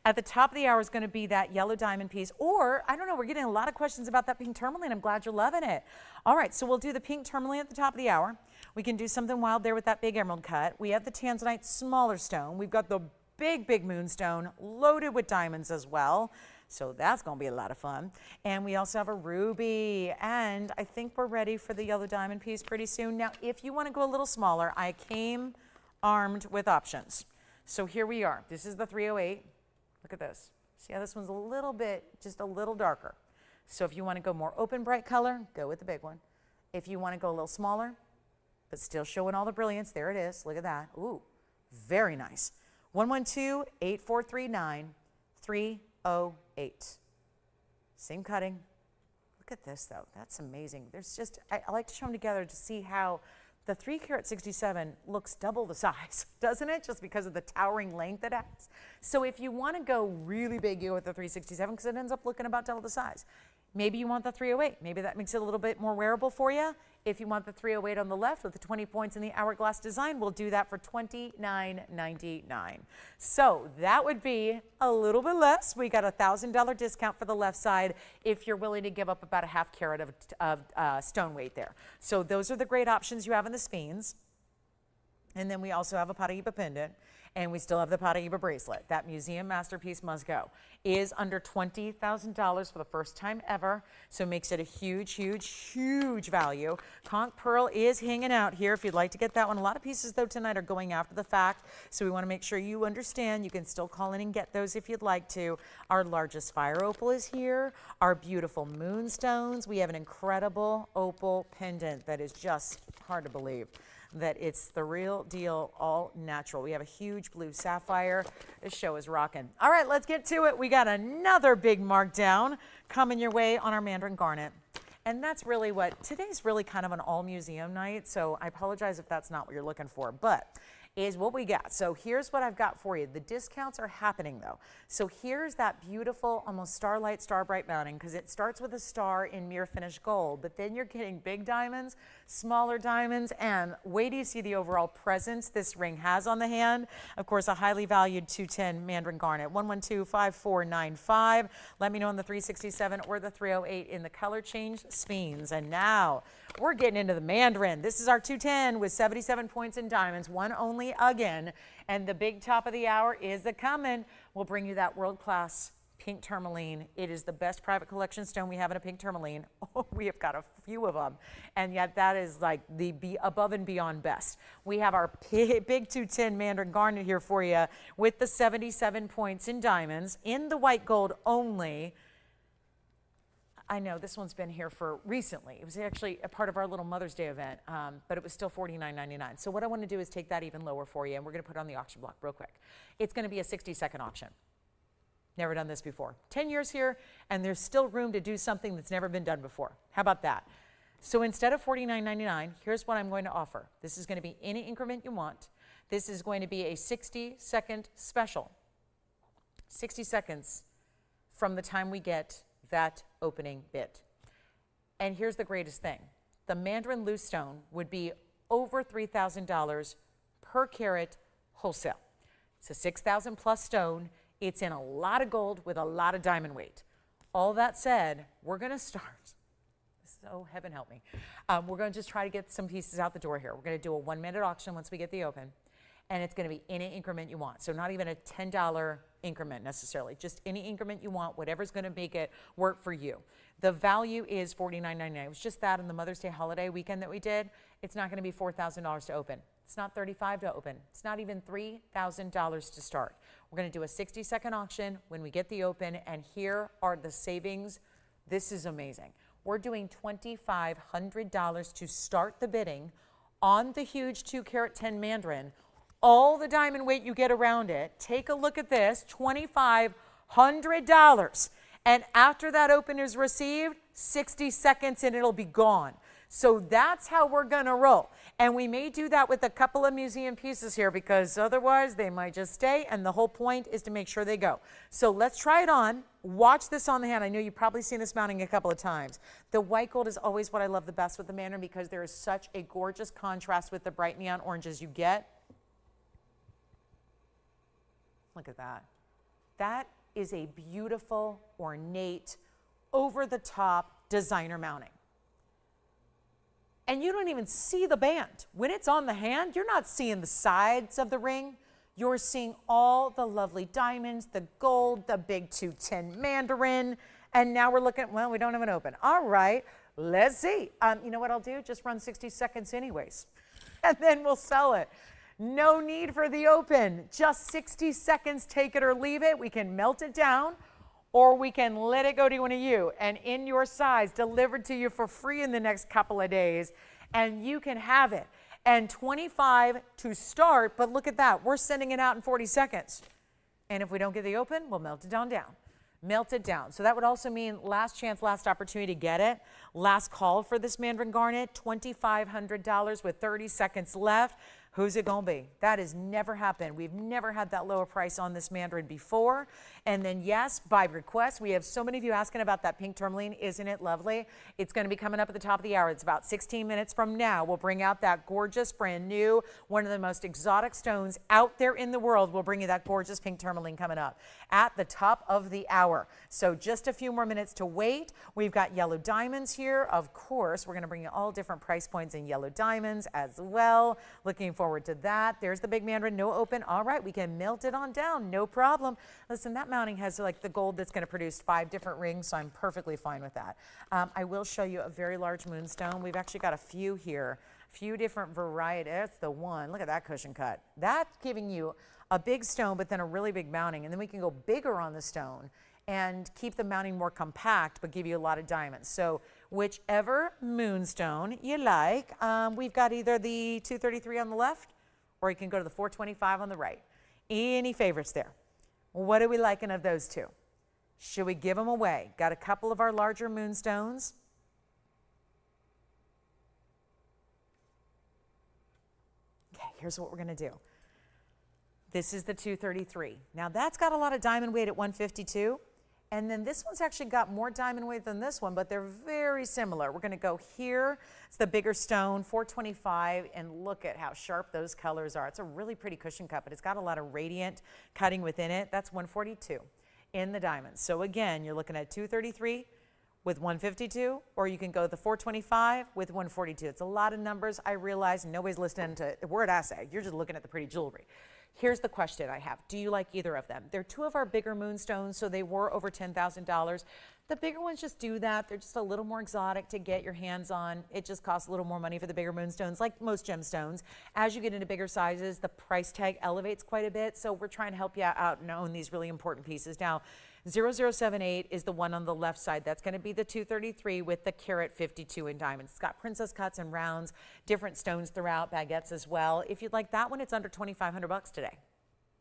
At the top of the hour is going to be that yellow diamond piece, or I don't know, we're getting a lot of questions about that pink tourmaline. I'm glad you're loving it. All right, so we'll do the pink tourmaline at the top of the hour. We can do something wild there with that big emerald cut. We have the Tanzanite smaller stone. We've got the big, big moonstone loaded with diamonds as well. So that's going to be a lot of fun. And we also have a ruby. And I think we're ready for the yellow diamond piece pretty soon. Now, if you want to go a little smaller, I came armed with options. So here we are. This is the 308. Look at this. See how this one's a little bit, just a little darker. So if you want to go more open, bright color, go with the big one. If you want to go a little smaller, but still showing all the brilliance, there it is. Look at that. Ooh, very nice. 112-8439-308. Same cutting. Look at this, though. That's amazing. There's just, I like to show them together to see how the 3 carat 67 looks double the size, doesn't it? Just because of the towering length it has. So if you want to go really big, you go with the 367 because it ends up looking about double the size. Maybe you want the 308. Maybe that makes it a little bit more wearable for you. If you want the 308 on the left with the 20 points in the hourglass design, we'll do that for $29.99. So that would be a little bit less. We got a $1,000 discount for the left side if you're willing to give up about a half carat of stone weight there. So those are the great options you have in the sphenes. And then we also have a Paraiba pendant, and we still have the Paraiba bracelet. That museum masterpiece must go. Is under $20,000 for the first time ever, so it makes it a huge, huge, huge value. Conch pearl is hanging out here if you'd like to get that one. A lot of pieces, though, tonight are going after the fact, so we want to make sure you understand. You can still call in and get those if you'd like to. Our largest fire opal is here. Our beautiful moonstones. We have an incredible opal pendant that is just hard to believe that it's the real deal, all natural. We have a huge blue sapphire. This show is rocking. All right, let's get to it. We got another big markdown coming your way on our Mandarin garnet. And that's really what, today's really kind of an all museum night, so I apologize if that's not what you're looking for, but is what we got. So here's what I've got for you. The discounts are happening though. So here's that beautiful, almost starlight, star bright mounting, because it starts with a star in mirror finished gold, but then you're getting big diamonds, smaller diamonds, and wait till you see the overall presence this ring has on the hand. Of course, a highly valued 210 Mandarin garnet, 112-5495. Let me know on the 367 or the 308 in the color change sphenes. And now we're getting into the Mandarin. This is our 210 with 77 points in diamonds, one only again. And the big top of the hour is a coming. We'll bring you that world-class pink tourmaline. It is the best private collection stone we have in a pink tourmaline. Oh, we have got a few of them. And yet that is like the above and beyond best. We have our big 210 Mandarin garnet here for you with the 77 points in diamonds in the white gold only. I know this one's been here for recently. It was actually a part of our little Mother's Day event, but it was still $49.99. So what I want to do is take that even lower for you, and we're going to put it on the auction block real quick. It's going to be a 60-second auction. Never done this before. 10 years here, and there's still room to do something that's never been done before. How about that? So instead of $49.99, here's what I'm going to offer. This is going to be any increment you want. This is going to be a 60-second special. 60 seconds from the time we get that opening bid. And here's the greatest thing. The Mandarin loose stone would be over $3,000 per carat wholesale. It's a 6,000 plus stone. It's in a lot of gold with a lot of diamond weight. All that said, we're going to start. So heaven help me. We're going to just try to get some pieces out the door here. We're going to do a 1-minute auction once we get the open. And it's going to be any increment you want. So not even a $10 increment necessarily, just any increment you want, whatever's going to make it work for you. The value is $49.99. It was just that in the Mother's Day holiday weekend that we did. It's not going to be $4,000 to open. It's not $35 to open. It's not even $3,000 to start. We're going to do a 60-second auction when we get the open, and here are the savings. This is amazing. We're doing $2,500 to start the bidding on the huge 2-carat 10 Mandarin. All the diamond weight you get around it. Take a look at this, $2,500. And after that open is received, 60 seconds and it'll be gone. So that's how we're gonna roll. And we may do that with a couple of museum pieces here because otherwise they might just stay, and the whole point is to make sure they go. So let's try it on. Watch this on the hand. I know you've probably seen this mounting a couple of times. The white gold is always what I love the best with the Mandarin because there is such a gorgeous contrast with the bright neon oranges you get. Look at that. That is a beautiful, ornate, over-the-top designer mounting. And you don't even see the band. When it's on the hand, you're not seeing the sides of the ring. You're seeing all the lovely diamonds, the gold, the big 210 Mandarin. And now we're looking, well, we don't have an open. All right, let's see. You know what I'll do? Just run 60 seconds anyways. And then we'll sell it. No need for the open. Just 60 seconds, take it or leave it. We can melt it down, or we can let it go to one of you and in your size, delivered to you for free in the next couple of days, and you can have it. And 25 to start, but look at that. We're sending it out in 40 seconds. And if we don't get the open, we'll melt it down. Melt it down. So that would also mean last chance, last opportunity to get it. Last call for this Mandarin garnet, $2,500 with 30 seconds left. Who's it going to be? That has never happened. We've never had that lower price on this Mandarin before. And then, yes, by request, we have so many of you asking about that pink tourmaline. Isn't it lovely? It's going to be coming up at the top of the hour. It's about 16 minutes from now. We'll bring out that gorgeous, brand new, one of the most exotic stones out there in the world. We'll bring you that gorgeous pink tourmaline coming up at the top of the hour. So just a few more minutes to wait. We've got yellow diamonds here. Of course, we're going to bring you all different price points in yellow diamonds as well. Looking forward to that. There's the big Mandarin, no open. All right, we can melt it on down, no problem. Listen, that mounting has like the gold that's going to produce 5 different rings, so I'm perfectly fine with that. I will show you a very large moonstone. We've actually got a few here, a few different varieties. That's the one. Look at that cushion cut. That's giving you a big stone, but then a really big mounting, and then we can go bigger on the stone and keep the mounting more compact, but give you a lot of diamonds. So whichever moonstone you like, we've got either the 233 on the left, or you can go to the 425 on the right. Any favorites there? What are we liking of those two? Should we give them away? Got a couple of our larger moonstones. Okay, here's what we're gonna do. This is the 233. Now that's got a lot of diamond weight at 152. And then this one's actually got more diamond weight than this one, but they're very similar. We're going to go here. It's the bigger stone, 425, and look at how sharp those colors are. It's a really pretty cushion cut, but it's got a lot of radiant cutting within it. That's 142 in the diamonds. So again, you're looking at 233 with 152, or you can go to the 425 with 142. It's a lot of numbers. I realize nobody's listening to the word assay. You're just looking at the pretty jewelry. Here's the question I have. Do you like either of them? They're 2 of our bigger moonstones, so they were over $10,000. The bigger ones just do that. They're just a little more exotic to get your hands on. It just costs a little more money for the bigger moonstones, like most gemstones. As you get into bigger sizes, the price tag elevates quite a bit, so we're trying to help you out and own these really important pieces. Now, 0078 is the one on the left side. That's going to be the 233 with the carat 52 in diamonds. It's got princess cuts and rounds, different stones throughout, baguettes as well. If you'd like that one, it's under $2,500 today.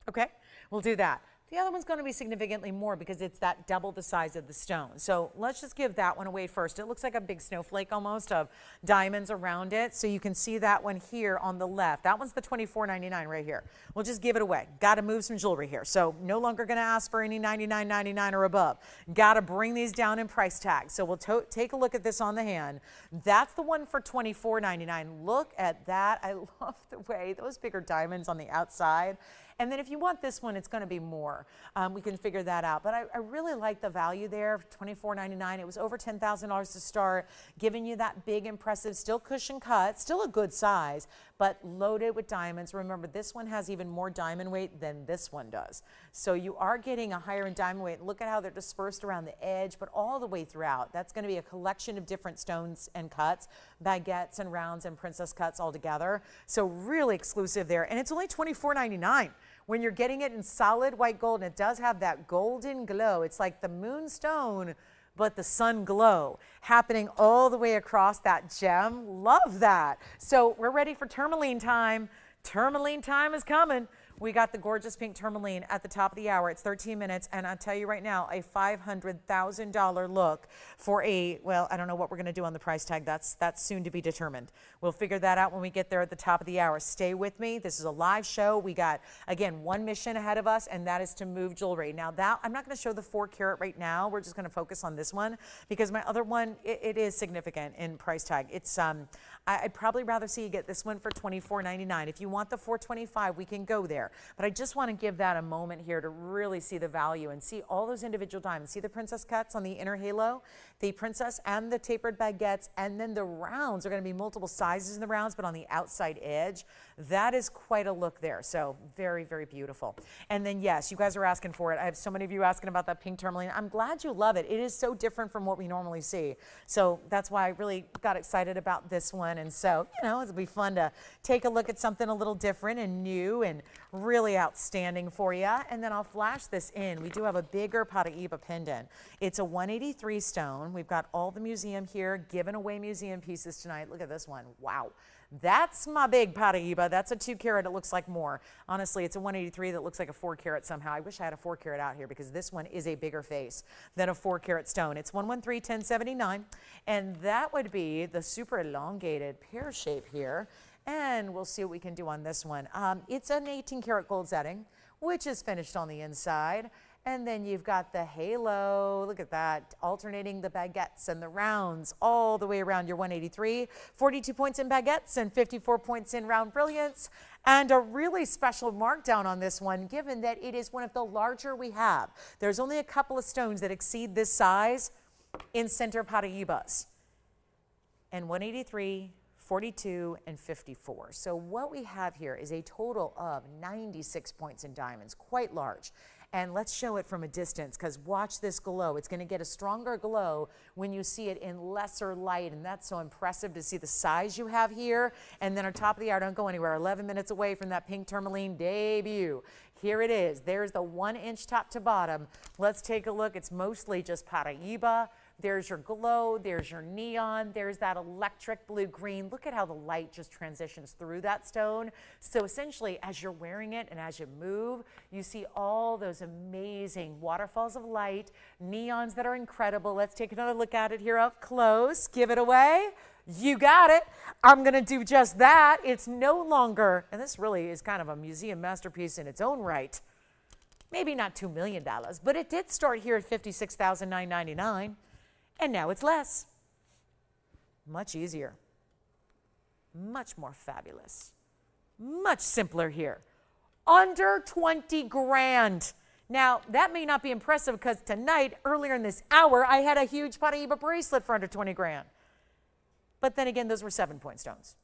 Okay, we'll do that. The other one's going to be significantly more because it's that double the size of the stone. So let's just give that one away first. It looks like a big snowflake almost of diamonds around it. So you can see that one here on the left. That one's the $24.99 right here. We'll just give it away. Got to move some jewelry here. So no longer going to ask for any $99.99 or above. Got to bring these down in price tag. So we'll take a look at this on the hand. That's the one for $24.99. Look at that. I love the way those bigger diamonds on the outside. And then if you want this one, it's going to be more. We can figure that out. But I really like the value there, $24.99. It was over $10,000 to start, giving you that big, impressive, still cushion cut, still a good size, but loaded with diamonds. Remember, this one has even more diamond weight than this one does. So you are getting a higher in diamond weight. Look at how they're dispersed around the edge, but all the way throughout. That's going to be a collection of different stones and cuts, baguettes and rounds and princess cuts all together. So really exclusive there. And it's only $24.99. When you're getting it in solid white gold, and it does have that golden glow. It's like the moonstone, but the sun glow happening all the way across that gem. Love that. So we're ready for tourmaline time. Tourmaline time is coming. We got the gorgeous pink tourmaline at the top of the hour. It's 13 minutes, and I'll tell you right now, a $500,000 look for a, well, I don't know what we're going to do on the price tag. That's soon to be determined. We'll figure that out when we get there at the top of the hour. Stay with me. This is a live show. We got, again, one mission ahead of us, and that is to move jewelry. Now, that I'm not going to show the 4 carat right now. We're just going to focus on this one because my other one, it is significant in price tag. It's I'd probably rather see you get this one for $24.99. If you want the 425, we can go there. But I just want to give that a moment here to really see the value and see all those individual diamonds. See the princess cuts on the inner halo, the princess and the tapered baguettes, and then the rounds are going to be multiple sizes in the rounds, but on the outside edge. That is quite a look there. So very, very beautiful. And then, yes, you guys are asking for it. I have so many of you asking about that pink tourmaline. I'm glad you love it. It is so different from what we normally see. So that's why I really got excited about this one. And so, you know, it'll be fun to take a look at something a little different and new and really outstanding for you. And then I'll flash this in. We do have a bigger Paraiba pendant. It's a 183 stone. We've got all the museum here, giving away museum pieces tonight. Look at this one. Wow. That's my big Paraiba. That's a 2 carat. It looks like more. Honestly, it's a 183 that looks like a 4 carat somehow. I wish I had a 4 carat out here because this one is a bigger face than a 4 carat stone. It's 113-1079, and that would be the super elongated pear shape here. And we'll see what we can do on this one. It's an 18 karat gold setting, which is finished on the inside. And then you've got the halo, look at that, alternating the baguettes and the rounds all the way around your 183, 42 points in baguettes and 54 points in round brilliance. And a really special markdown on this one, given that it is one of the larger we have. There's only a couple of stones that exceed this size in center Paraibas. And 183, 42, and 54. So what we have here is a total of 96 points in diamonds, quite large. And let's show it from a distance, because watch this glow. It's going to get a stronger glow when you see it in lesser light, and that's so impressive to see the size you have here. And then on top of the hour, don't go anywhere, 11 minutes away from that pink tourmaline debut. Here it is. There's the 1 inch top to bottom. Let's take a look. It's mostly just Paraiba. There's your glow, there's your neon, there's that electric blue-green. Look at how the light just transitions through that stone. So essentially, as you're wearing it and as you move, you see all those amazing waterfalls of light, neons that are incredible. Let's take another look at it here up close. Give it away. You got it. I'm going to do just that. It's no longer, and this really is kind of a museum masterpiece in its own right. Maybe not $2 million, but it did start here at $56,999. And now it's less. Much easier. Much more fabulous. Much simpler here. Under 20 grand. Now, that may not be impressive because tonight, earlier in this hour, I had a huge Paraiba bracelet for under 20 grand. But then again, those were 7-point stones.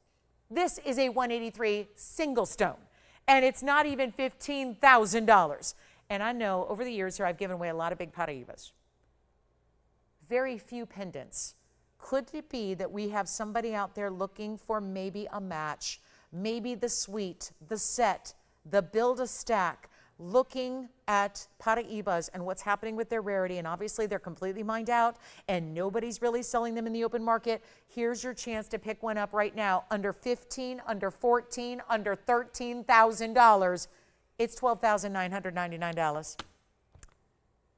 This is a 183 single stone. And it's not even $15,000. And I know over the years here, I've given away a lot of big Paraibas. Very few pendants. Could it be that we have somebody out there looking for maybe a match, maybe the suite, the set, the build-a-stack, looking at Paraibas and what's happening with their rarity, and obviously they're completely mined out and nobody's really selling them in the open market. Here's your chance to pick one up right now. Under 15, under 14, under $13,000. It's $12,999.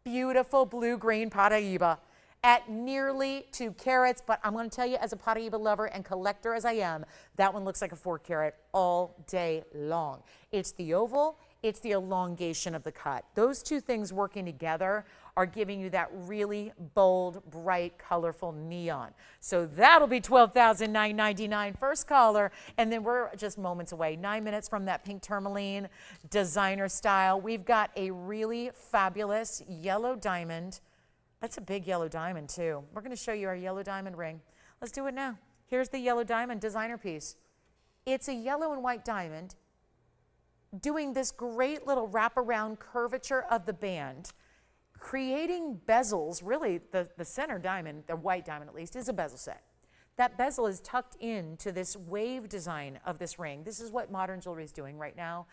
Beautiful blue-green Paraiba at nearly 2 carats, but I'm going to tell you, as a Paraiba lover and collector as I am, that one looks like a 4 carat all day long. It's the oval, it's the elongation of the cut. Those two things working together are giving you that really bold, bright, colorful neon. So that'll be $12,999 first caller, and then we're just moments away, 9 minutes from that pink tourmaline designer style. We've got a really fabulous yellow diamond. That's a big yellow diamond too. We're going to show you our yellow diamond ring. Let's do it now. Here's the yellow diamond designer piece. It's a yellow and white diamond doing this great little wraparound curvature of the band, creating bezels. Really, the center diamond, the white diamond at least, is a bezel set. That bezel is tucked into this wave design of this ring. This is what modern jewelry is doing right now.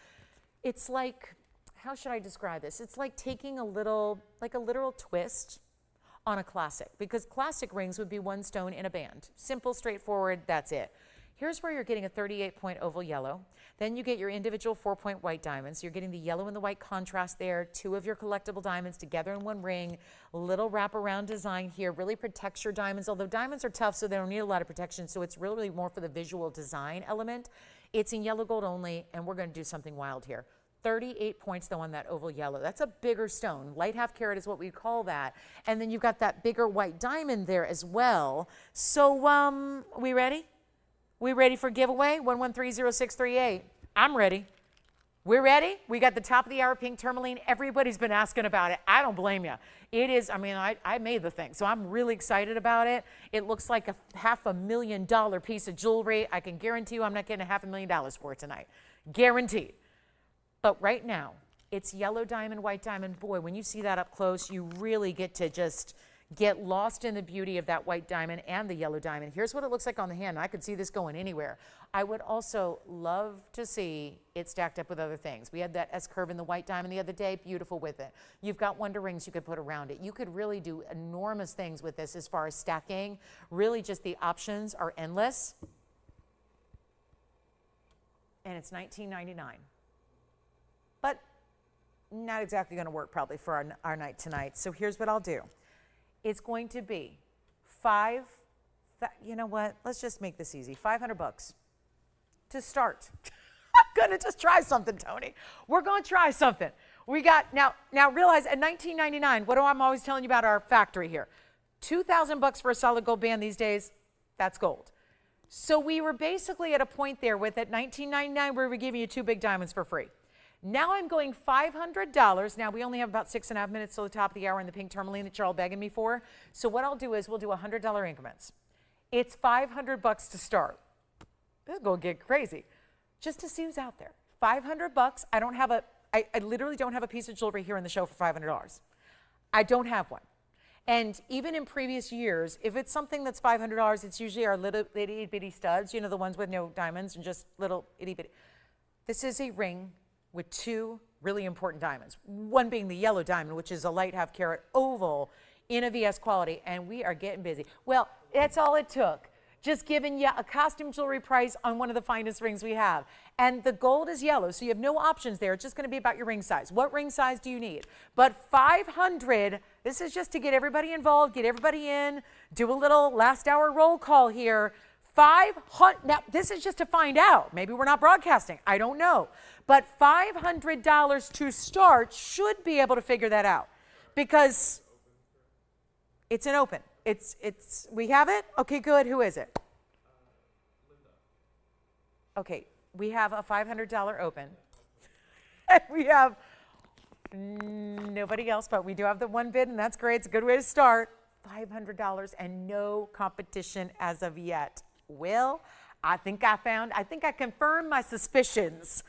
It's like, how should I describe this? It's like taking a literal twist on a classic, because classic rings would be one stone in a band. Simple, straightforward, that's it. Here's where you're getting a 38-point oval yellow. Then you get your individual 4-point white diamonds. You're getting the yellow and the white contrast there, 2 of your collectible diamonds together in one ring. Little wraparound design here, really protects your diamonds, although diamonds are tough, so they don't need a lot of protection, so it's really more for the visual design element. It's in yellow gold only, and we're going to do something wild here. 38 points though on that oval yellow. That's a bigger stone. Light half carat is what we call that. And then you've got that bigger white diamond there as well. So we ready? We ready for giveaway? 1130638. I'm ready. We're ready. We got the top of the hour pink tourmaline. Everybody's been asking about it. I don't blame you. It is, I mean, I made the thing, so I'm really excited about it. It looks like a $500,000 piece of jewelry. I can guarantee you I'm not getting $500,000 for it tonight. Guaranteed. But right now, it's yellow diamond, white diamond. Boy, when you see that up close, you really get to just get lost in the beauty of that white diamond and the yellow diamond. Here's what it looks like on the hand. I could see this going anywhere. I would also love to see it stacked up with other things. We had that S-curve in the white diamond the other day, beautiful with it. You've got wonder rings you could put around it. You could really do enormous things with this as far as stacking. Really just the options are endless. And it's $19.99. But not exactly going to work probably for our night tonight. So here's what I'll do. It's going to be you know what? Let's just make this easy. $500. to start. I'm going to just try something, Tony. We're going to try something. We got, now realize at $19.99, what do I'm always telling you about our factory here? $2,000 for a solid gold band these days, that's gold. So we were basically at a point there with at $19.99 where we're giving you 2 big diamonds for free. Now I'm going $500. Now we only have about 6.5 minutes till the top of the hour in the pink tourmaline that you're all begging me for. So what I'll do is we'll do $100 increments. It's $500 to start. This is going to get crazy. Just to see who's out there. $500. I don't have I literally don't have a piece of jewelry here in the show for $500. I don't have one. And even in previous years, if it's something that's $500, it's usually our little itty bitty studs, you know, the ones with no diamonds and just little itty bitty. This is a ring with 2 really important diamonds. One being the yellow diamond, which is a light half carat oval in a VS quality, and we are getting busy. Well, that's all it took. Just giving you a costume jewelry price on one of the finest rings we have. And the gold is yellow, so you have no options there. It's just going to be about your ring size. What ring size do you need? But $500, this is just to get everybody involved, get everybody in, do a little last hour roll call here. $500, now this is just to find out. Maybe we're not broadcasting, I don't know. But $500 to start should be able to figure that out because it's an open. We have it? Okay, good. Who is it? Okay, we have a $500 open. And we have nobody else, but we do have the one bid, and that's great. It's a good way to start. $500 and no competition as of yet. Well, I think I confirmed my suspicions.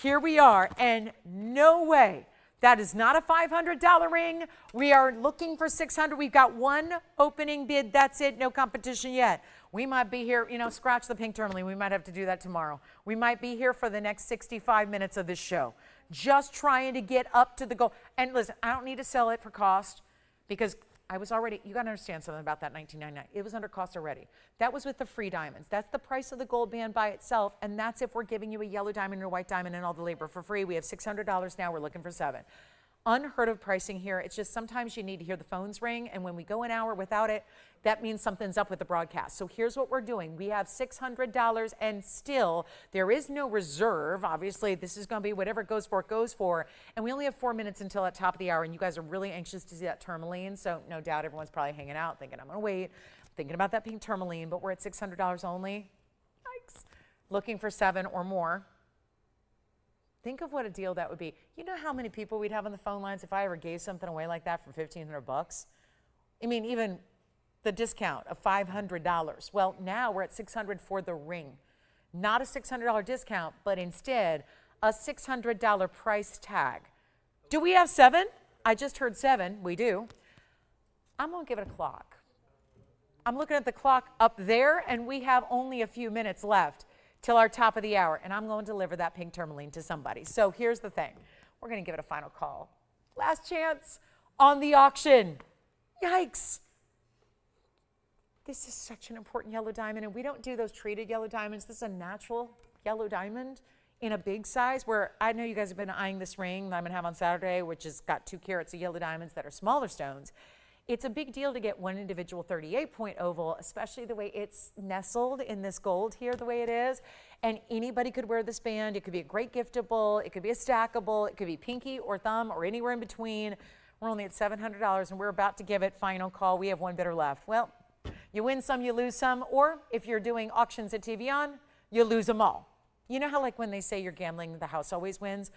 Here we are, and no way. That is not a $500 ring. We are looking for $600. We've got one opening bid. That's it. No competition yet. We might be here, you know, scratch the pink tourmaline. We might have to do that tomorrow. We might be here for the next 65 minutes of this show, just trying to get up to the goal. And listen, I don't need to sell it for cost because I was already, you got to understand something about that $19.99. It was under cost already. That was with the free diamonds. That's the price of the gold band by itself, and that's if we're giving you a yellow diamond and a white diamond and all the labor for free. We have $600 now. We're looking for $700. Unheard of pricing here. It's just sometimes you need to hear the phones ring, and when we go an hour without it, that means something's up with the broadcast. So here's what we're doing. We have $600, and still there is no reserve. Obviously, this is going to be whatever it goes for, and we only have 4 minutes until at top of the hour, and you guys are really anxious to see that tourmaline, so no doubt everyone's probably hanging out thinking, I'm going to wait, thinking about that pink tourmaline, but we're at $600 only. Yikes. Looking for 7 or more. Think of what a deal that would be. You know how many people we'd have on the phone lines if I ever gave something away like that for $1,500? I mean, even the discount of $500. Well, now we're at $600 for the ring. Not a $600 discount, but instead a $600 price tag. Do we have 7? I just heard 7. We do. I'm going to give it a clock. I'm looking at the clock up there, and we have only a few minutes left till our top of the hour, and I'm going to deliver that pink tourmaline to somebody. So here's the thing. We're going to give it a final call. Last chance on the auction. Yikes. This is such an important yellow diamond, and we don't do those treated yellow diamonds. This is a natural yellow diamond in a big size, where I know you guys have been eyeing this ring that I'm going to have on Saturday, which has got 2 carats of yellow diamonds that are smaller stones. It's a big deal to get one individual 38-point oval, especially the way it's nestled in this gold here, the way it is. And anybody could wear this band. It could be a great giftable. It could be a stackable. It could be pinky or thumb or anywhere in between. We're only at $700, and we're about to give it final call. We have 1 bidder left. Well, you win some, you lose some. Or if you're doing auctions at TVON, you lose them all. You know how like when they say you're gambling, the house always wins?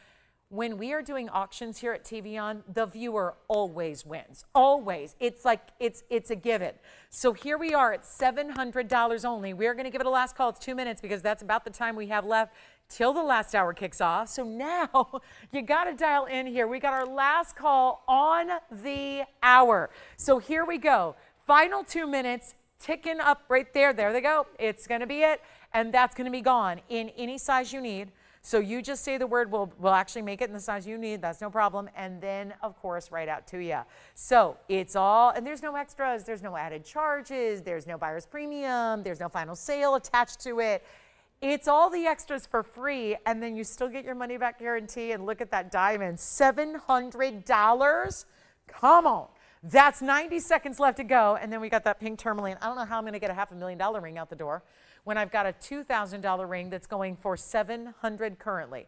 When we are doing auctions here at TVON, the viewer always wins. Always. It's like, it's a given. So here we are at $700 only. We're going to give it a last call. It's 2 minutes because that's about the time we have left till the last hour kicks off. So now you got to dial in here. We got our last call on the hour. So here we go. Final 2 minutes ticking up right there. There they go. It's going to be it. And that's going to be gone in any size you need. So you just say the word, we'll actually make it in the size you need. That's no problem. And then, of course, right out to you. So it's all, and there's no extras. There's no added charges. There's no buyer's premium. There's no final sale attached to it. It's all the extras for free. And then you still get your money back guarantee. And look at that diamond, $700. Come on. That's 90 seconds left to go. And then we got that pink tourmaline. I don't know how I'm going to get a $500,000 ring out the door when I've got a $2,000 ring that's going for $700 currently?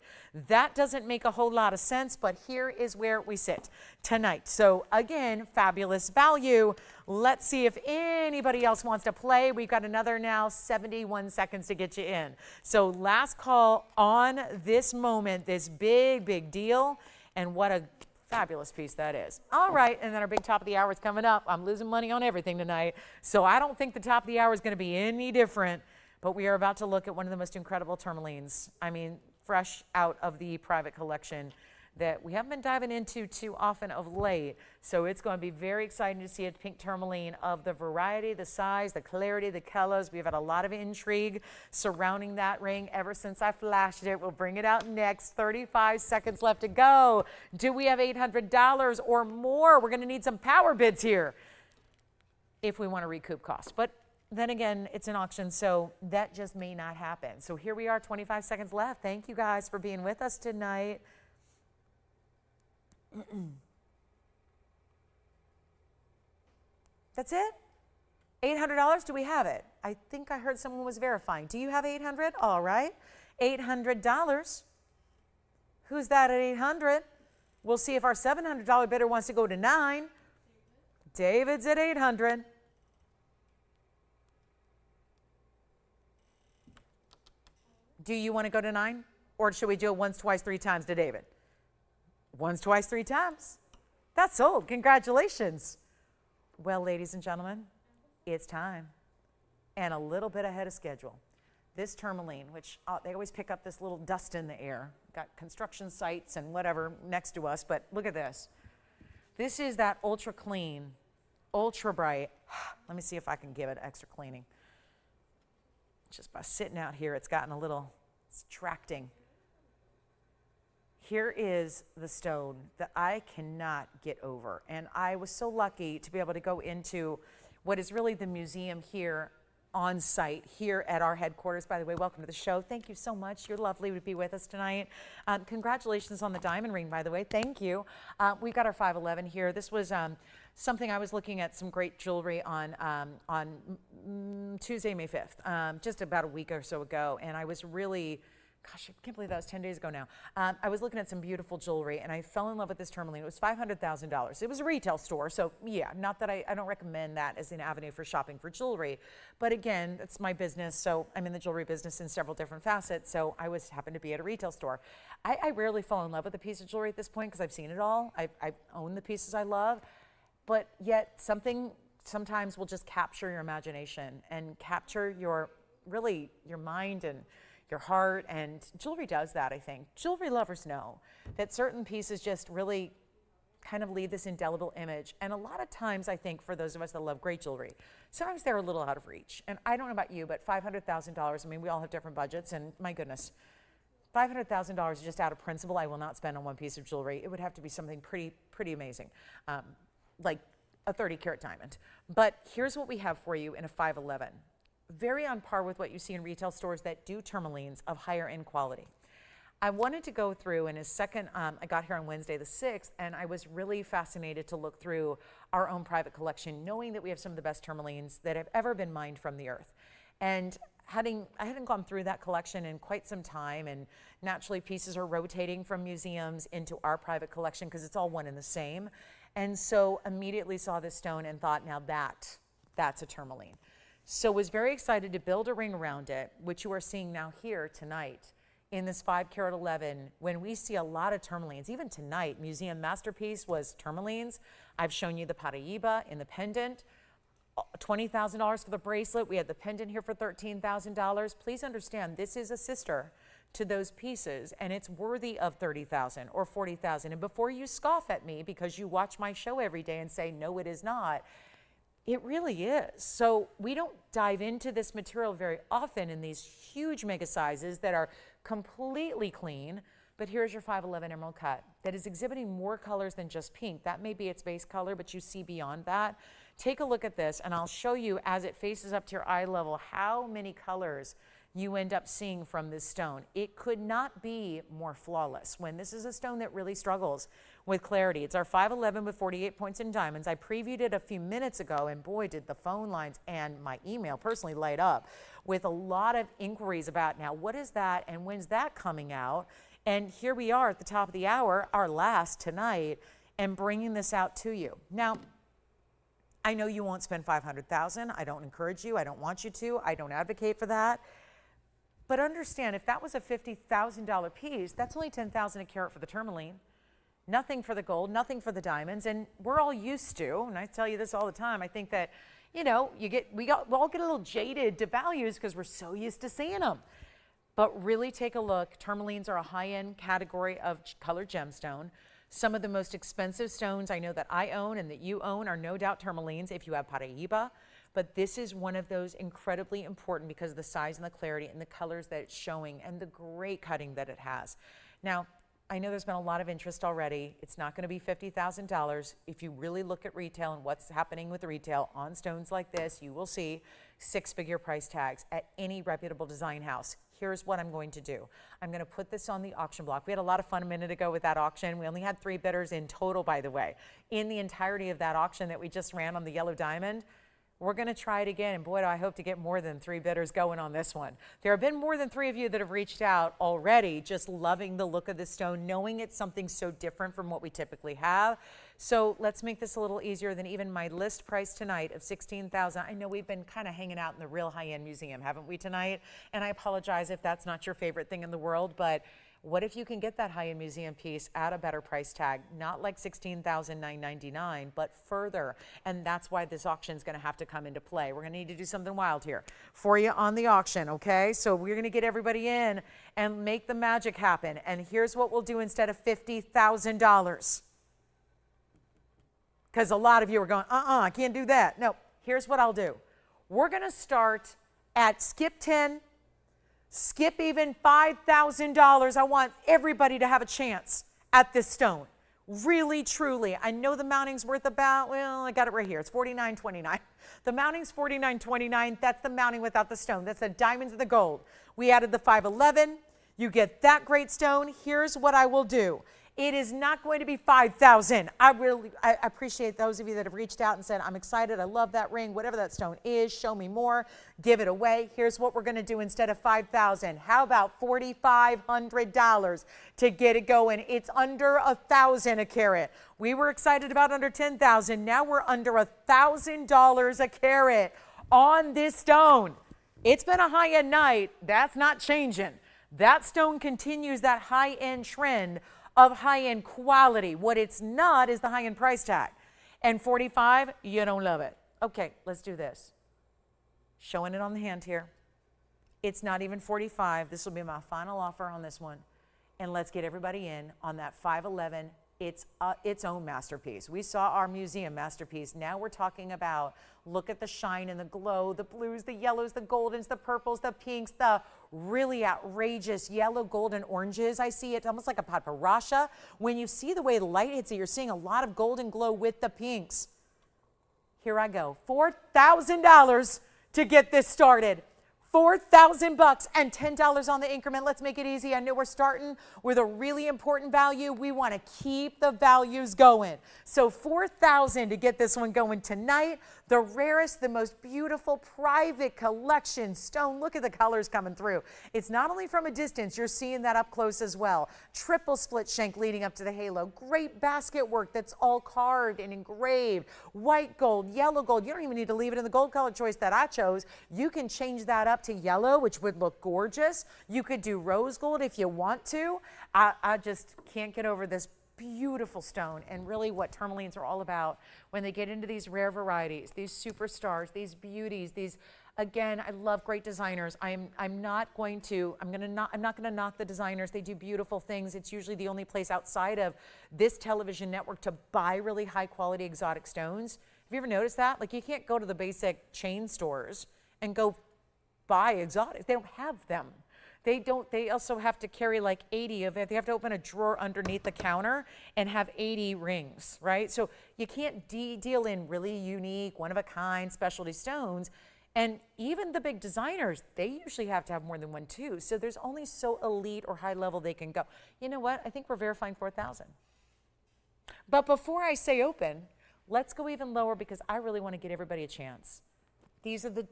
That doesn't make a whole lot of sense, but here is where we sit tonight. So again, fabulous value. Let's see if anybody else wants to play. We've got another now 71 seconds to get you in. So last call on this moment, this big deal, and what a fabulous piece that is. All right, and then our big top of the hour is coming up. I'm losing money on everything tonight, so I don't think the top of the hour is going to be any different, but we are about to look at one of the most incredible tourmalines. I mean, fresh out of the private collection that we haven't been diving into too often of late. So it's going to be very exciting to see a pink tourmaline of the variety, the size, the clarity, the colors. We've had a lot of intrigue surrounding that ring ever since I flashed it. We'll bring it out next. 35 seconds left to go. Do we have $800 or more? We're going to need some power bids here if we want to recoup costs. But then again, it's an auction, so that just may not happen. So here we are, 25 seconds left. Thank you guys for being with us tonight. That's it? $800? Do we have it? I think I heard someone was verifying. Do you have $800? All right. $800. Who's that at $800? We'll see if our $700 bidder wants to go to $9. David's at $800. Do you want to go to $9? Or should we do it once, twice, three times to David? Once, twice, three times. That's sold. Congratulations. Well, ladies and gentlemen, it's time. And a little bit ahead of schedule. This tourmaline, which they always pick up this little dust in the air. Got construction sites and whatever next to us, but look at this. This is that ultra clean, ultra bright. Let me see if I can give it extra cleaning. Just by sitting out here, it's gotten a little, it's attracting. Here is the stone that I cannot get over. And I was so lucky to be able to go into what is really the museum here on site, here at our headquarters. By the way, welcome to the show. Thank you so much. You're lovely to be with us tonight. Congratulations on the diamond ring, by the way. Thank you. We got our 511 here. This was something I was looking at some great jewelry on Tuesday, May 5th, just about a week or so ago. And I was really, gosh, I can't believe that was 10 days ago now. I was looking at some beautiful jewelry, and I fell in love with this tourmaline. It was $500,000. It was a retail store, so yeah, not that I don't recommend that as an avenue for shopping for jewelry. But again, it's my business, so I'm in the jewelry business in several different facets, so I happened to be at a retail store. I rarely fall in love with a piece of jewelry at this point because I've seen it all. I've owned the pieces I love, but yet something sometimes will just capture your imagination and capture your mind and your heart, and jewelry does that, I think. Jewelry lovers know that certain pieces just really kind of leave this indelible image. And a lot of times, I think, for those of us that love great jewelry, sometimes they're a little out of reach. And I don't know about you, but $500,000, I mean, we all have different budgets, and my goodness, $500,000 is just out of principle. I will not spend on one piece of jewelry. It would have to be something pretty amazing, like a 30-carat diamond. But here's what we have for you in a 511. Very on par with what you see in retail stores that do tourmalines of higher end quality. I wanted to go through in a second, I got here on Wednesday the 6th, and I was really fascinated to look through our own private collection, knowing that we have some of the best tourmalines that have ever been mined from the earth. And I hadn't gone through that collection in quite some time, and naturally pieces are rotating from museums into our private collection because it's all one and the same. And so immediately saw this stone and thought, now that's a tourmaline. So was very excited to build a ring around it, which you are seeing now here tonight in this 5-carat 11, when we see a lot of tourmalines. Even tonight, museum masterpiece was tourmalines. I've shown you the Paraiba in the pendant, $20,000 for the bracelet. We had the pendant here for $13,000. Please understand, this is a sister to those pieces, and it's worthy of $30,000 or $40,000. And before you scoff at me because you watch my show every day and say, no, it is not, it really is. So we don't dive into this material very often in these huge mega sizes that are completely clean. But here's your 511 emerald cut that is exhibiting more colors than just pink. That may be its base color, but you see beyond that. Take a look at this, and I'll show you as it faces up to your eye level how many colors you end up seeing from this stone. It could not be more flawless when this is a stone that really struggles with clarity. It's our 511 with 48 points in diamonds. I previewed it a few minutes ago, and boy, did the phone lines and my email personally light up with a lot of inquiries about, now what is that and when's that coming out? And here we are at the top of the hour, our last tonight, and bringing this out to you. Now, I know you won't spend $500,000. I don't encourage you. I don't want you to. I don't advocate for that. But understand, if that was a $50,000 piece, that's only $10,000 a carat for the tourmaline. Nothing for the gold, nothing for the diamonds. And we're all used to, and I tell you this all the time, I think that, you know, we all get a little jaded to values because we're so used to seeing them. But really take a look. Tourmalines are a high-end category of colored gemstone. Some of the most expensive stones I know that I own and that you own are no doubt tourmalines if you have Paraiba. But this is one of those incredibly important because of the size and the clarity and the colors that it's showing and the great cutting that it has. Now, I know there's been a lot of interest already. It's not going to be $50,000. If you really look at retail and what's happening with retail on stones like this, you will see six-figure price tags at any reputable design house. Here's what I'm going to do. I'm going to put this on the auction block. We had a lot of fun a minute ago with that auction. We only had 3 bidders in total, by the way. In the entirety of that auction that we just ran on the yellow diamond, we're going to try it again, and boy, do I hope to get more than 3 bidders going on this one. There have been more than 3 of you that have reached out already, just loving the look of this stone, knowing it's something so different from what we typically have. So let's make this a little easier than even my list price tonight of $16,000. I know we've been kind of hanging out in the real high-end museum, haven't we, tonight? And I apologize if that's not your favorite thing in the world, but what if you can get that high-end museum piece at a better price tag, not like $16,999, but further? And that's why this auction is going to have to come into play. We're going to need to do something wild here for you on the auction, okay? So we're going to get everybody in and make the magic happen. And here's what we'll do instead of $50,000. Because a lot of you are going, I can't do that. No, here's what I'll do. We're going to start at skip 10, skip even $5,000. I want everybody to have a chance at this stone. Really, truly. I know the mounting's worth about, well, I got it right here. It's $49.29. The mounting's $49.29. That's the mounting without the stone. That's the diamonds and the gold. We added the 511. You get that great stone. Here's what I will do. It is not going to be $5,000. I appreciate those of you that have reached out and said, I'm excited, I love that ring, whatever that stone is, show me more, give it away. Here's what we're going to do instead of $5,000. How about $4,500 to get it going? It's under $1,000 a carat. We were excited about under $10,000. Now we're under $1,000 a carat on this stone. It's been a high-end night. That's not changing. That stone continues that high-end trend of high-end quality. What it's not is the high-end price tag. And 45, you don't love it. Okay, let's do this. Showing it on the hand here. It's not even 45. This will be my final offer on this one. And let's get everybody in on that 511. It's its own masterpiece. We saw our museum masterpiece. Now we're talking about, look at the shine and the glow, the blues, the yellows, the goldens, the purples, the pinks, the really outrageous yellow, gold, and oranges. I see it almost like a paparasha. When you see the way the light hits it, you're seeing a lot of golden glow with the pinks. Here I go. $4,000 to get this started. $4,000 and $10 on the increment. Let's make it easy. I know we're starting with a really important value. We want to keep the values going. So $4,000 to get this one going tonight. The rarest, the most beautiful private collection stone. Look at the colors coming through. It's not only from a distance, you're seeing that up close as well. Triple split shank leading up to the halo. Great basket work that's all carved and engraved. White gold, yellow gold. You don't even need to leave it in the gold color choice that I chose. You can change that up to yellow, which would look gorgeous. You could do rose gold if you want to. I just can't get over this beautiful stone and really what tourmalines are all about when they get into these rare varieties, these superstars, these beauties, these, again, I love great designers. I'm not going to knock the designers. They do beautiful things. It's usually the only place outside of this television network to buy really high quality exotic stones. Have you ever noticed that? Like, you can't go to the basic chain stores and go buy exotics. They don't have them. They also have to carry like 80 of it. They have to open a drawer underneath the counter and have 80 rings, right? So you can't deal in really unique, one-of-a-kind specialty stones And even the big designers, they usually have to have more than one too. So there's only so elite or high level they can go. You know what? I think we're verifying 4,000. But before I say open, let's go even lower because I really want to get everybody a chance. These are the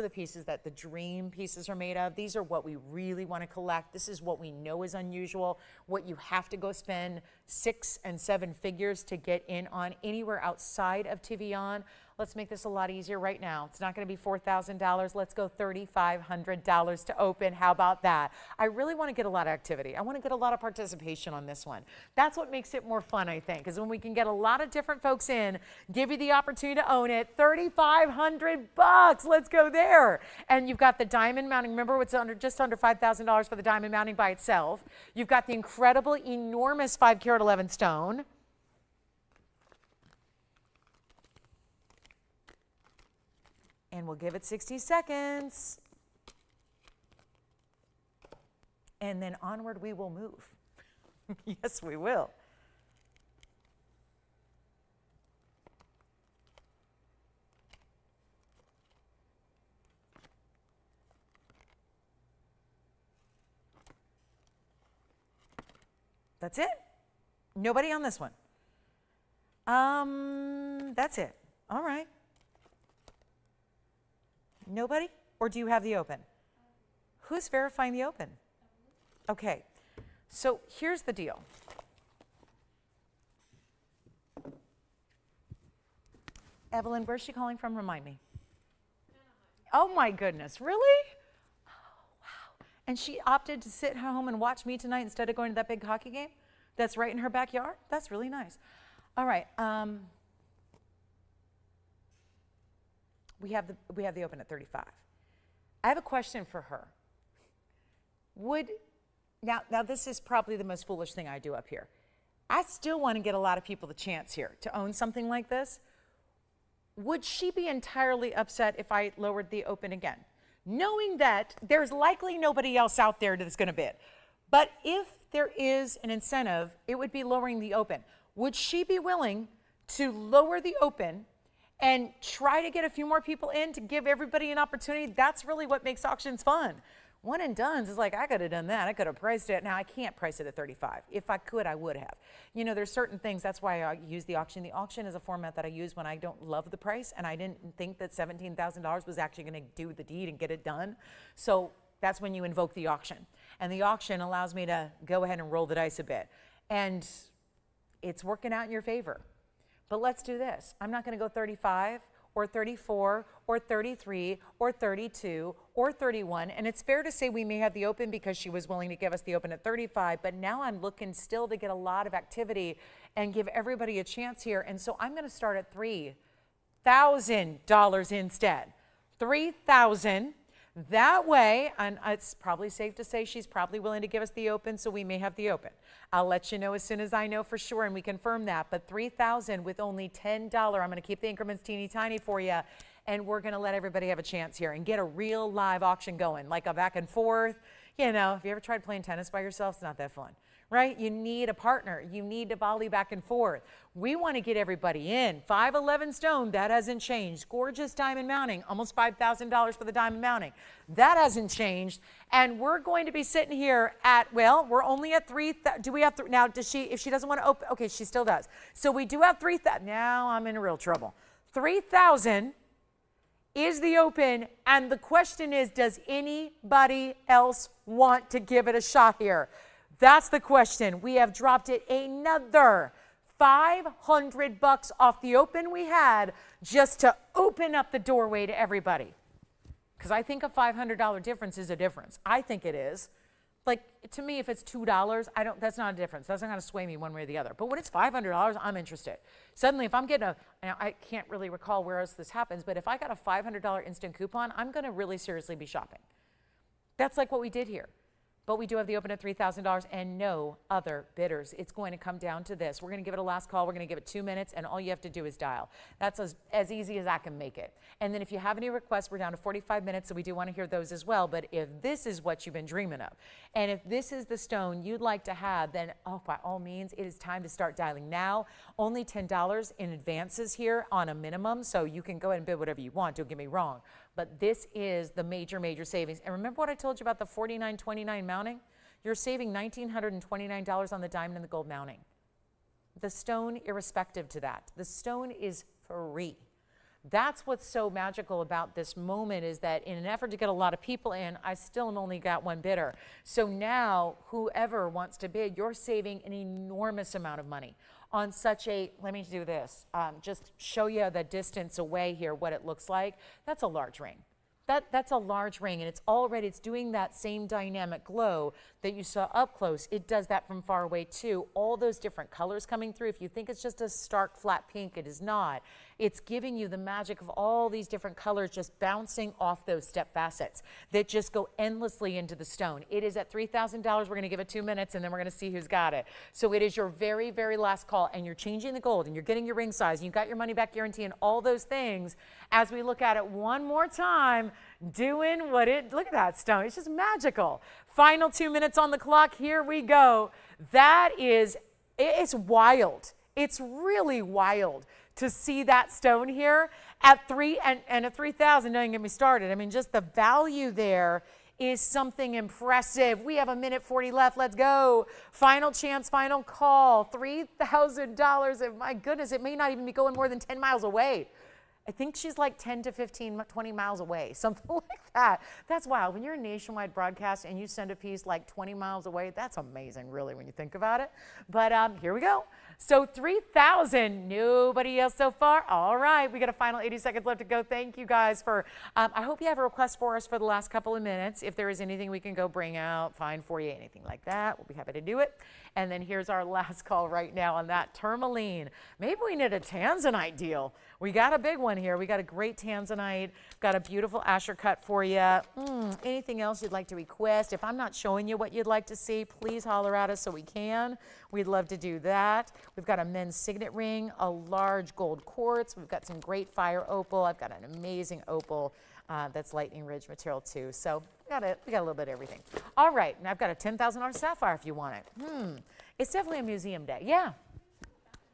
pieces that the dream pieces are made of. These are what we really want to collect. This is what we know is unusual, what you have to go spend 6 and 7 figures to get in on anywhere outside of TVON. Let's make this a lot easier right now. It's not going to be $4,000. Let's go $3,500 to open. How about that? I really want to get a lot of activity. I want to get a lot of participation on this one. That's what makes it more fun, I think, is when we can get a lot of different folks in, give you the opportunity to own it. $3,500. Let's go there. And you've got the diamond mounting. Remember, it's just under $5,000 for the diamond mounting by itself. You've got the incredible, enormous 5-carat 11 stone. And we'll give it 60 seconds. And then onward we will move. Yes, we will. That's it? Nobody on this one? That's it. All right. Nobody? Or do you have the open? Who's verifying the open? Okay, so here's the deal. Evelyn, where's she calling from? Remind me. Oh my goodness, really? Oh, wow. And she opted to sit at home and watch me tonight instead of going to that big hockey game that's right in her backyard? That's really nice. All right. We have the open at 35. I have a question for her. Now this is probably the most foolish thing I do up here. I still want to get a lot of people the chance here to own something like this. Would she be entirely upset if I lowered the open again? Knowing that there's likely nobody else out there that's going to bid. But if there is an incentive, it would be lowering the open. Would she be willing to lower the open and try to get a few more people in to give everybody an opportunity? That's really what makes auctions fun. One and done's is like, I could have done that. I could have priced it. Now I can't price it at 35. If I could, I would have. You know, there's certain things, that's why I use the auction. The auction is a format that I use when I don't love the price and I didn't think that $17,000 was actually going to do the deed and get it done. So that's when you invoke the auction. And the auction allows me to go ahead and roll the dice a bit. And it's working out in your favor. But let's do this. I'm not going to go 35 or 34 or 33 or 32 or 31. And it's fair to say we may have the open because she was willing to give us the open at 35. But now I'm looking still to get a lot of activity and give everybody a chance here. And so I'm going to start at $3,000 instead. $3,000. That way, and it's probably safe to say she's probably willing to give us the open, so we may have the open. I'll let you know as soon as I know for sure and we confirm that. But $3,000 with only $10. I'm going to keep the increments teeny tiny for you, and we're going to let everybody have a chance here and get a real live auction going, like a back and forth. You know, if you ever tried playing tennis by yourself, it's not that fun, right? You need a partner. You need to volley back and forth. We want to get everybody in. 511 stone, that hasn't changed. Gorgeous diamond mounting, almost $5,000 for the diamond mounting. That hasn't changed. And we're going to be sitting here at, well, we're only at 3,000. Do we have, now does she, if she doesn't want to open, okay, she still does. So we do have 3,000. Now I'm in real trouble. 3,000 is the open, and the question is, does anybody else want to give it a shot here? That's the question. We have dropped it another $500 off the open we had just to open up the doorway to everybody. Because I think a $500 difference is a difference. I think it is. Like, to me, if it's $2, that's not a difference. That's not going to sway me one way or the other. But when it's $500, I'm interested. Suddenly, if I'm getting now I can't really recall where else this happens, but if I got a $500 instant coupon, I'm going to really seriously be shopping. That's like what we did here. But we do have the open at $3,000 and no other bidders. It's going to come down to this. We're going to give it a last call. We're going to give it 2 minutes, and all you have to do is dial. That's as easy as I can make it. And then if you have any requests, we're down to 45 minutes, so we do want to hear those as well. But if this is what you've been dreaming of, and if this is the stone you'd like to have, then by all means, it is time to start dialing now. Only $10 in advances here on a minimum, so you can go ahead and bid whatever you want. Don't get me wrong. But this is the major, major savings. And remember what I told you about the $49.29 mounting? You're saving $1,929 on the diamond and the gold mounting. The stone, irrespective to that. The stone is free. That's what's so magical about this moment, is that in an effort to get a lot of people in, I still have only got one bidder. So now whoever wants to bid, you're saving an enormous amount of money on such a, let me do this, just show you the distance away here, what it looks like. That's a large ring. That's a large ring, and it's doing that same dynamic glow that you saw up close. It does that from far away too. All those different colors coming through. If you think it's just a stark flat pink, it is not. It's giving you the magic of all these different colors just bouncing off those step facets that just go endlessly into the stone. It is at $3,000. We're going to give it 2 minutes, and then we're going to see who's got it. So it is your very, very last call, and you're changing the gold, and you're getting your ring size, and you got your money back guarantee, and all those things. As we look at it one more time, doing what look at that stone. It's just magical. Final 2 minutes on the clock. Here we go. It's wild. It's really wild to see that stone here at at 3,000. Don't get me started. I mean, just the value there is something impressive. We have 1:40 left. Let's go. Final chance, final call. $3,000. And my goodness, it may not even be going more than 10 miles away. I think she's like 10 to 15, 20 miles away, something like that. That's wild. When you're a nationwide broadcast and you send a piece like 20 miles away, that's amazing, really, when you think about it. But here we go. So 3,000, nobody else so far. All right, we got a final 80 seconds left to go. Thank you guys for, I hope you have a request for us for the last couple of minutes. If there is anything we can go bring out, find for you, anything like that, we'll be happy to do it. And then here's our last call right now on that tourmaline. Maybe we need a Tanzanite deal. We got a big one here. We got a great Tanzanite, got a beautiful Asher cut for you. Anything else you'd like to request? If I'm not showing you what you'd like to see, please holler at us so we can. We'd love to do that. We've got a men's signet ring, a large gold quartz. We've got some great fire opal. I've got an amazing opal that's lightning ridge material too. So we got a little bit of everything. All right, and I've got a $10,000 sapphire if you want it. It's definitely a museum day. Yeah,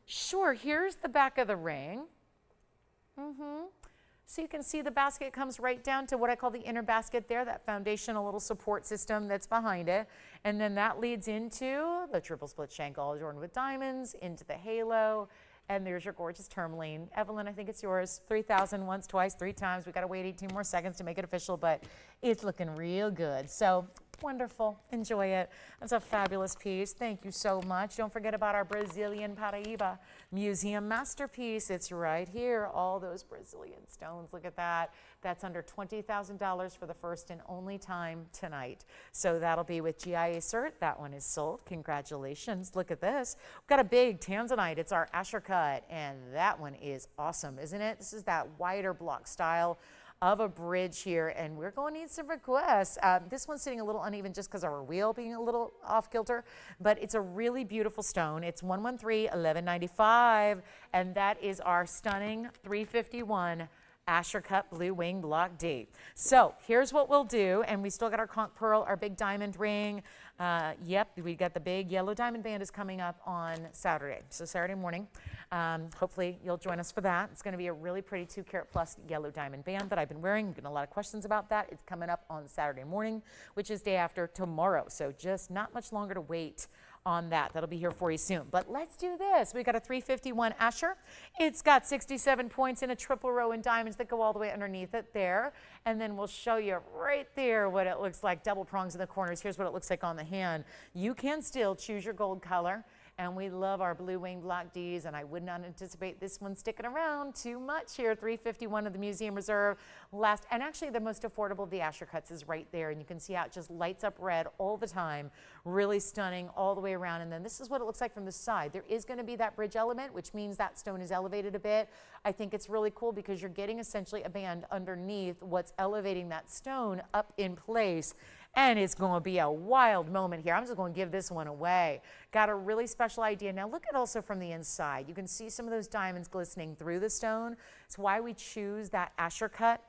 sure. Here's the back of the ring. So you can see the basket comes right down to what I call the inner basket there, that foundational little support system that's behind it. And then that leads into the triple split shank all adorned with diamonds, into the halo. And there's your gorgeous tourmaline. Evelyn, I think it's yours. 3,000 once, twice, 3 times. We got to wait 18 more seconds to make it official, but it's looking real good. So wonderful. Enjoy it. That's a fabulous piece. Thank you so much. Don't forget about our Brazilian Paraiba museum masterpiece. It's right here. All those Brazilian stones. Look at that. That's under $20,000 for the first and only time tonight. So that'll be with GIA cert. That one is sold. Congratulations. Look at this. We've got a big Tanzanite. It's our Asher cut, and that one is awesome, isn't it? This is that wider block style of a bridge here, and we're going to need some requests. This one's sitting a little uneven just because of our wheel being a little off kilter, but it's a really beautiful stone. It's 113-1195, and that is our stunning 351 Asher cut blue wing block D. So here's what we'll do, and we still got our conch pearl, our big diamond ring. Yep, we got the big yellow diamond band is coming up on Saturday, so Saturday morning. Hopefully you'll join us for that. It's going to be a really pretty 2 carat plus yellow diamond band that I've been wearing. I'm getting a lot of questions about that. It's coming up on Saturday morning, which is day after tomorrow. So just not much longer to wait on that. That'll be here for you soon. But let's do this. We got a 351 Asher. It's got 67 points in a triple row in diamonds that go all the way underneath it there. And then we'll show you right there what it looks like. Double prongs in the corners. Here's what it looks like on the hand. You can still choose your gold color. And we love our blue wing block Ds, and I would not anticipate this one sticking around too much here. 351 of the Museum Reserve. Last, and actually the most affordable of the Asher cuts is right there, and you can see how it just lights up red all the time. Really stunning all the way around. And then this is what it looks like from the side. There is going to be that bridge element, which means that stone is elevated a bit. I think it's really cool because you're getting essentially a band underneath what's elevating that stone up in place. And it's going to be a wild moment here. I'm just going to give this one away. Got a really special idea. Now look at also from the inside. You can see some of those diamonds glistening through the stone. It's why we choose that Asher cut.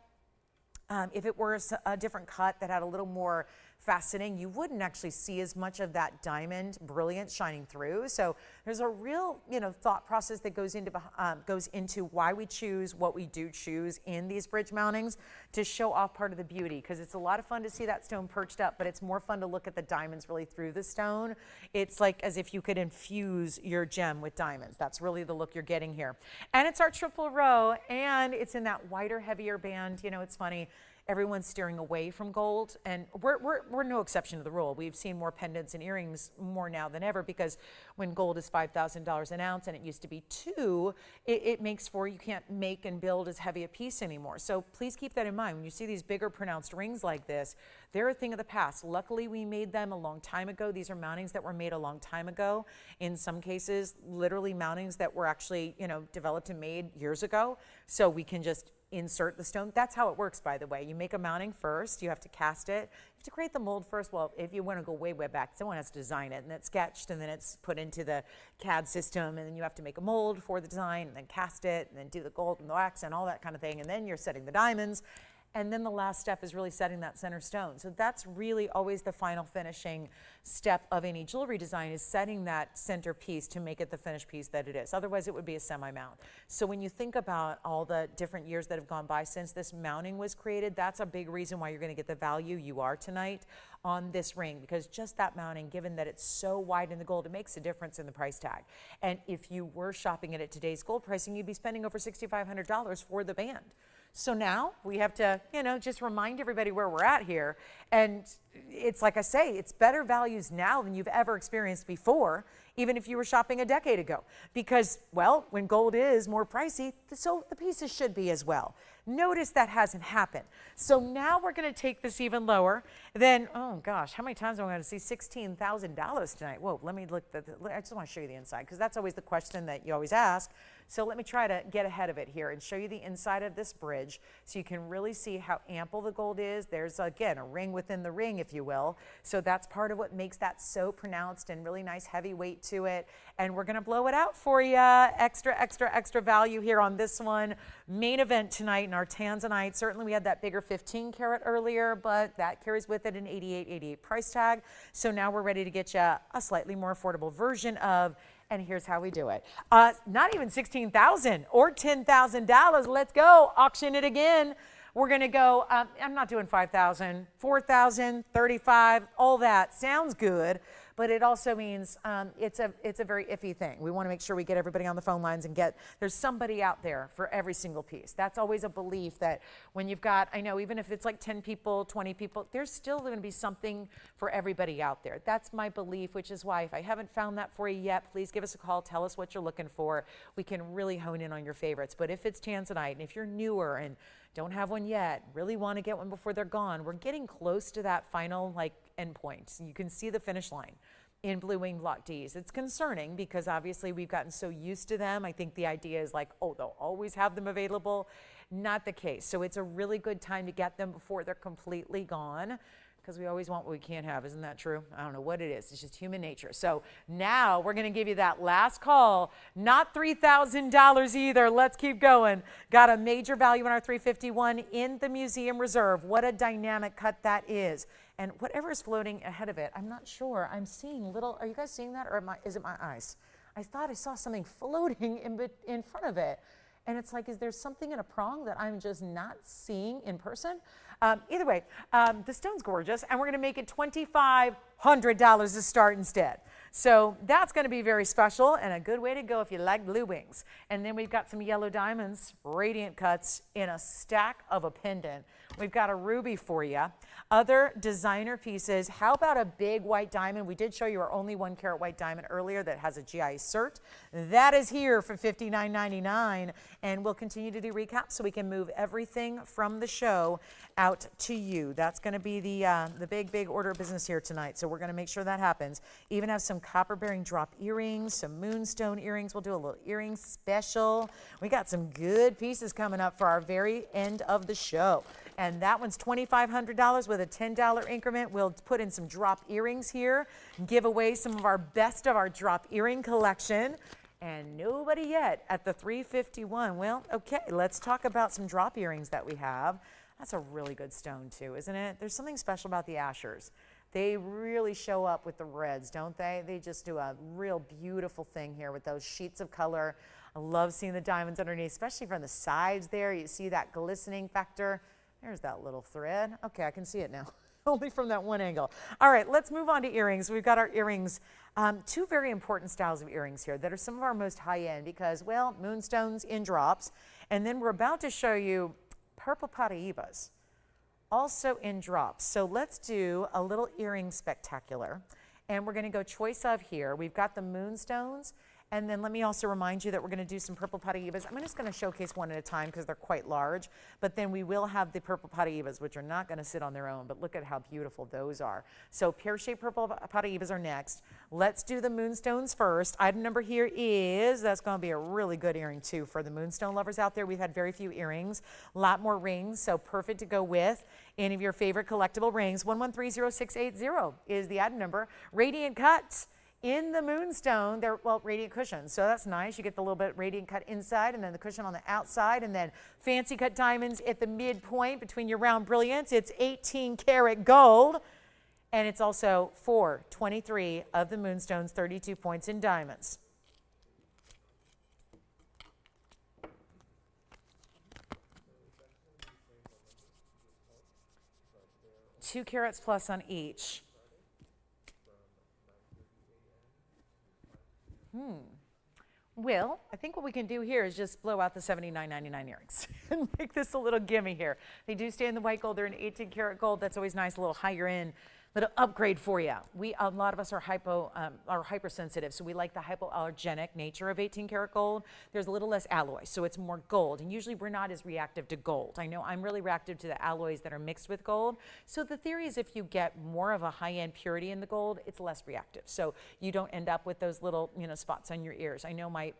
If it were a different cut that had a little more faceting, you wouldn't actually see as much of that diamond brilliance shining through. So there's a real, thought process that goes into why we choose what we do choose in these bridge mountings to show off part of the beauty, because it's a lot of fun to see that stone perched up, but it's more fun to look at the diamonds really through the stone. It's like as if you could infuse your gem with diamonds. That's really the look you're getting here. And it's our triple row, and it's in that wider, heavier band. It's funny. Everyone's steering away from gold, and we're no exception to the rule. We've seen more pendants and earrings more now than ever, because when gold is $5,000 an ounce and it used to be $2,000, it makes for you can't make and build as heavy a piece anymore. So please keep that in mind. When you see these bigger pronounced rings like this, they're a thing of the past. Luckily, we made them a long time ago. These are mountings that were made a long time ago. In some cases, literally mountings that were actually, developed and made years ago. So we can just insert the stone. That's how it works, by the way. You make a mounting first, you have to cast it, you have to create the mold first. Well, if you want to go way back, someone has to design it, and it's sketched, and then it's put into the CAD system, and then you have to make a mold for the design, and then cast it, and then do the gold and the wax and all that kind of thing, and then you're setting the diamonds. And then the last step is really setting that center stone. So that's really always the final finishing step of any jewelry design, is setting that center piece to make it the finished piece that it is. Otherwise, it would be a semi-mount. So when you think about all the different years that have gone by since this mounting was created, that's a big reason why you're going to get the value you are tonight on this ring, because just that mounting, given that it's so wide in the gold, it makes a difference in the price tag. And if you were shopping it at today's gold pricing, you'd be spending over $6,500 for the band. So now we have to, just remind everybody where we're at here. And it's like I say, it's better values now than you've ever experienced before, even if you were shopping a decade ago. Because, well, when gold is more pricey, so the pieces should be as well. Notice that hasn't happened. So now we're going to take this even lower. Then, oh gosh, how many times am I going to see $16,000 tonight? Whoa, let me look. I just want to show you the inside, because that's always the question that you always ask. So let me try to get ahead of it here and show you the inside of this bridge so you can really see how ample the gold is. There's, again, a ring within the ring, if you will. So that's part of what makes that so pronounced and really nice heavy weight to it. And we're going to blow it out for you. Extra value here on this one. Main event tonight in our Tanzanite. Certainly we had that bigger 15 karat earlier, but that carries with it an $88.88 price tag. So now we're ready to get you a slightly more affordable version of, and here's how we do it. Not even $16,000 or $10,000. Let's go. Auction it again. We're going to go, I'm not doing $5,000, $4,000, $35,000, all that. Sounds good, but it also means it's a very iffy thing. We want to make sure we get everybody on the phone lines and there's somebody out there for every single piece. That's always a belief that when you've got, I know even if it's like 10 people, 20 people, there's still going to be something for everybody out there. That's my belief, which is why if I haven't found that for you yet, please give us a call. Tell us what you're looking for. We can really hone in on your favorites. But if it's Tanzanite, and if you're newer and don't have one yet, really want to get one before they're gone, we're getting close to that final endpoint. You can see the finish line in Blue Wing Block Ds. It's concerning because obviously we've gotten so used to them. I think the idea is oh, they'll always have them available. Not the case. So it's a really good time to get them before they're completely gone, because we always want what we can't have. Isn't that true? I don't know what it is. It's just human nature. So now we're going to give you that last call. Not $3,000 either. Let's keep going. Got a major value in our 351 in the Museum Reserve. What a dynamic cut that is. And whatever is floating ahead of it, I'm not sure. I'm seeing little, are you guys seeing that, or is it my eyes? I thought I saw something floating in front of it. And it's like, is there something in a prong that I'm just not seeing in person? Either way, the stone's gorgeous, and we're going to make it $2,500 to start instead. So that's going to be very special and a good way to go if you like blue wings. And then we've got some yellow diamonds, radiant cuts in a stack of a pendant. We've got a ruby for you. Other designer pieces. How about a big white diamond? We did show you our only 1 carat white diamond earlier that has a GI cert. That is here for $59.99, and we'll continue to do recaps so we can move everything from the show out to you. That's going to be the big order of business here tonight, so we're going to make sure that happens. Even have some copper bearing drop earrings, some moonstone earrings. We'll do a little earring special. We got some good pieces coming up for our very end of the show. And that one's $2,500 with a $10 increment. We'll put in some drop earrings here, give away some of our best of our drop earring collection. And nobody yet at the $351. Well, okay, let's talk about some drop earrings that we have. That's a really good stone too, isn't it? There's something special about the Ashers. They really show up with the reds, don't they? They just do a real beautiful thing here with those sheets of color. I love seeing the diamonds underneath, especially from the sides there. You see that glistening factor. There's that little thread. Okay, I can see it now. Only from that one angle. All right, let's move on to earrings. We've got our earrings, two very important styles of earrings here that are some of our most high-end because, well, moonstones in drops. And then we're about to show you purple Paraibas, also in drops. So let's do a little earring spectacular. And we're going to go choice of here. We've got the moonstones. And then let me also remind you that we're going to do some purple Paraibas. I'm just going to showcase one at a time because they're quite large. But then we will have the purple Paraibas, which are not going to sit on their own. But look at how beautiful those are. So pear-shaped purple Paraibas are next. Let's do the moonstones first. Item number here is, that's going to be a really good earring too for the moonstone lovers out there. We've had very few earrings, a lot more rings, so perfect to go with any of your favorite collectible rings. 11300680 is the item number. Radiant cuts in the moonstone, they're, well, radiant cushions, so that's nice. You get the little bit radiant cut inside and then the cushion on the outside, and then fancy cut diamonds at the midpoint between your round brilliants. It's 18 karat gold, and it's also 423 of the moonstones, 32 points in diamonds. Two carats plus on each. Well, I think what we can do here is just blow out the $79.99 earrings and make this a little gimme here. They do stay in the white gold. They're in 18 karat gold. That's always nice, a little higher end, little upgrade for you. A lot of us are hypersensitive, so we like the hypoallergenic nature of 18 karat gold. There's a little less alloy, so it's more gold, and usually we're not as reactive to gold. I know I'm really reactive to the alloys that are mixed with gold. So the theory is if you get more of a high-end purity in the gold, it's less reactive. So you don't end up with those little, spots on your ears. I know my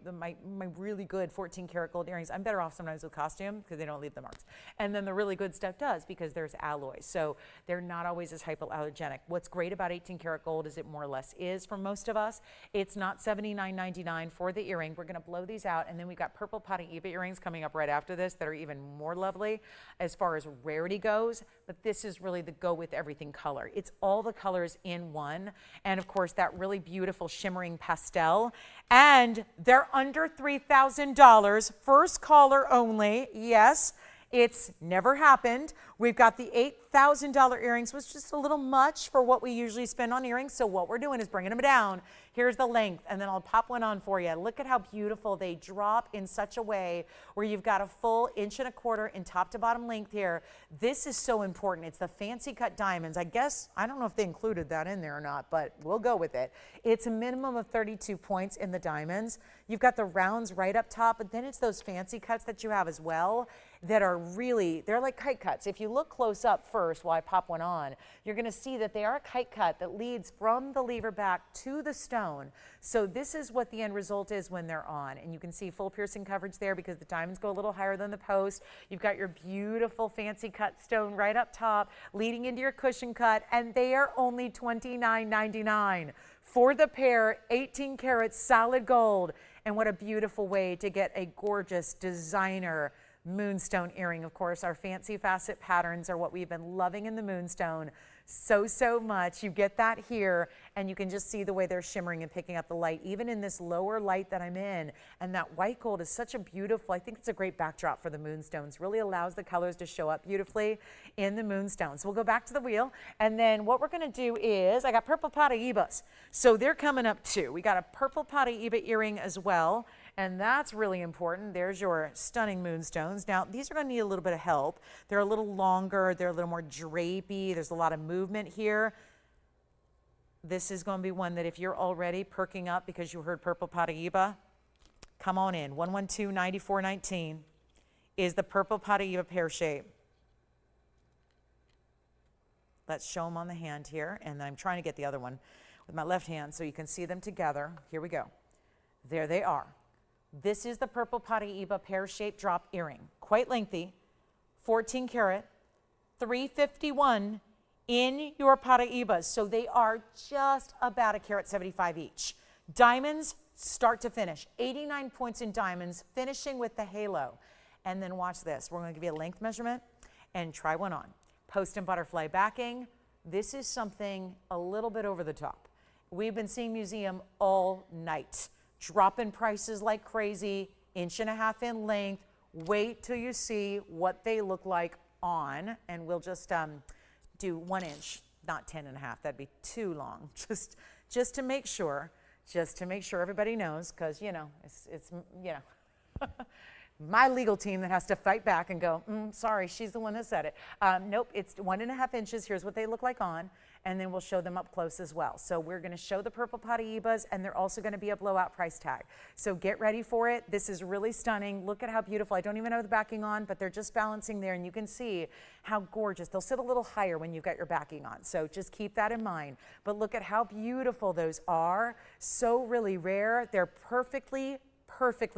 really good 14 karat gold earrings, I'm better off sometimes with costume because they don't leave the marks. And then the really good stuff does because there's alloys. So they're not always as hypoallergenic. What's great about 18 karat gold is it more or less is for most of us. It's not $79.99 for the earring. We're going to blow these out, and then we've got purple Paraiba earrings coming up right after this that are even more lovely as far as rarity goes, but this is really the go with everything color. It's all the colors in one, and of course that really beautiful shimmering pastel, and they're under $3,000, first caller only. Yes, it's never happened. We've got the $8,000 earrings, which is just a little much for what we usually spend on earrings. So what we're doing is bringing them down. Here's the length, and then I'll pop one on for you. Look at how beautiful they drop in such a way where you've got a full 1.25 inches in top to bottom length here. This is so important. It's the fancy cut diamonds. I guess, I don't know if they included that in there or not, but we'll go with it. It's a minimum of 32 points in the diamonds. You've got the rounds right up top, but then it's those fancy cuts that you have as well that are really, they're like kite cuts. If you look close up first while I pop one on, you're going to see that they are a kite cut that leads from the lever back to the stone. So this is what the end result is when they're on. And you can see full piercing coverage there because the diamonds go a little higher than the post. You've got your beautiful fancy cut stone right up top leading into your cushion cut, and they are only $29.99 for the pair, 18 karat solid gold. And what a beautiful way to get a gorgeous designer moonstone earring. Of course, our fancy facet patterns are what we've been loving in the moonstone so much. You get that here, and you can just see the way they're shimmering and picking up the light, even in this lower light that I'm in. And that white gold is such a beautiful, I think it's a great backdrop for the moonstones. Really allows the colors to show up beautifully in the moonstones. So we'll go back to the wheel, and then what we're going to do is, I got purple Paraibas. So they're coming up too. We got a purple Paraiba earring as well, and that's really important. There's your stunning moonstones. Now, these are going to need a little bit of help. They're a little longer. They're a little more drapey. There's a lot of movement here. This is going to be one that if you're already perking up because you heard purple Paraiba, come on in. 112-9419 is the purple Paraiba pear shape. Let's show them on the hand here, and I'm trying to get the other one with my left hand so you can see them together. Here we go. There they are. This is the purple Paraiba pear-shaped drop earring. Quite lengthy, 14 karat, $351 in your Paraibas. So they are just about $1.75 each. Diamonds, start to finish, 89 points in diamonds, finishing with the halo. And then watch this. We're going to give you a length measurement and try one on. Post and butterfly backing. This is something a little bit over the top. We've been seeing museum all night, dropping prices like crazy, 1.5 inch in length. Wait till you see what they look like on, and we'll just do 1 inch, not 10.5. That'd be too long. Just to make sure everybody knows, because you know it's you know. My legal team that has to fight back and go, sorry, she's the one that said it. Nope, it's 1.5 inches. Here's what they look like on, and then we'll show them up close as well. So we're going to show the purple Paraibas, and they're also going to be a blowout price tag. So get ready for it. This is really stunning. Look at how beautiful. I don't even have the backing on, but they're just balancing there, and you can see how gorgeous. They'll sit a little higher when you've got your backing on, so just keep that in mind. But look at how beautiful those are. So really rare. They're perfectly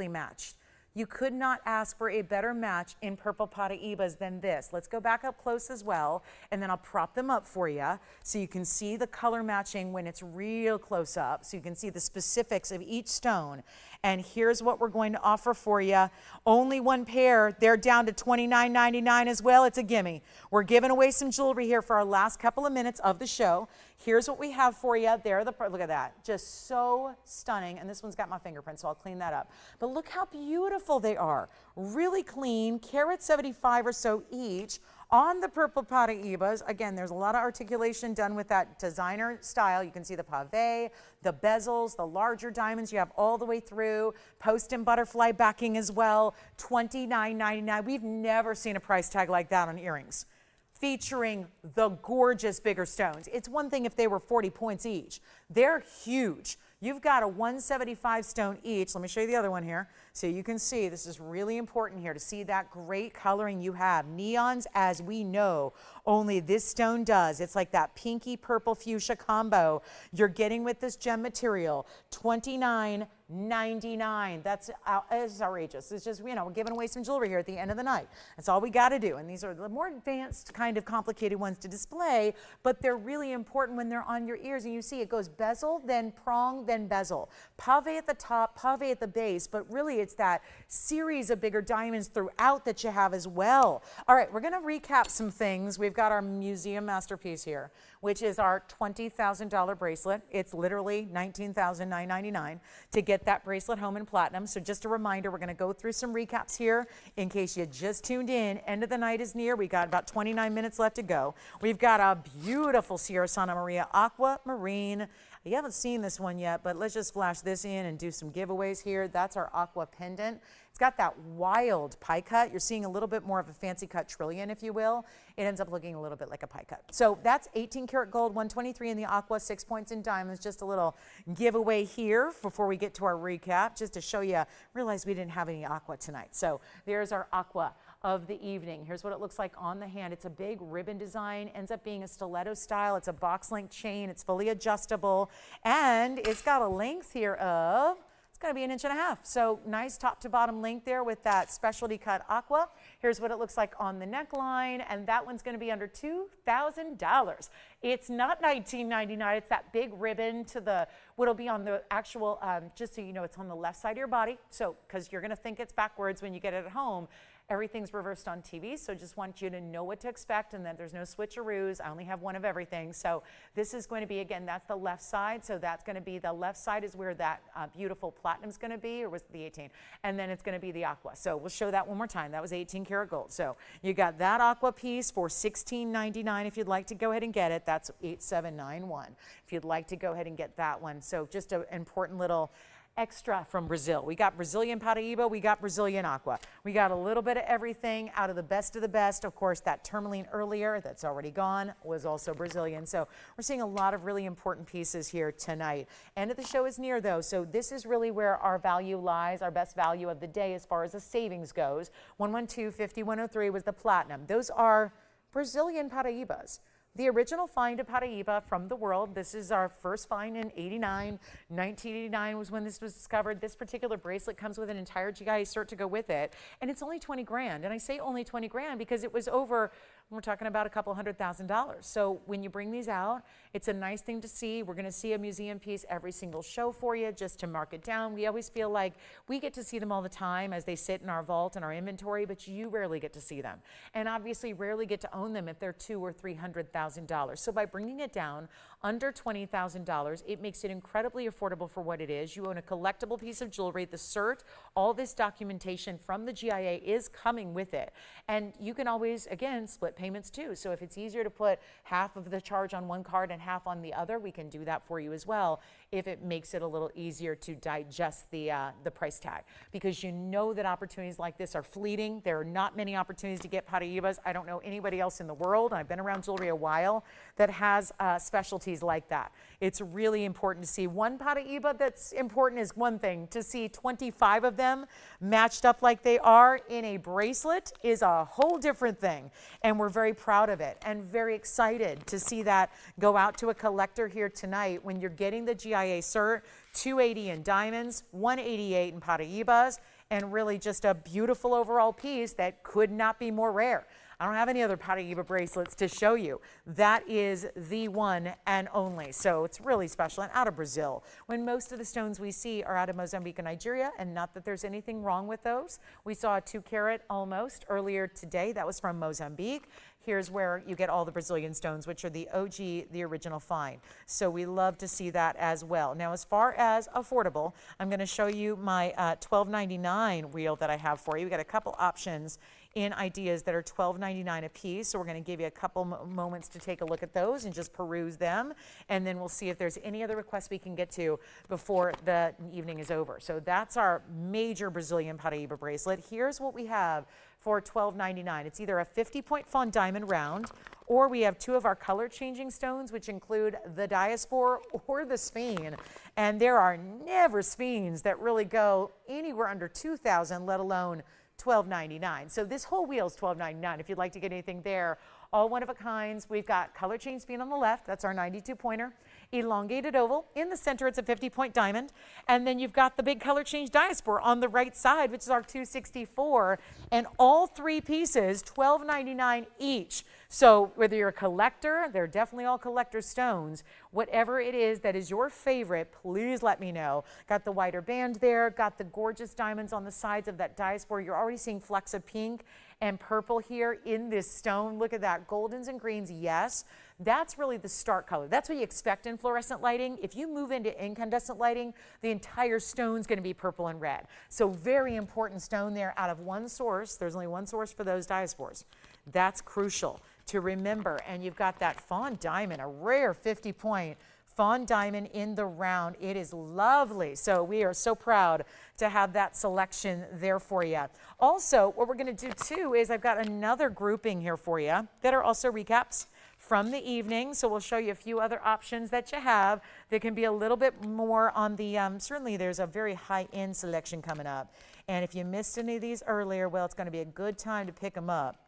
matched. You could not ask for a better match in purple Paraibas than this. Let's go back up close as well, and then I'll prop them up for you so you can see the color matching when it's real close up, so you can see the specifics of each stone. And here's what we're going to offer for you. Only one pair. They're down to $29.99 as well. It's a gimme. We're giving away some jewelry here for our last couple of minutes of the show. Here's what we have for you. Look at that. Just so stunning. And this one's got my fingerprint, so I'll clean that up. But look how beautiful they are. Really clean, carat 75 or so each. On the purple Paraibas, again, there's a lot of articulation done with that designer style. You can see the pave, the bezels, the larger diamonds you have all the way through, post and butterfly backing as well, $29.99. We've never seen a price tag like that on earrings, featuring the gorgeous bigger stones. It's one thing if they were 40 points each. They're huge. You've got a 175 stone each. Let me show you the other one here. So you can see, this is really important here to see that great coloring you have. Neons, as we know, only this stone does. It's like that pinky purple fuchsia combo you're getting with this gem material. $29.99. That's outrageous. It's just, you know, we're giving away some jewelry here at the end of the night. That's all we got to do. And these are the more advanced kind of complicated ones to display, but they're really important when they're on your ears. And you see it goes bezel, then prong, then bezel. Pave at the top, pave at the base, but really it's that series of bigger diamonds throughout that you have as well. All right, we're going to recap some things. We've got our museum masterpiece here, which is our $20,000 bracelet. It's literally $19,999 to get that bracelet home in platinum. So just a reminder, we're going to go through some recaps here in case you just tuned in. End of the night is near. We got about 29 minutes left to go. We've got a beautiful Sierra Santa Maria aquamarine. You haven't seen this one yet, but let's just flash this in and do some giveaways here. That's our aqua pendant. It's got that wild pie cut. You're seeing a little bit more of a fancy cut trillion, if you will. It ends up looking a little bit like a pie cut. So that's 18 karat gold, 123 in the aqua, 6 points in diamonds. Just a little giveaway here before we get to our recap, just to show you, realize we didn't have any aqua tonight. So there's our aqua of the evening. Here's what it looks like on the hand. It's a big ribbon design, ends up being a stiletto style. It's a box link chain. It's fully adjustable, and it's got a length here of, it's going to be 1.5 inches. So nice top to bottom length there with that specialty cut aqua. Here's what it looks like on the neckline, and that one's going to be under $2,000. It's not $19.99. It's that big ribbon to the, what'll be on the actual, just so you know, it's on the left side of your body. So, because you're going to think it's backwards when you get it at home. Everything's reversed on TV, so just want you to know what to expect and that there's no switcheroos. I only have one of everything. So this is going to be, again, that's the left side. So that's going to be, the left side is where that beautiful platinum's going to be, or was it the 18? And then it's going to be the aqua. So we'll show that one more time. That was 18 karat gold. So you got that aqua piece for $16.99 if you'd like to go ahead and get it. That's $87.91 if you'd like to go ahead and get that one. So just an important little extra from Brazil. We got Brazilian Paraiba, we got Brazilian aqua. We got a little bit of everything out of the best of the best. Of course, that tourmaline earlier, that's already gone, was also Brazilian. So we're seeing a lot of really important pieces here tonight. End of the show is near though, so this is really where our value lies, our best value of the day as far as the savings goes. 112.50, 103 was the platinum. Those are Brazilian Paraibas. the original find of Paraiba from the world. This is our first find in 89. 1989 was when this was discovered. This particular bracelet comes with an entire GIA cert to go with it, and it's only 20 grand. And I say only 20 grand because it was over, we're talking about a couple $100,000. So when you bring these out, it's a nice thing to see. We're going to see a museum piece every single show for you just to mark it down. We always feel like we get to see them all the time as they sit in our vault and our inventory, but you rarely get to see them. And obviously rarely get to own them if they're $200,000 or $300,000. So by bringing it down under $20,000, it makes it incredibly affordable for what it is. You own a collectible piece of jewelry. The cert, all this documentation from the GIA is coming with it. And you can always, again, split payments too. So if it's easier to put half of the charge on one card and half on the other, we can do that for you as well if it makes it a little easier to digest the price tag. Because you know that opportunities like this are fleeting. There are not many opportunities to get Paraibas. I don't know anybody else in the world, I've been around jewelry a while, that has specialties like that. It's really important to see one Paraiba that's important is one thing. To see 25 of them matched up like they are in a bracelet is a whole different thing. And we're very proud of it and very excited to see that go out to a collector here tonight when you're getting the GIA cert, 280 in diamonds, 188 in Paraibas, and really just a beautiful overall piece that could not be more rare. I don't have any other Paraiba bracelets to show you. That is the one and only. So it's really special and out of Brazil. When most of the stones we see are out of Mozambique and Nigeria, and not that there's anything wrong with those. We saw a 2-carat almost earlier today. That was from Mozambique. Here's where you get all the Brazilian stones, which are the OG, the original find. So we love to see that as well. Now, as far as affordable, I'm going to show you my $12.99 wheel that I have for you. We got a couple options in ideas that are $12.99 a piece. So we're going to give you a couple moments to take a look at those and just peruse them. And then we'll see if there's any other requests we can get to before the evening is over. So that's our major Brazilian Paraiba bracelet. Here's what we have for $12.99. It's either a 50-point Fawn diamond round, or we have 2 of our color changing stones, which include the Daspore or the sphene. And there are never sphenes that really go anywhere under $2,000, let alone $12.99. So this whole wheel is $12.99 if you'd like to get anything there. All one of a kinds. We've got color change sphene on the left. That's our 92 pointer. Elongated oval. In the center, it's a 50-point diamond. And then you've got the big color change Daspore on the right side, which is our 264. And all 3 pieces, $12.99 each. So whether you're a collector, they're definitely all collector stones. Whatever it is that is your favorite, please let me know. Got the wider band there. Got the gorgeous diamonds on the sides of that Daspore. You're already seeing flecks of pink and purple here in this stone. Look at that, goldens and greens, yes. That's really the start color. That's what you expect in fluorescent lighting. If you move into incandescent lighting, the entire stone's gonna be purple and red. So very important stone there out of one source. There's only one source for those Daspores. That's crucial to remember. And you've got that Fawn diamond, a rare 50-point Fawn diamond in the round. It is lovely. So we are so proud to have that selection there for you. Also, what we're going to do too is I've got another grouping here for you that are also recaps from the evening. So we'll show you a few other options that you have that can be a little bit more on the, certainly there's a very high-end selection coming up. And if you missed any of these earlier, well, it's going to be a good time to pick them up.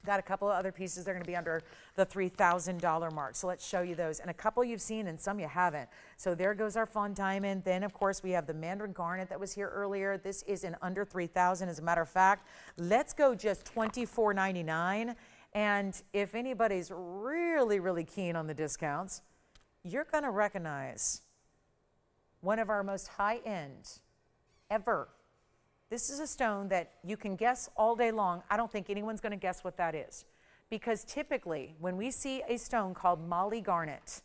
Got a couple of other pieces that are going to be under the $3,000 mark. So let's show you those. And a couple you've seen and some you haven't. So there goes our Fawn diamond. Then, of course, we have the Mandarin garnet that was here earlier. This is in under $3,000. As a matter of fact, let's go just $24.99. And if anybody's really, really keen on the discounts, you're going to recognize one of our most high-end ever. This is a stone that you can guess all day long. I don't think anyone's going to guess what that is. Because typically, when we see a stone called Mali garnet,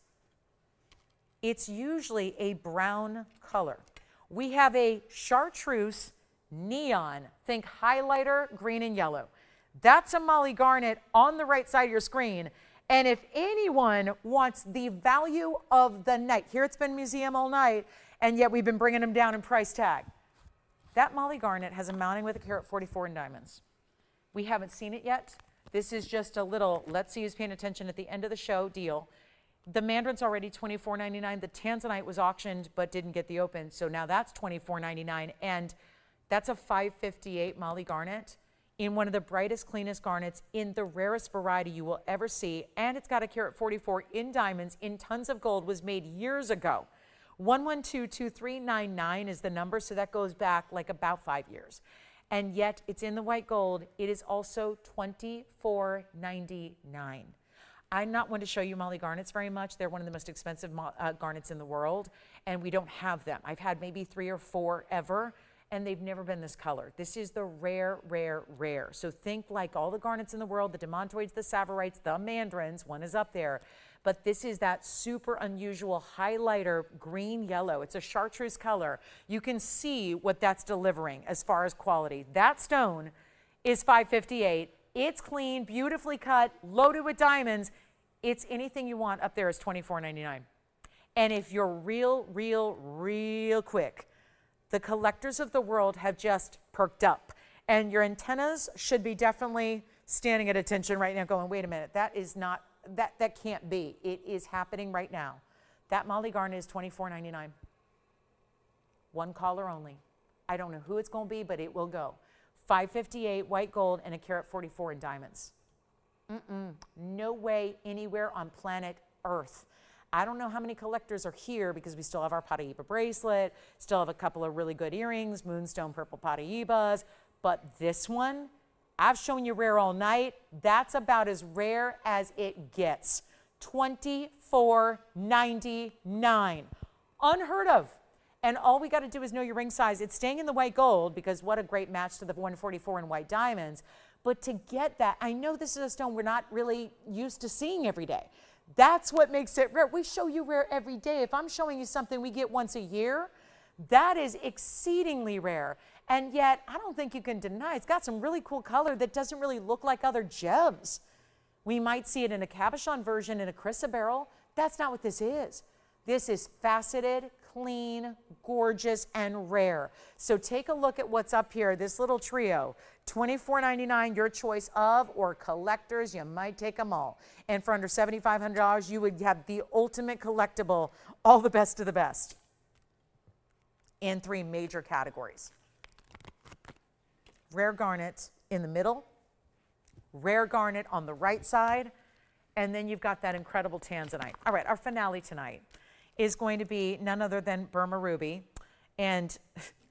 it's usually a brown color. We have a chartreuse neon, think highlighter, green and yellow. That's a Mali garnet on the right side of your screen. And if anyone wants the value of the night, here it's been museum all night, and yet we've been bringing them down in price tag. That Mali garnet has a mounting with a carat 44 in diamonds. We haven't seen it yet. This is just a little, let's see who's paying attention at the end of the show deal. The Mandarin's already $24.99. The Tanzanite was auctioned but didn't get the open, so now that's $24.99. And that's a 558 Mali garnet. in one of the brightest, cleanest garnets in the rarest variety you will ever see. And it's got a carat 44 in diamonds, in tons of gold, was made years ago. 1122399 is the number, so that goes back like about 5 years. And yet it's in the white gold. It is also $24.99. I'm not one to show you Molly garnets very much. They're one of the most expensive garnets in the world, and we don't have them. I've had maybe 3 or 4 ever, and they've never been this color. This is the rare, rare, rare. So think like all the garnets in the world, the Demontoids, the Savorites, the Mandarins, one is up there. But this is that super unusual highlighter green yellow. It's a chartreuse color. You can see what that's delivering as far as quality. That stone is $558. It's clean, beautifully cut, loaded with diamonds. It's anything you want up there is $24.99. And if you're real quick, the collectors of the world have just perked up. And your antennas should be definitely standing at attention right now going, wait a minute, that is not, that can't be. It is happening right now. That Molly garnet is $24.99. One caller only. I don't know who it's going to be, but it will go. $558 white gold and a carat 44 in diamonds. No way anywhere on planet Earth. I don't know how many collectors are here because we still have our Paraiba bracelet, still have a couple of really good earrings, Moonstone purple Paraibas, but this one, I've shown you rare all night. That's about as rare as it gets. $24.99. Unheard of. And all we got to do is know your ring size. It's staying in the white gold because what a great match to the 144 in white diamonds. But to get that, I know this is a stone we're not really used to seeing every day. That's what makes it rare. We show you rare every day. If I'm showing you something we get once a year, that is exceedingly rare. And yet, I don't think you can deny it's got some really cool color that doesn't really look like other gems. We might see it in a cabochon version in a chrysoberyl. That's not what this is. This is faceted, clean, gorgeous, and rare. So take a look at what's up here, this little trio. $24.99, your choice of, or collectors, you might take them all. And for under $7,500, you would have the ultimate collectible, all the best of the best, in 3 major categories. Rare garnet in the middle, rare garnet on the right side, and then you've got that incredible Tanzanite. All right, our finale tonight is going to be none other than Burma ruby, and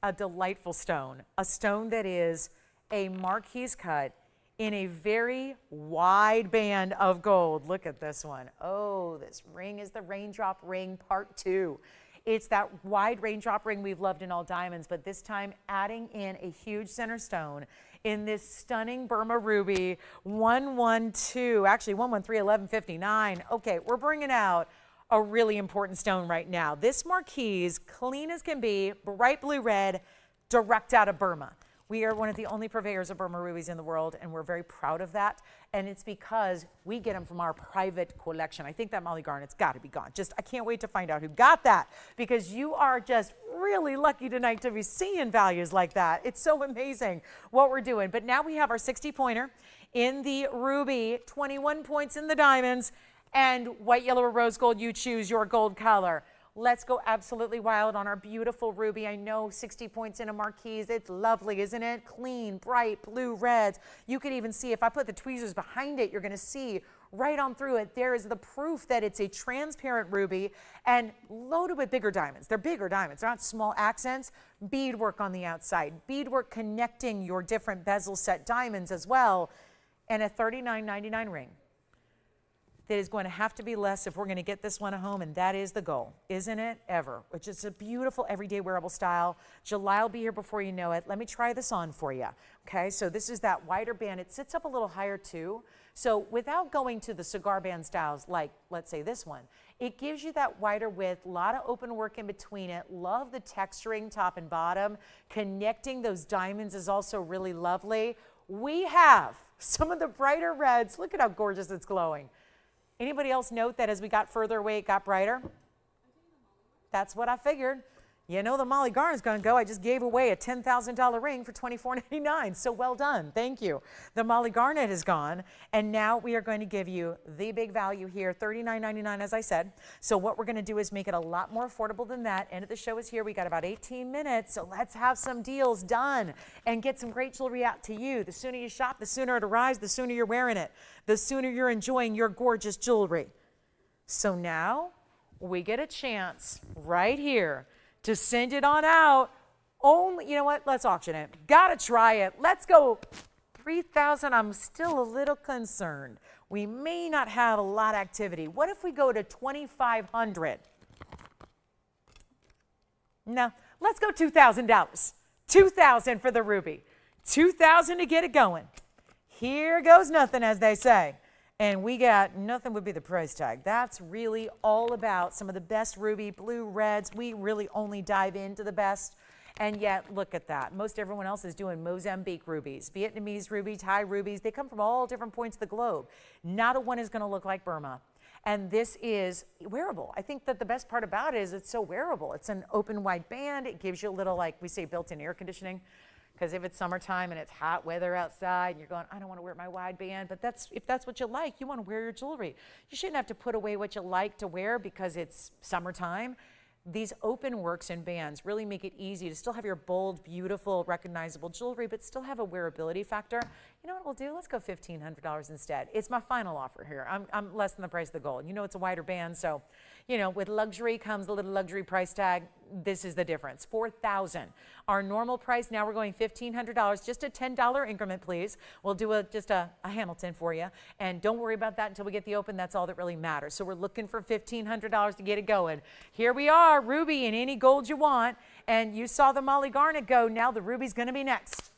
a delightful stone, a stone that is a marquise cut in a very wide band of gold. Look at this one. Oh, this ring is the raindrop ring part 2. It's that wide raindrop ring we've loved in all diamonds, but this time adding in a huge center stone in this stunning Burma ruby 112, actually 1131159. Okay, we're bringing out a really important stone right now. This marquise, clean as can be, bright blue red, direct out of Burma. We are one of the only purveyors of Burma rubies in the world, and we're very proud of that. And it's because we get them from our private collection. I think that Molly garnet's got to be gone. Just, I can't wait to find out who got that, because you are just really lucky tonight to be seeing values like that. It's so amazing what we're doing. But now we have our 60-pointer in the ruby, 21 points in the diamonds, and white, yellow, or rose gold. You choose your gold color. Let's go absolutely wild on our beautiful ruby. I know 60 points in a marquise. It's lovely, isn't it? Clean, bright, blue, reds. You can even see, if I put the tweezers behind it, you're going to see right on through it. There is the proof that it's a transparent ruby and loaded with bigger diamonds. They're bigger diamonds. They're not small accents. Beadwork on the outside. Beadwork connecting your different bezel set diamonds as well. And a $39.99 ring. That is going to have to be less if we're going to get this one at home, and that is the goal, isn't it? Ever. Which is a beautiful everyday wearable style. July will be here before you know it. Let me try this on for you. Okay, so this is that wider band. It sits up a little higher too. So without going to the cigar band styles like, let's say, this one, it gives you that wider width, a lot of open work in between it. Love the texturing top and bottom. Connecting those diamonds is also really lovely. We have some of the brighter reds. Look at how gorgeous it's glowing. Anybody else note that as we got further away, it got brighter? That's what I figured. You know the Molly Garnet's going to go. I just gave away a $10,000 ring for $24.99. So well done. Thank you. The Molly Garnet is gone. And now we are going to give you the big value here, $39.99, as I said. So what we're going to do is make it a lot more affordable than that. End of the show is here. We got about 18 minutes. So let's have some deals done and get some great jewelry out to you. The sooner you shop, the sooner it arrives, the sooner you're wearing it, the sooner you're enjoying your gorgeous jewelry. So now we get a chance right here to send it on out. Only, you know what? Let's auction it. Gotta try it. Let's go. 3,000. I'm still a little concerned. We may not have a lot of activity. What if we go to 2,500? No, let's go $2,000. 2,000 for the ruby. 2,000 to get it going. Here goes nothing, as they say. And we got, nothing would be the price tag. That's really all about some of the best ruby, blue, reds. We really only dive into the best. And yet, look at that. Most everyone else is doing Mozambique rubies, Vietnamese rubies, Thai rubies. They come from all different points of the globe. Not a one is going to look like Burma. And this is wearable. I think that the best part about it is it's so wearable. It's an open wide band. It gives you a little, like we say, built-in air conditioning. Because if it's summertime and it's hot weather outside and you're going, I don't want to wear my wide band, but if that's what you like, you want to wear your jewelry. You shouldn't have to put away what you like to wear because it's summertime. These open works and bands really make it easy to still have your bold, beautiful, recognizable jewelry, but still have a wearability factor. You know what we'll do? Let's go $1,500 instead. It's my final offer here. I'm less than the price of the gold. You know it's a wider band, so you know with luxury comes a little luxury price tag. This is the difference. $4,000. Our normal price now we're going $1,500. Just a $10 increment, please. We'll do just a Hamilton for you, and don't worry about that until we get the open. That's all that really matters. So we're looking for $1,500 to get it going. Here we are, ruby in any gold you want, and you saw the Molly Garnet go. Now the ruby's going to be next.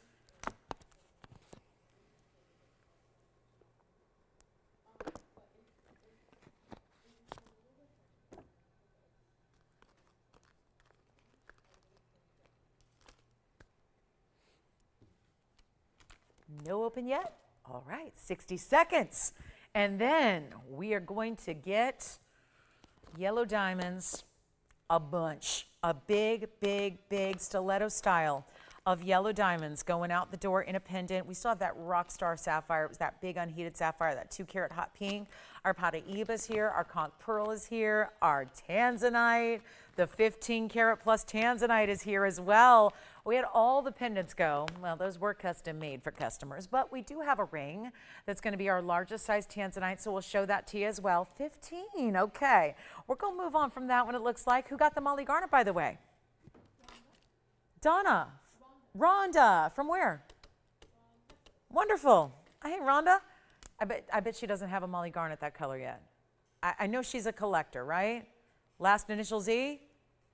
No open yet? All right, 60 seconds. And then we are going to get yellow diamonds, a bunch, a big, big, big stiletto style of yellow diamonds going out the door in a pendant. We still have that rock star sapphire. It was that big unheated sapphire, that 2-carat hot pink. Our Paraiba's here, our Conch pearl is here, our Tanzanite, the 15-carat plus Tanzanite is here as well. We had all the pendants go. Well, those were custom made for customers, but we do have a ring that's going to be our largest size Tanzanite, so we'll show that to you as well. 15, okay. We're going to move on from that one, it looks like. Who got the Molly Garnet, by the way? Donna. Rhonda. From where? Wonderful. Hey, Rhonda. I bet she doesn't have a Molly Garnet that color yet. I know she's a collector, right? Last initial Z?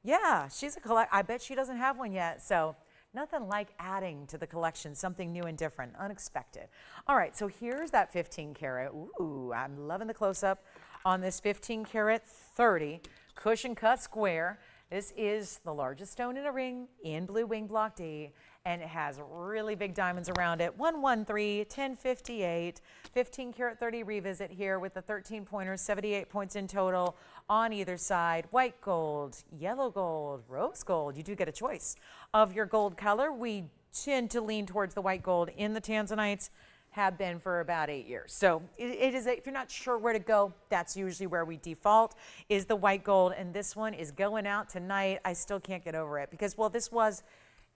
Yeah, she's a collector. I bet she doesn't have one yet. So nothing like adding to the collection, something new and different, unexpected. All right, so here's that 15-carat. Ooh, I'm loving the close-up on this 15-carat 30 cushion cut square. This is the largest stone in a ring in blue wing block D, and it has really big diamonds around it. 113, 1058, 15-carat 30 revisit here with the 13 pointers, 78 points in total on either side. White gold, yellow gold, rose gold. You do get a choice of your gold color. We tend to lean towards the white gold in the Tanzanites, have been for about 8 years. So it is, if you're not sure where to go, that's usually where we default, is the white gold. And this one is going out tonight. I still can't get over it because, well, it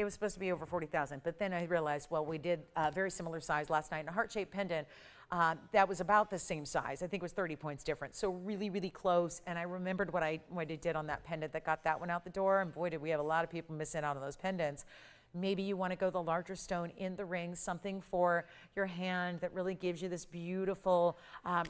was supposed to be over 40,000, but then I realized, well, we did a very similar size last night in a heart-shaped pendant that was about the same size. I think it was 30 points different, so really, really close. And I remembered what I did on that pendant that got that one out the door, and boy, did we have a lot of people missing out on those pendants. Maybe you want to go the larger stone in the ring, something for your hand that really gives you this beautiful,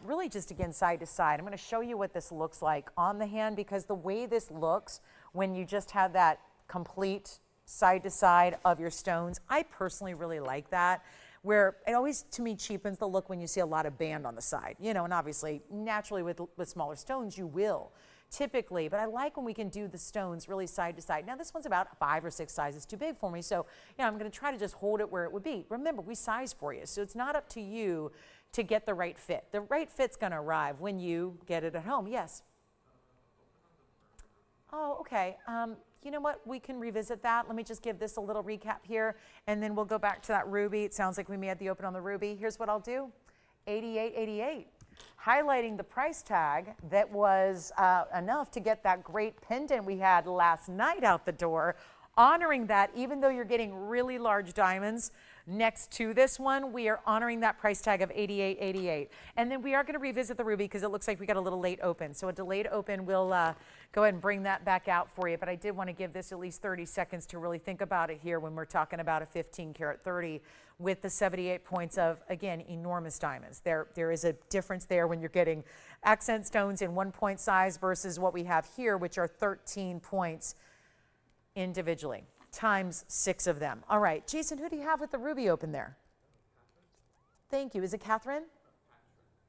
really just again side to side. I'm going to show you what this looks like on the hand, because the way this looks when you just have that complete side to side of your stones, I personally really like that, where it always to me cheapens the look when you see a lot of band on the side, you know, and obviously naturally with smaller stones you will typically, but I like when we can do the stones really side to side. Now this one's about 5 or 6 sizes too big for me, so I'm going to try to just hold it where it would be. Remember, we size for you, so it's not up to you to get the right fit. The right fit's going to arrive when you get it at home. Yes? Oh, okay. you know what, we can revisit that. Let me just give this a little recap here, and then we'll go back to that ruby. It sounds like we may have the open on the ruby. Here's what I'll do, $88.88. Highlighting the price tag that was enough to get that great pendant we had last night out the door, honoring that. Even though you're getting really large diamonds next to this one, we are honoring that price tag of $88.88. And then we are going to revisit the ruby because it looks like we got a little late open. So a delayed open, we'll go ahead and bring that back out for you. But I did want to give this at least 30 seconds to really think about it here when we're talking about a 15 karat 30 with the 78 points of, again, enormous diamonds. There is a difference there when you're getting accent stones in 1 point size versus what we have here, which are 13 points individually, times 6 of them. All right, Jason, who do you have with the ruby open there? Thank you. Is it Catherine?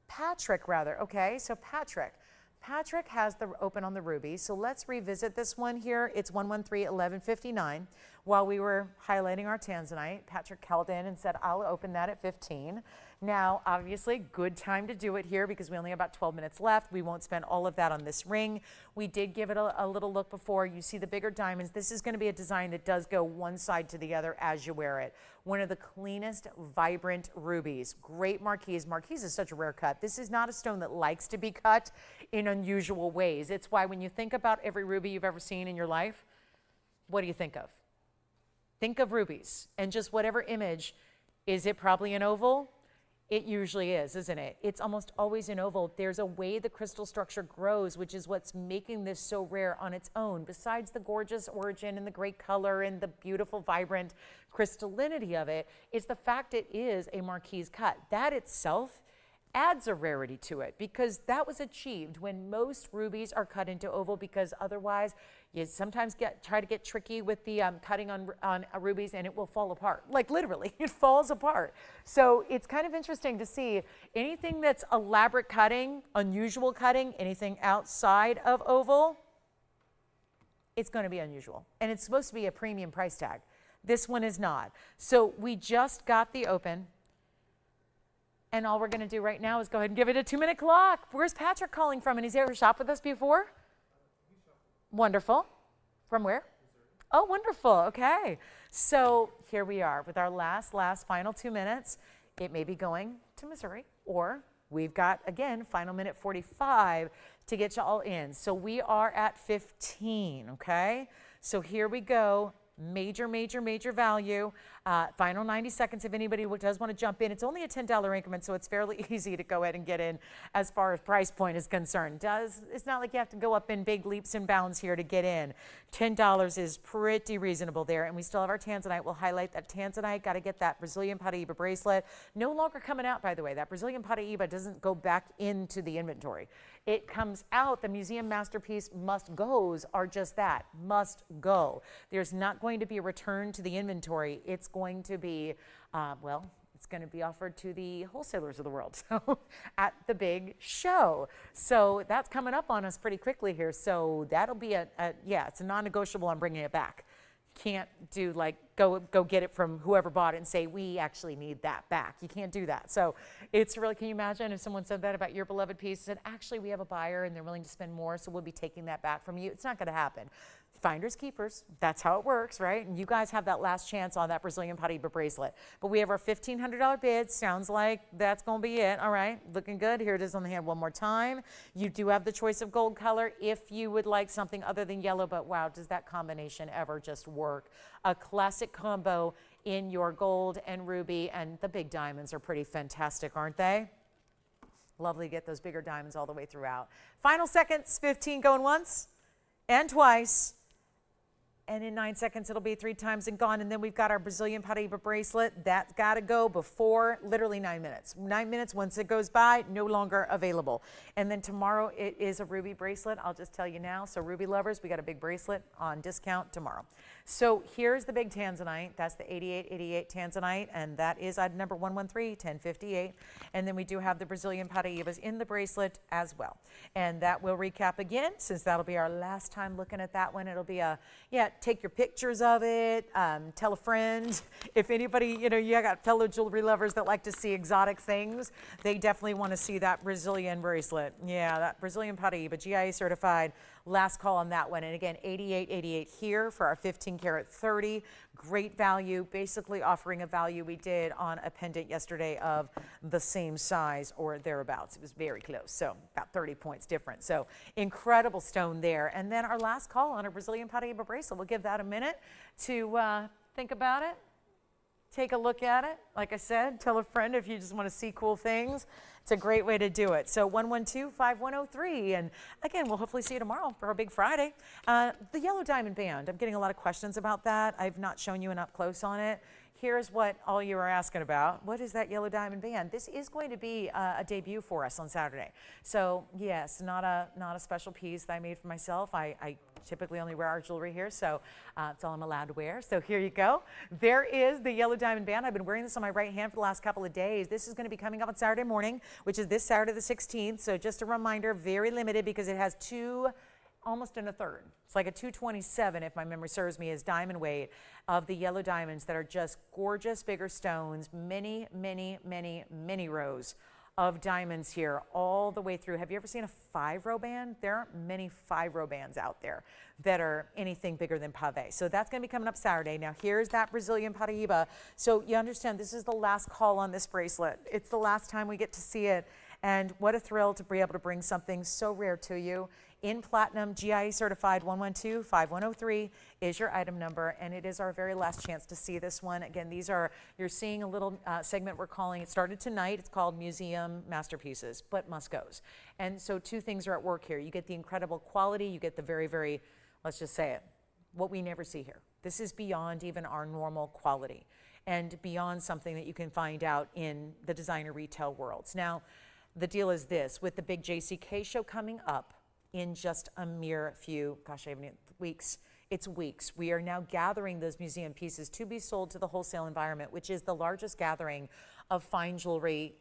Patrick, rather. Okay, so Patrick. Patrick has the open on the ruby, so let's revisit this one here. It's 113-1159. While we were highlighting our Tanzanite, Patrick called in and said, I'll open that at 15. Now, obviously, good time to do it here because we only have about 12 minutes left. We won't spend all of that on this ring. We did give it a little look before. You see the bigger diamonds. This is going to be a design that does go one side to the other as you wear it. One of the cleanest, vibrant rubies. Great marquise. Marquise is such a rare cut. This is not a stone that likes to be cut in unusual ways. It's why when you think about every ruby you've ever seen in your life, what do you think of? Think of rubies and just whatever image. Is it probably an oval? It usually is, isn't it? It's almost always an oval. There's a way the crystal structure grows, which is what's making this so rare on its own. Besides the gorgeous origin and the great color and the beautiful, vibrant crystallinity of it, it's the fact it is a marquise cut. That itself adds a rarity to it because that was achieved when most rubies are cut into oval, because otherwise you sometimes try to get tricky with the cutting on rubies and it will fall apart. Like literally, it falls apart. So it's kind of interesting to see anything that's elaborate cutting, unusual cutting, anything outside of oval, it's going to be unusual. And it's supposed to be a premium price tag. This one is not. So we just got the open. And all we're going to do right now is go ahead and give it a 2-minute clock. Where's Patrick calling from? And he's ever shopped with us before? Wonderful. From where? Missouri. Oh, wonderful. Okay. So here we are with our last final 2 minutes. It may be going to Missouri, or we've got, again, final minute 45 to get you all in. So we are at 15, okay? So here we go. Major value. Final 90 seconds if anybody does want to jump in. It's only a $10 increment, so it's fairly easy to go ahead and get in as far as price point is concerned. It's not like you have to go up in big leaps and bounds here to get in. $10 is pretty reasonable there, and we still have our Tanzanite. We'll highlight that Tanzanite. Got to get that Brazilian Paraiba bracelet. No longer coming out, by the way. That Brazilian Paraiba doesn't go back into the inventory. It comes out. The museum masterpiece must-goes are just that, must go. There's not going to be a return to the inventory. It's going to be, it's going to be offered to the wholesalers of the world so at the big show. So that's coming up on us pretty quickly here. So that'll be it's a non-negotiable on bringing it back. Can't do like go get it from whoever bought it and say we actually need that back. You can't do that. So it's really, can you imagine if someone said that about your beloved piece, said actually we have a buyer and they're willing to spend more, so we'll be taking that back from you? It's not going to happen. Finders keepers, that's how it works, right? And you guys have that last chance on that Brazilian Paraiba bracelet. But we have our $1,500 bid. Sounds like that's going to be it. All right, looking good. Here it is on the hand one more time. You do have the choice of gold color if you would like something other than yellow, but wow, does that combination ever just work? A classic combo in your gold and ruby, and the big diamonds are pretty fantastic, aren't they? Lovely to get those bigger diamonds all the way throughout. Final seconds, 15 going once and twice. And in 9 seconds, it'll be 3 times and gone. And then we've got our Brazilian Paraiba bracelet. That's got to go before literally 9 minutes. 9 minutes, once it goes by, no longer available. And then tomorrow, it is a ruby bracelet. I'll just tell you now. So ruby lovers, we got a big bracelet on discount tomorrow. So here's the big Tanzanite. That's the 8888 Tanzanite. And that is item number 113-1058. And then we do have the Brazilian Paraibas in the bracelet as well. And that will recap again, since that'll be our last time looking at that one. It'll be a, take your pictures of it, tell a friend. If anybody, you got fellow jewelry lovers that like to see exotic things, they definitely want to see that Brazilian bracelet. Yeah, that Brazilian Paraiba, GIA certified. last call on that one. And again, 88.88 here for our 15 karat 30. Great value, basically offering a value we did on a pendant yesterday of the same size or thereabouts. It was very close, so about 30 points different. So incredible stone there. And then our last call on a Brazilian Paraiba bracelet. We'll give that a minute to think about it. Take a look at it. Like I said, tell a friend if you just want to see cool things. It's a great way to do it. So 112-5103. And again, we'll hopefully see you tomorrow for our big Friday. The yellow diamond band, I'm getting a lot of questions about that. I've not shown you an up close on it. Here's what all you are asking about. What is that yellow diamond band? This is going to be a debut for us on Saturday. So yes, not a special piece that I made for myself. I typically only wear our jewelry here, so it's all I'm allowed to wear. So here you go. There is the yellow diamond band. I've been wearing this on my right hand for the last couple of days. This is going to be coming up on Saturday morning, which is this Saturday the 16th. So just a reminder, very limited because it has almost in a third. It's like a 227, if my memory serves me, is diamond weight of the yellow diamonds that are just gorgeous, bigger stones, many, many, many, many rows of diamonds here all the way through. Have you ever seen a 5-row band? There aren't many 5-row bands out there that are anything bigger than pave. So that's going to be coming up Saturday. Now here's that Brazilian Paraiba. So you understand this is the last call on this bracelet. It's the last time we get to see it. And what a thrill to be able to bring something so rare to you. In platinum, GIA certified, 112-5103 is your item number, and it is our very last chance to see this one. Again, you're seeing a little segment we're calling, it started tonight, it's called Museum Masterpieces, but must-goes. And so two things are at work here. You get the incredible quality, you get the very, very, let's just say it, what we never see here. This is beyond even our normal quality and beyond something that you can find out in the designer retail worlds. Now, the deal is this, with the big JCK show coming up, in just a mere few, gosh, I haven't weeks. It's weeks. We are now gathering those museum pieces to be sold to the wholesale environment, which is the largest gathering of fine jewelry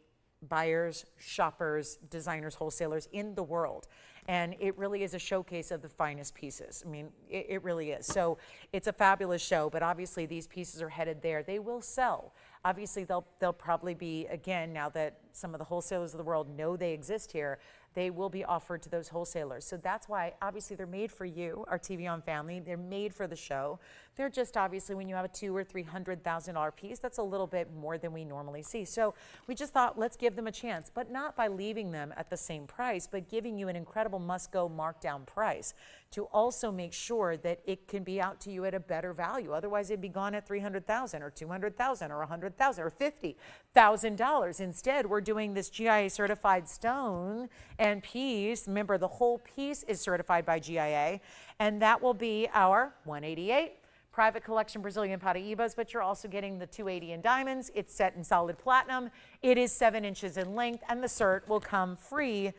buyers, shoppers, designers, wholesalers in the world. And it really is a showcase of the finest pieces. I mean, it really is. So it's a fabulous show, but obviously these pieces are headed there. They will sell. Obviously they'll probably be, again, now that some of the wholesalers of the world know they exist here, they will be offered to those wholesalers. So that's why, obviously, they're made for you, our TVON family. They're made for the show. They're just, obviously, when you have a $200,000 or $300,000 piece, that's a little bit more than we normally see. So we just thought, let's give them a chance, but not by leaving them at the same price, but giving you an incredible must-go markdown price to also make sure that it can be out to you at a better value. Otherwise, it'd be gone at $300,000 or $200,000 or $100,000 or $50,000. Instead, we're doing this GIA certified stone and piece. Remember, the whole piece is certified by GIA, and that will be our 188 private collection Brazilian Paraibas, but you're also getting the 280 in diamonds. It's set in solid platinum. It is 7 inches in length, and the cert will come free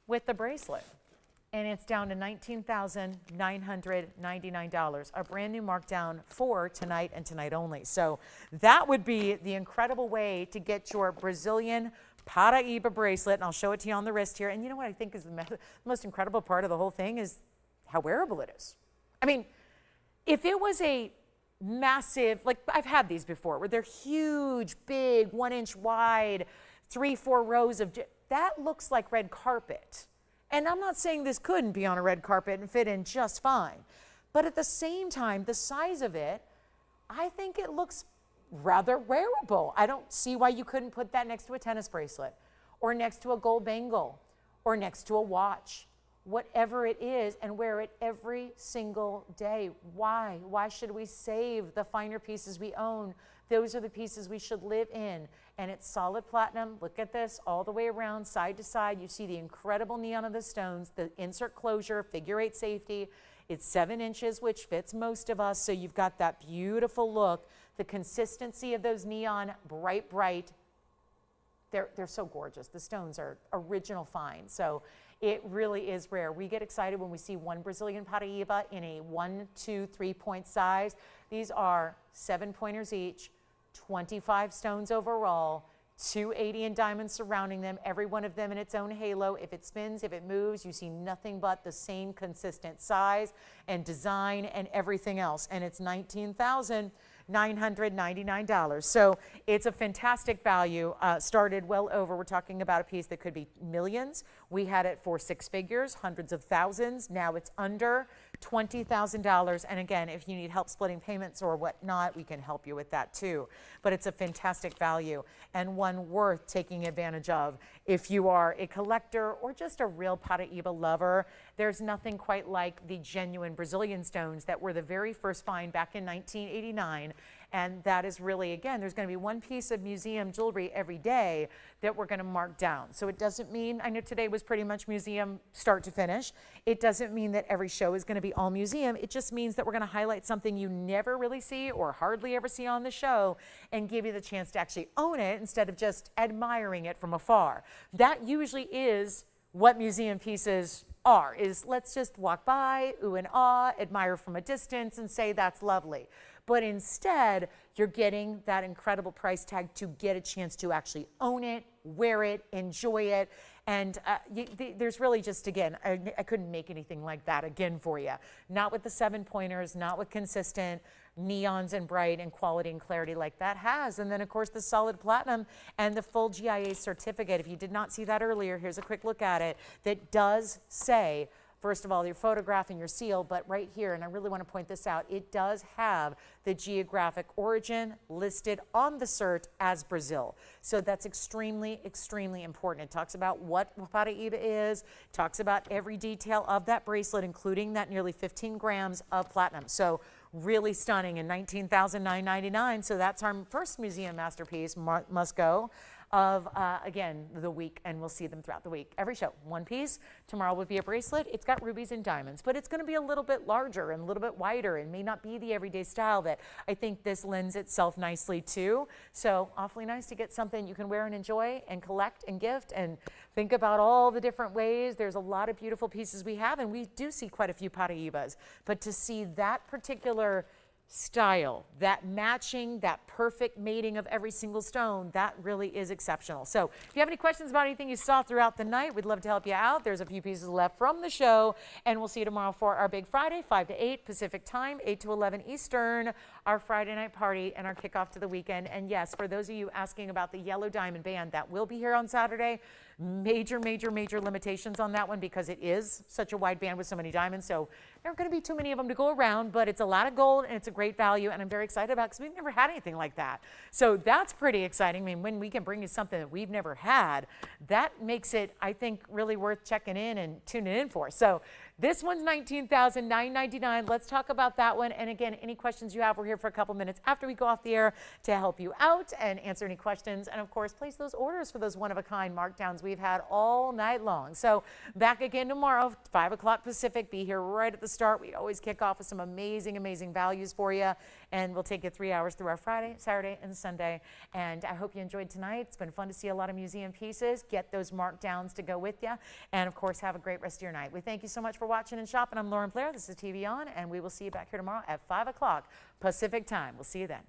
with the bracelet. And it's down to $19,999, a brand new markdown for tonight and tonight only. So that would be the incredible way to get your Brazilian Paraiba bracelet, and I'll show it to you on the wrist here. And you know what I think is the most incredible part of the whole thing is how wearable it is. I mean, if it was a massive, like I've had these before, where they're huge, big, 1 inch wide, 3-4 rows of, that looks like red carpet. And I'm not saying this couldn't be on a red carpet and fit in just fine. But at the same time, the size of it, I think it looks rather wearable. I don't see why you couldn't put that next to a tennis bracelet or next to a gold bangle or next to a watch, whatever it is, and wear it every single day. Why? Why should we save the finer pieces we own? Those are the pieces we should live in. And it's solid platinum. Look at this all the way around, side to side. You see the incredible neon of the stones, the insert closure, figure 8 safety. It's 7 inches, which fits most of us. So you've got that beautiful look, the consistency of those neon, bright, bright. They're so gorgeous. The stones are original fine. So it really is rare. We get excited when we see one Brazilian Paraiba in a 1, 2, 3 point size. These are 7 pointers each, 25 stones overall, 280 in diamonds surrounding them, every one of them in its own halo. If it spins, if it moves, you see nothing but the same consistent size and design and everything else. And it's $19,999. $999. So it's a fantastic value. Started well over, we're talking about a piece that could be millions. We had it for 6 figures, hundreds of thousands. Now it's under $20,000. And again, if you need help splitting payments or whatnot, we can help you with that too. But it's a fantastic value and one worth taking advantage of. If you are a collector or just a real Paraiba lover, there's nothing quite like the genuine Brazilian stones that were the very first find back in 1989. And that is really, again, there's going to be one piece of museum jewelry every day that we're going to mark down. So it doesn't mean, I know today was pretty much museum start to finish. It doesn't mean that every show is going to be all museum. It just means that we're going to highlight something you never really see or hardly ever see on the show and give you the chance to actually own it instead of just admiring it from afar. That usually is what museum pieces are, is let's just walk by, ooh and ah, admire from a distance and say that's lovely. But instead, you're getting that incredible price tag to get a chance to actually own it, wear it, enjoy it. And there's really just, again, I couldn't make anything like that again for you. Not with the 7-pointers, not with consistent neons and bright and quality and clarity like that has. And then, of course, the solid platinum and the full GIA certificate. If you did not see that earlier, here's a quick look at it. That does say, first of all, your photograph and your seal, but right here, and I really want to point this out, it does have the geographic origin listed on the cert as Brazil. So that's extremely, extremely important. It talks about what Paraiba is, talks about every detail of that bracelet, including that nearly 15 grams of platinum. So really stunning, and $19,999. So that's our first museum masterpiece, must go, of, again, the week, and we'll see them throughout the week. Every show, one piece. Tomorrow would be a bracelet. It's got rubies and diamonds, but it's going to be a little bit larger and a little bit wider and may not be the everyday style that I think this lends itself nicely to. So awfully nice to get something you can wear and enjoy and collect and gift and think about all the different ways. There's a lot of beautiful pieces we have, and we do see quite a few Paraibas, but to see that particular style, that matching, that perfect mating of every single stone, that really is exceptional. So if you have any questions about anything you saw throughout the night, we'd love to help you out. There's a few pieces left from the show, and we'll see you tomorrow for our big Friday, 5 to 8 Pacific time, 8 to 11 Eastern, our Friday night party and our kickoff to the weekend. And yes, for those of you asking about the yellow diamond band, that will be here on Saturday. Major, major, major limitations on that one because it is such a wide band with so many diamonds. So there aren't going to be too many of them to go around, but it's a lot of gold and it's a great value, and I'm very excited about it because we've never had anything like that. So that's pretty exciting. I mean, when we can bring you something that we've never had, that makes it, I think, really worth checking in and tuning in for. So this one's $19,999. Let's talk about that one. And again, any questions you have, we're here for a couple minutes after we go off the air to help you out and answer any questions. And of course, place those orders for those one-of-a-kind markdowns we've had all night long. So back again tomorrow, 5 o'clock Pacific. Be here right at the start. We always kick off with some amazing, amazing values for you. And we'll take you 3 hours through our Friday, Saturday, and Sunday. And I hope you enjoyed tonight. It's been fun to see a lot of museum pieces. Get those markdowns to go with you. And of course, have a great rest of your night. We thank you so much for watching and shopping. I'm Lauren Blair. This is TVON, and we will see you back here tomorrow at 5 o'clock Pacific time. We'll see you then.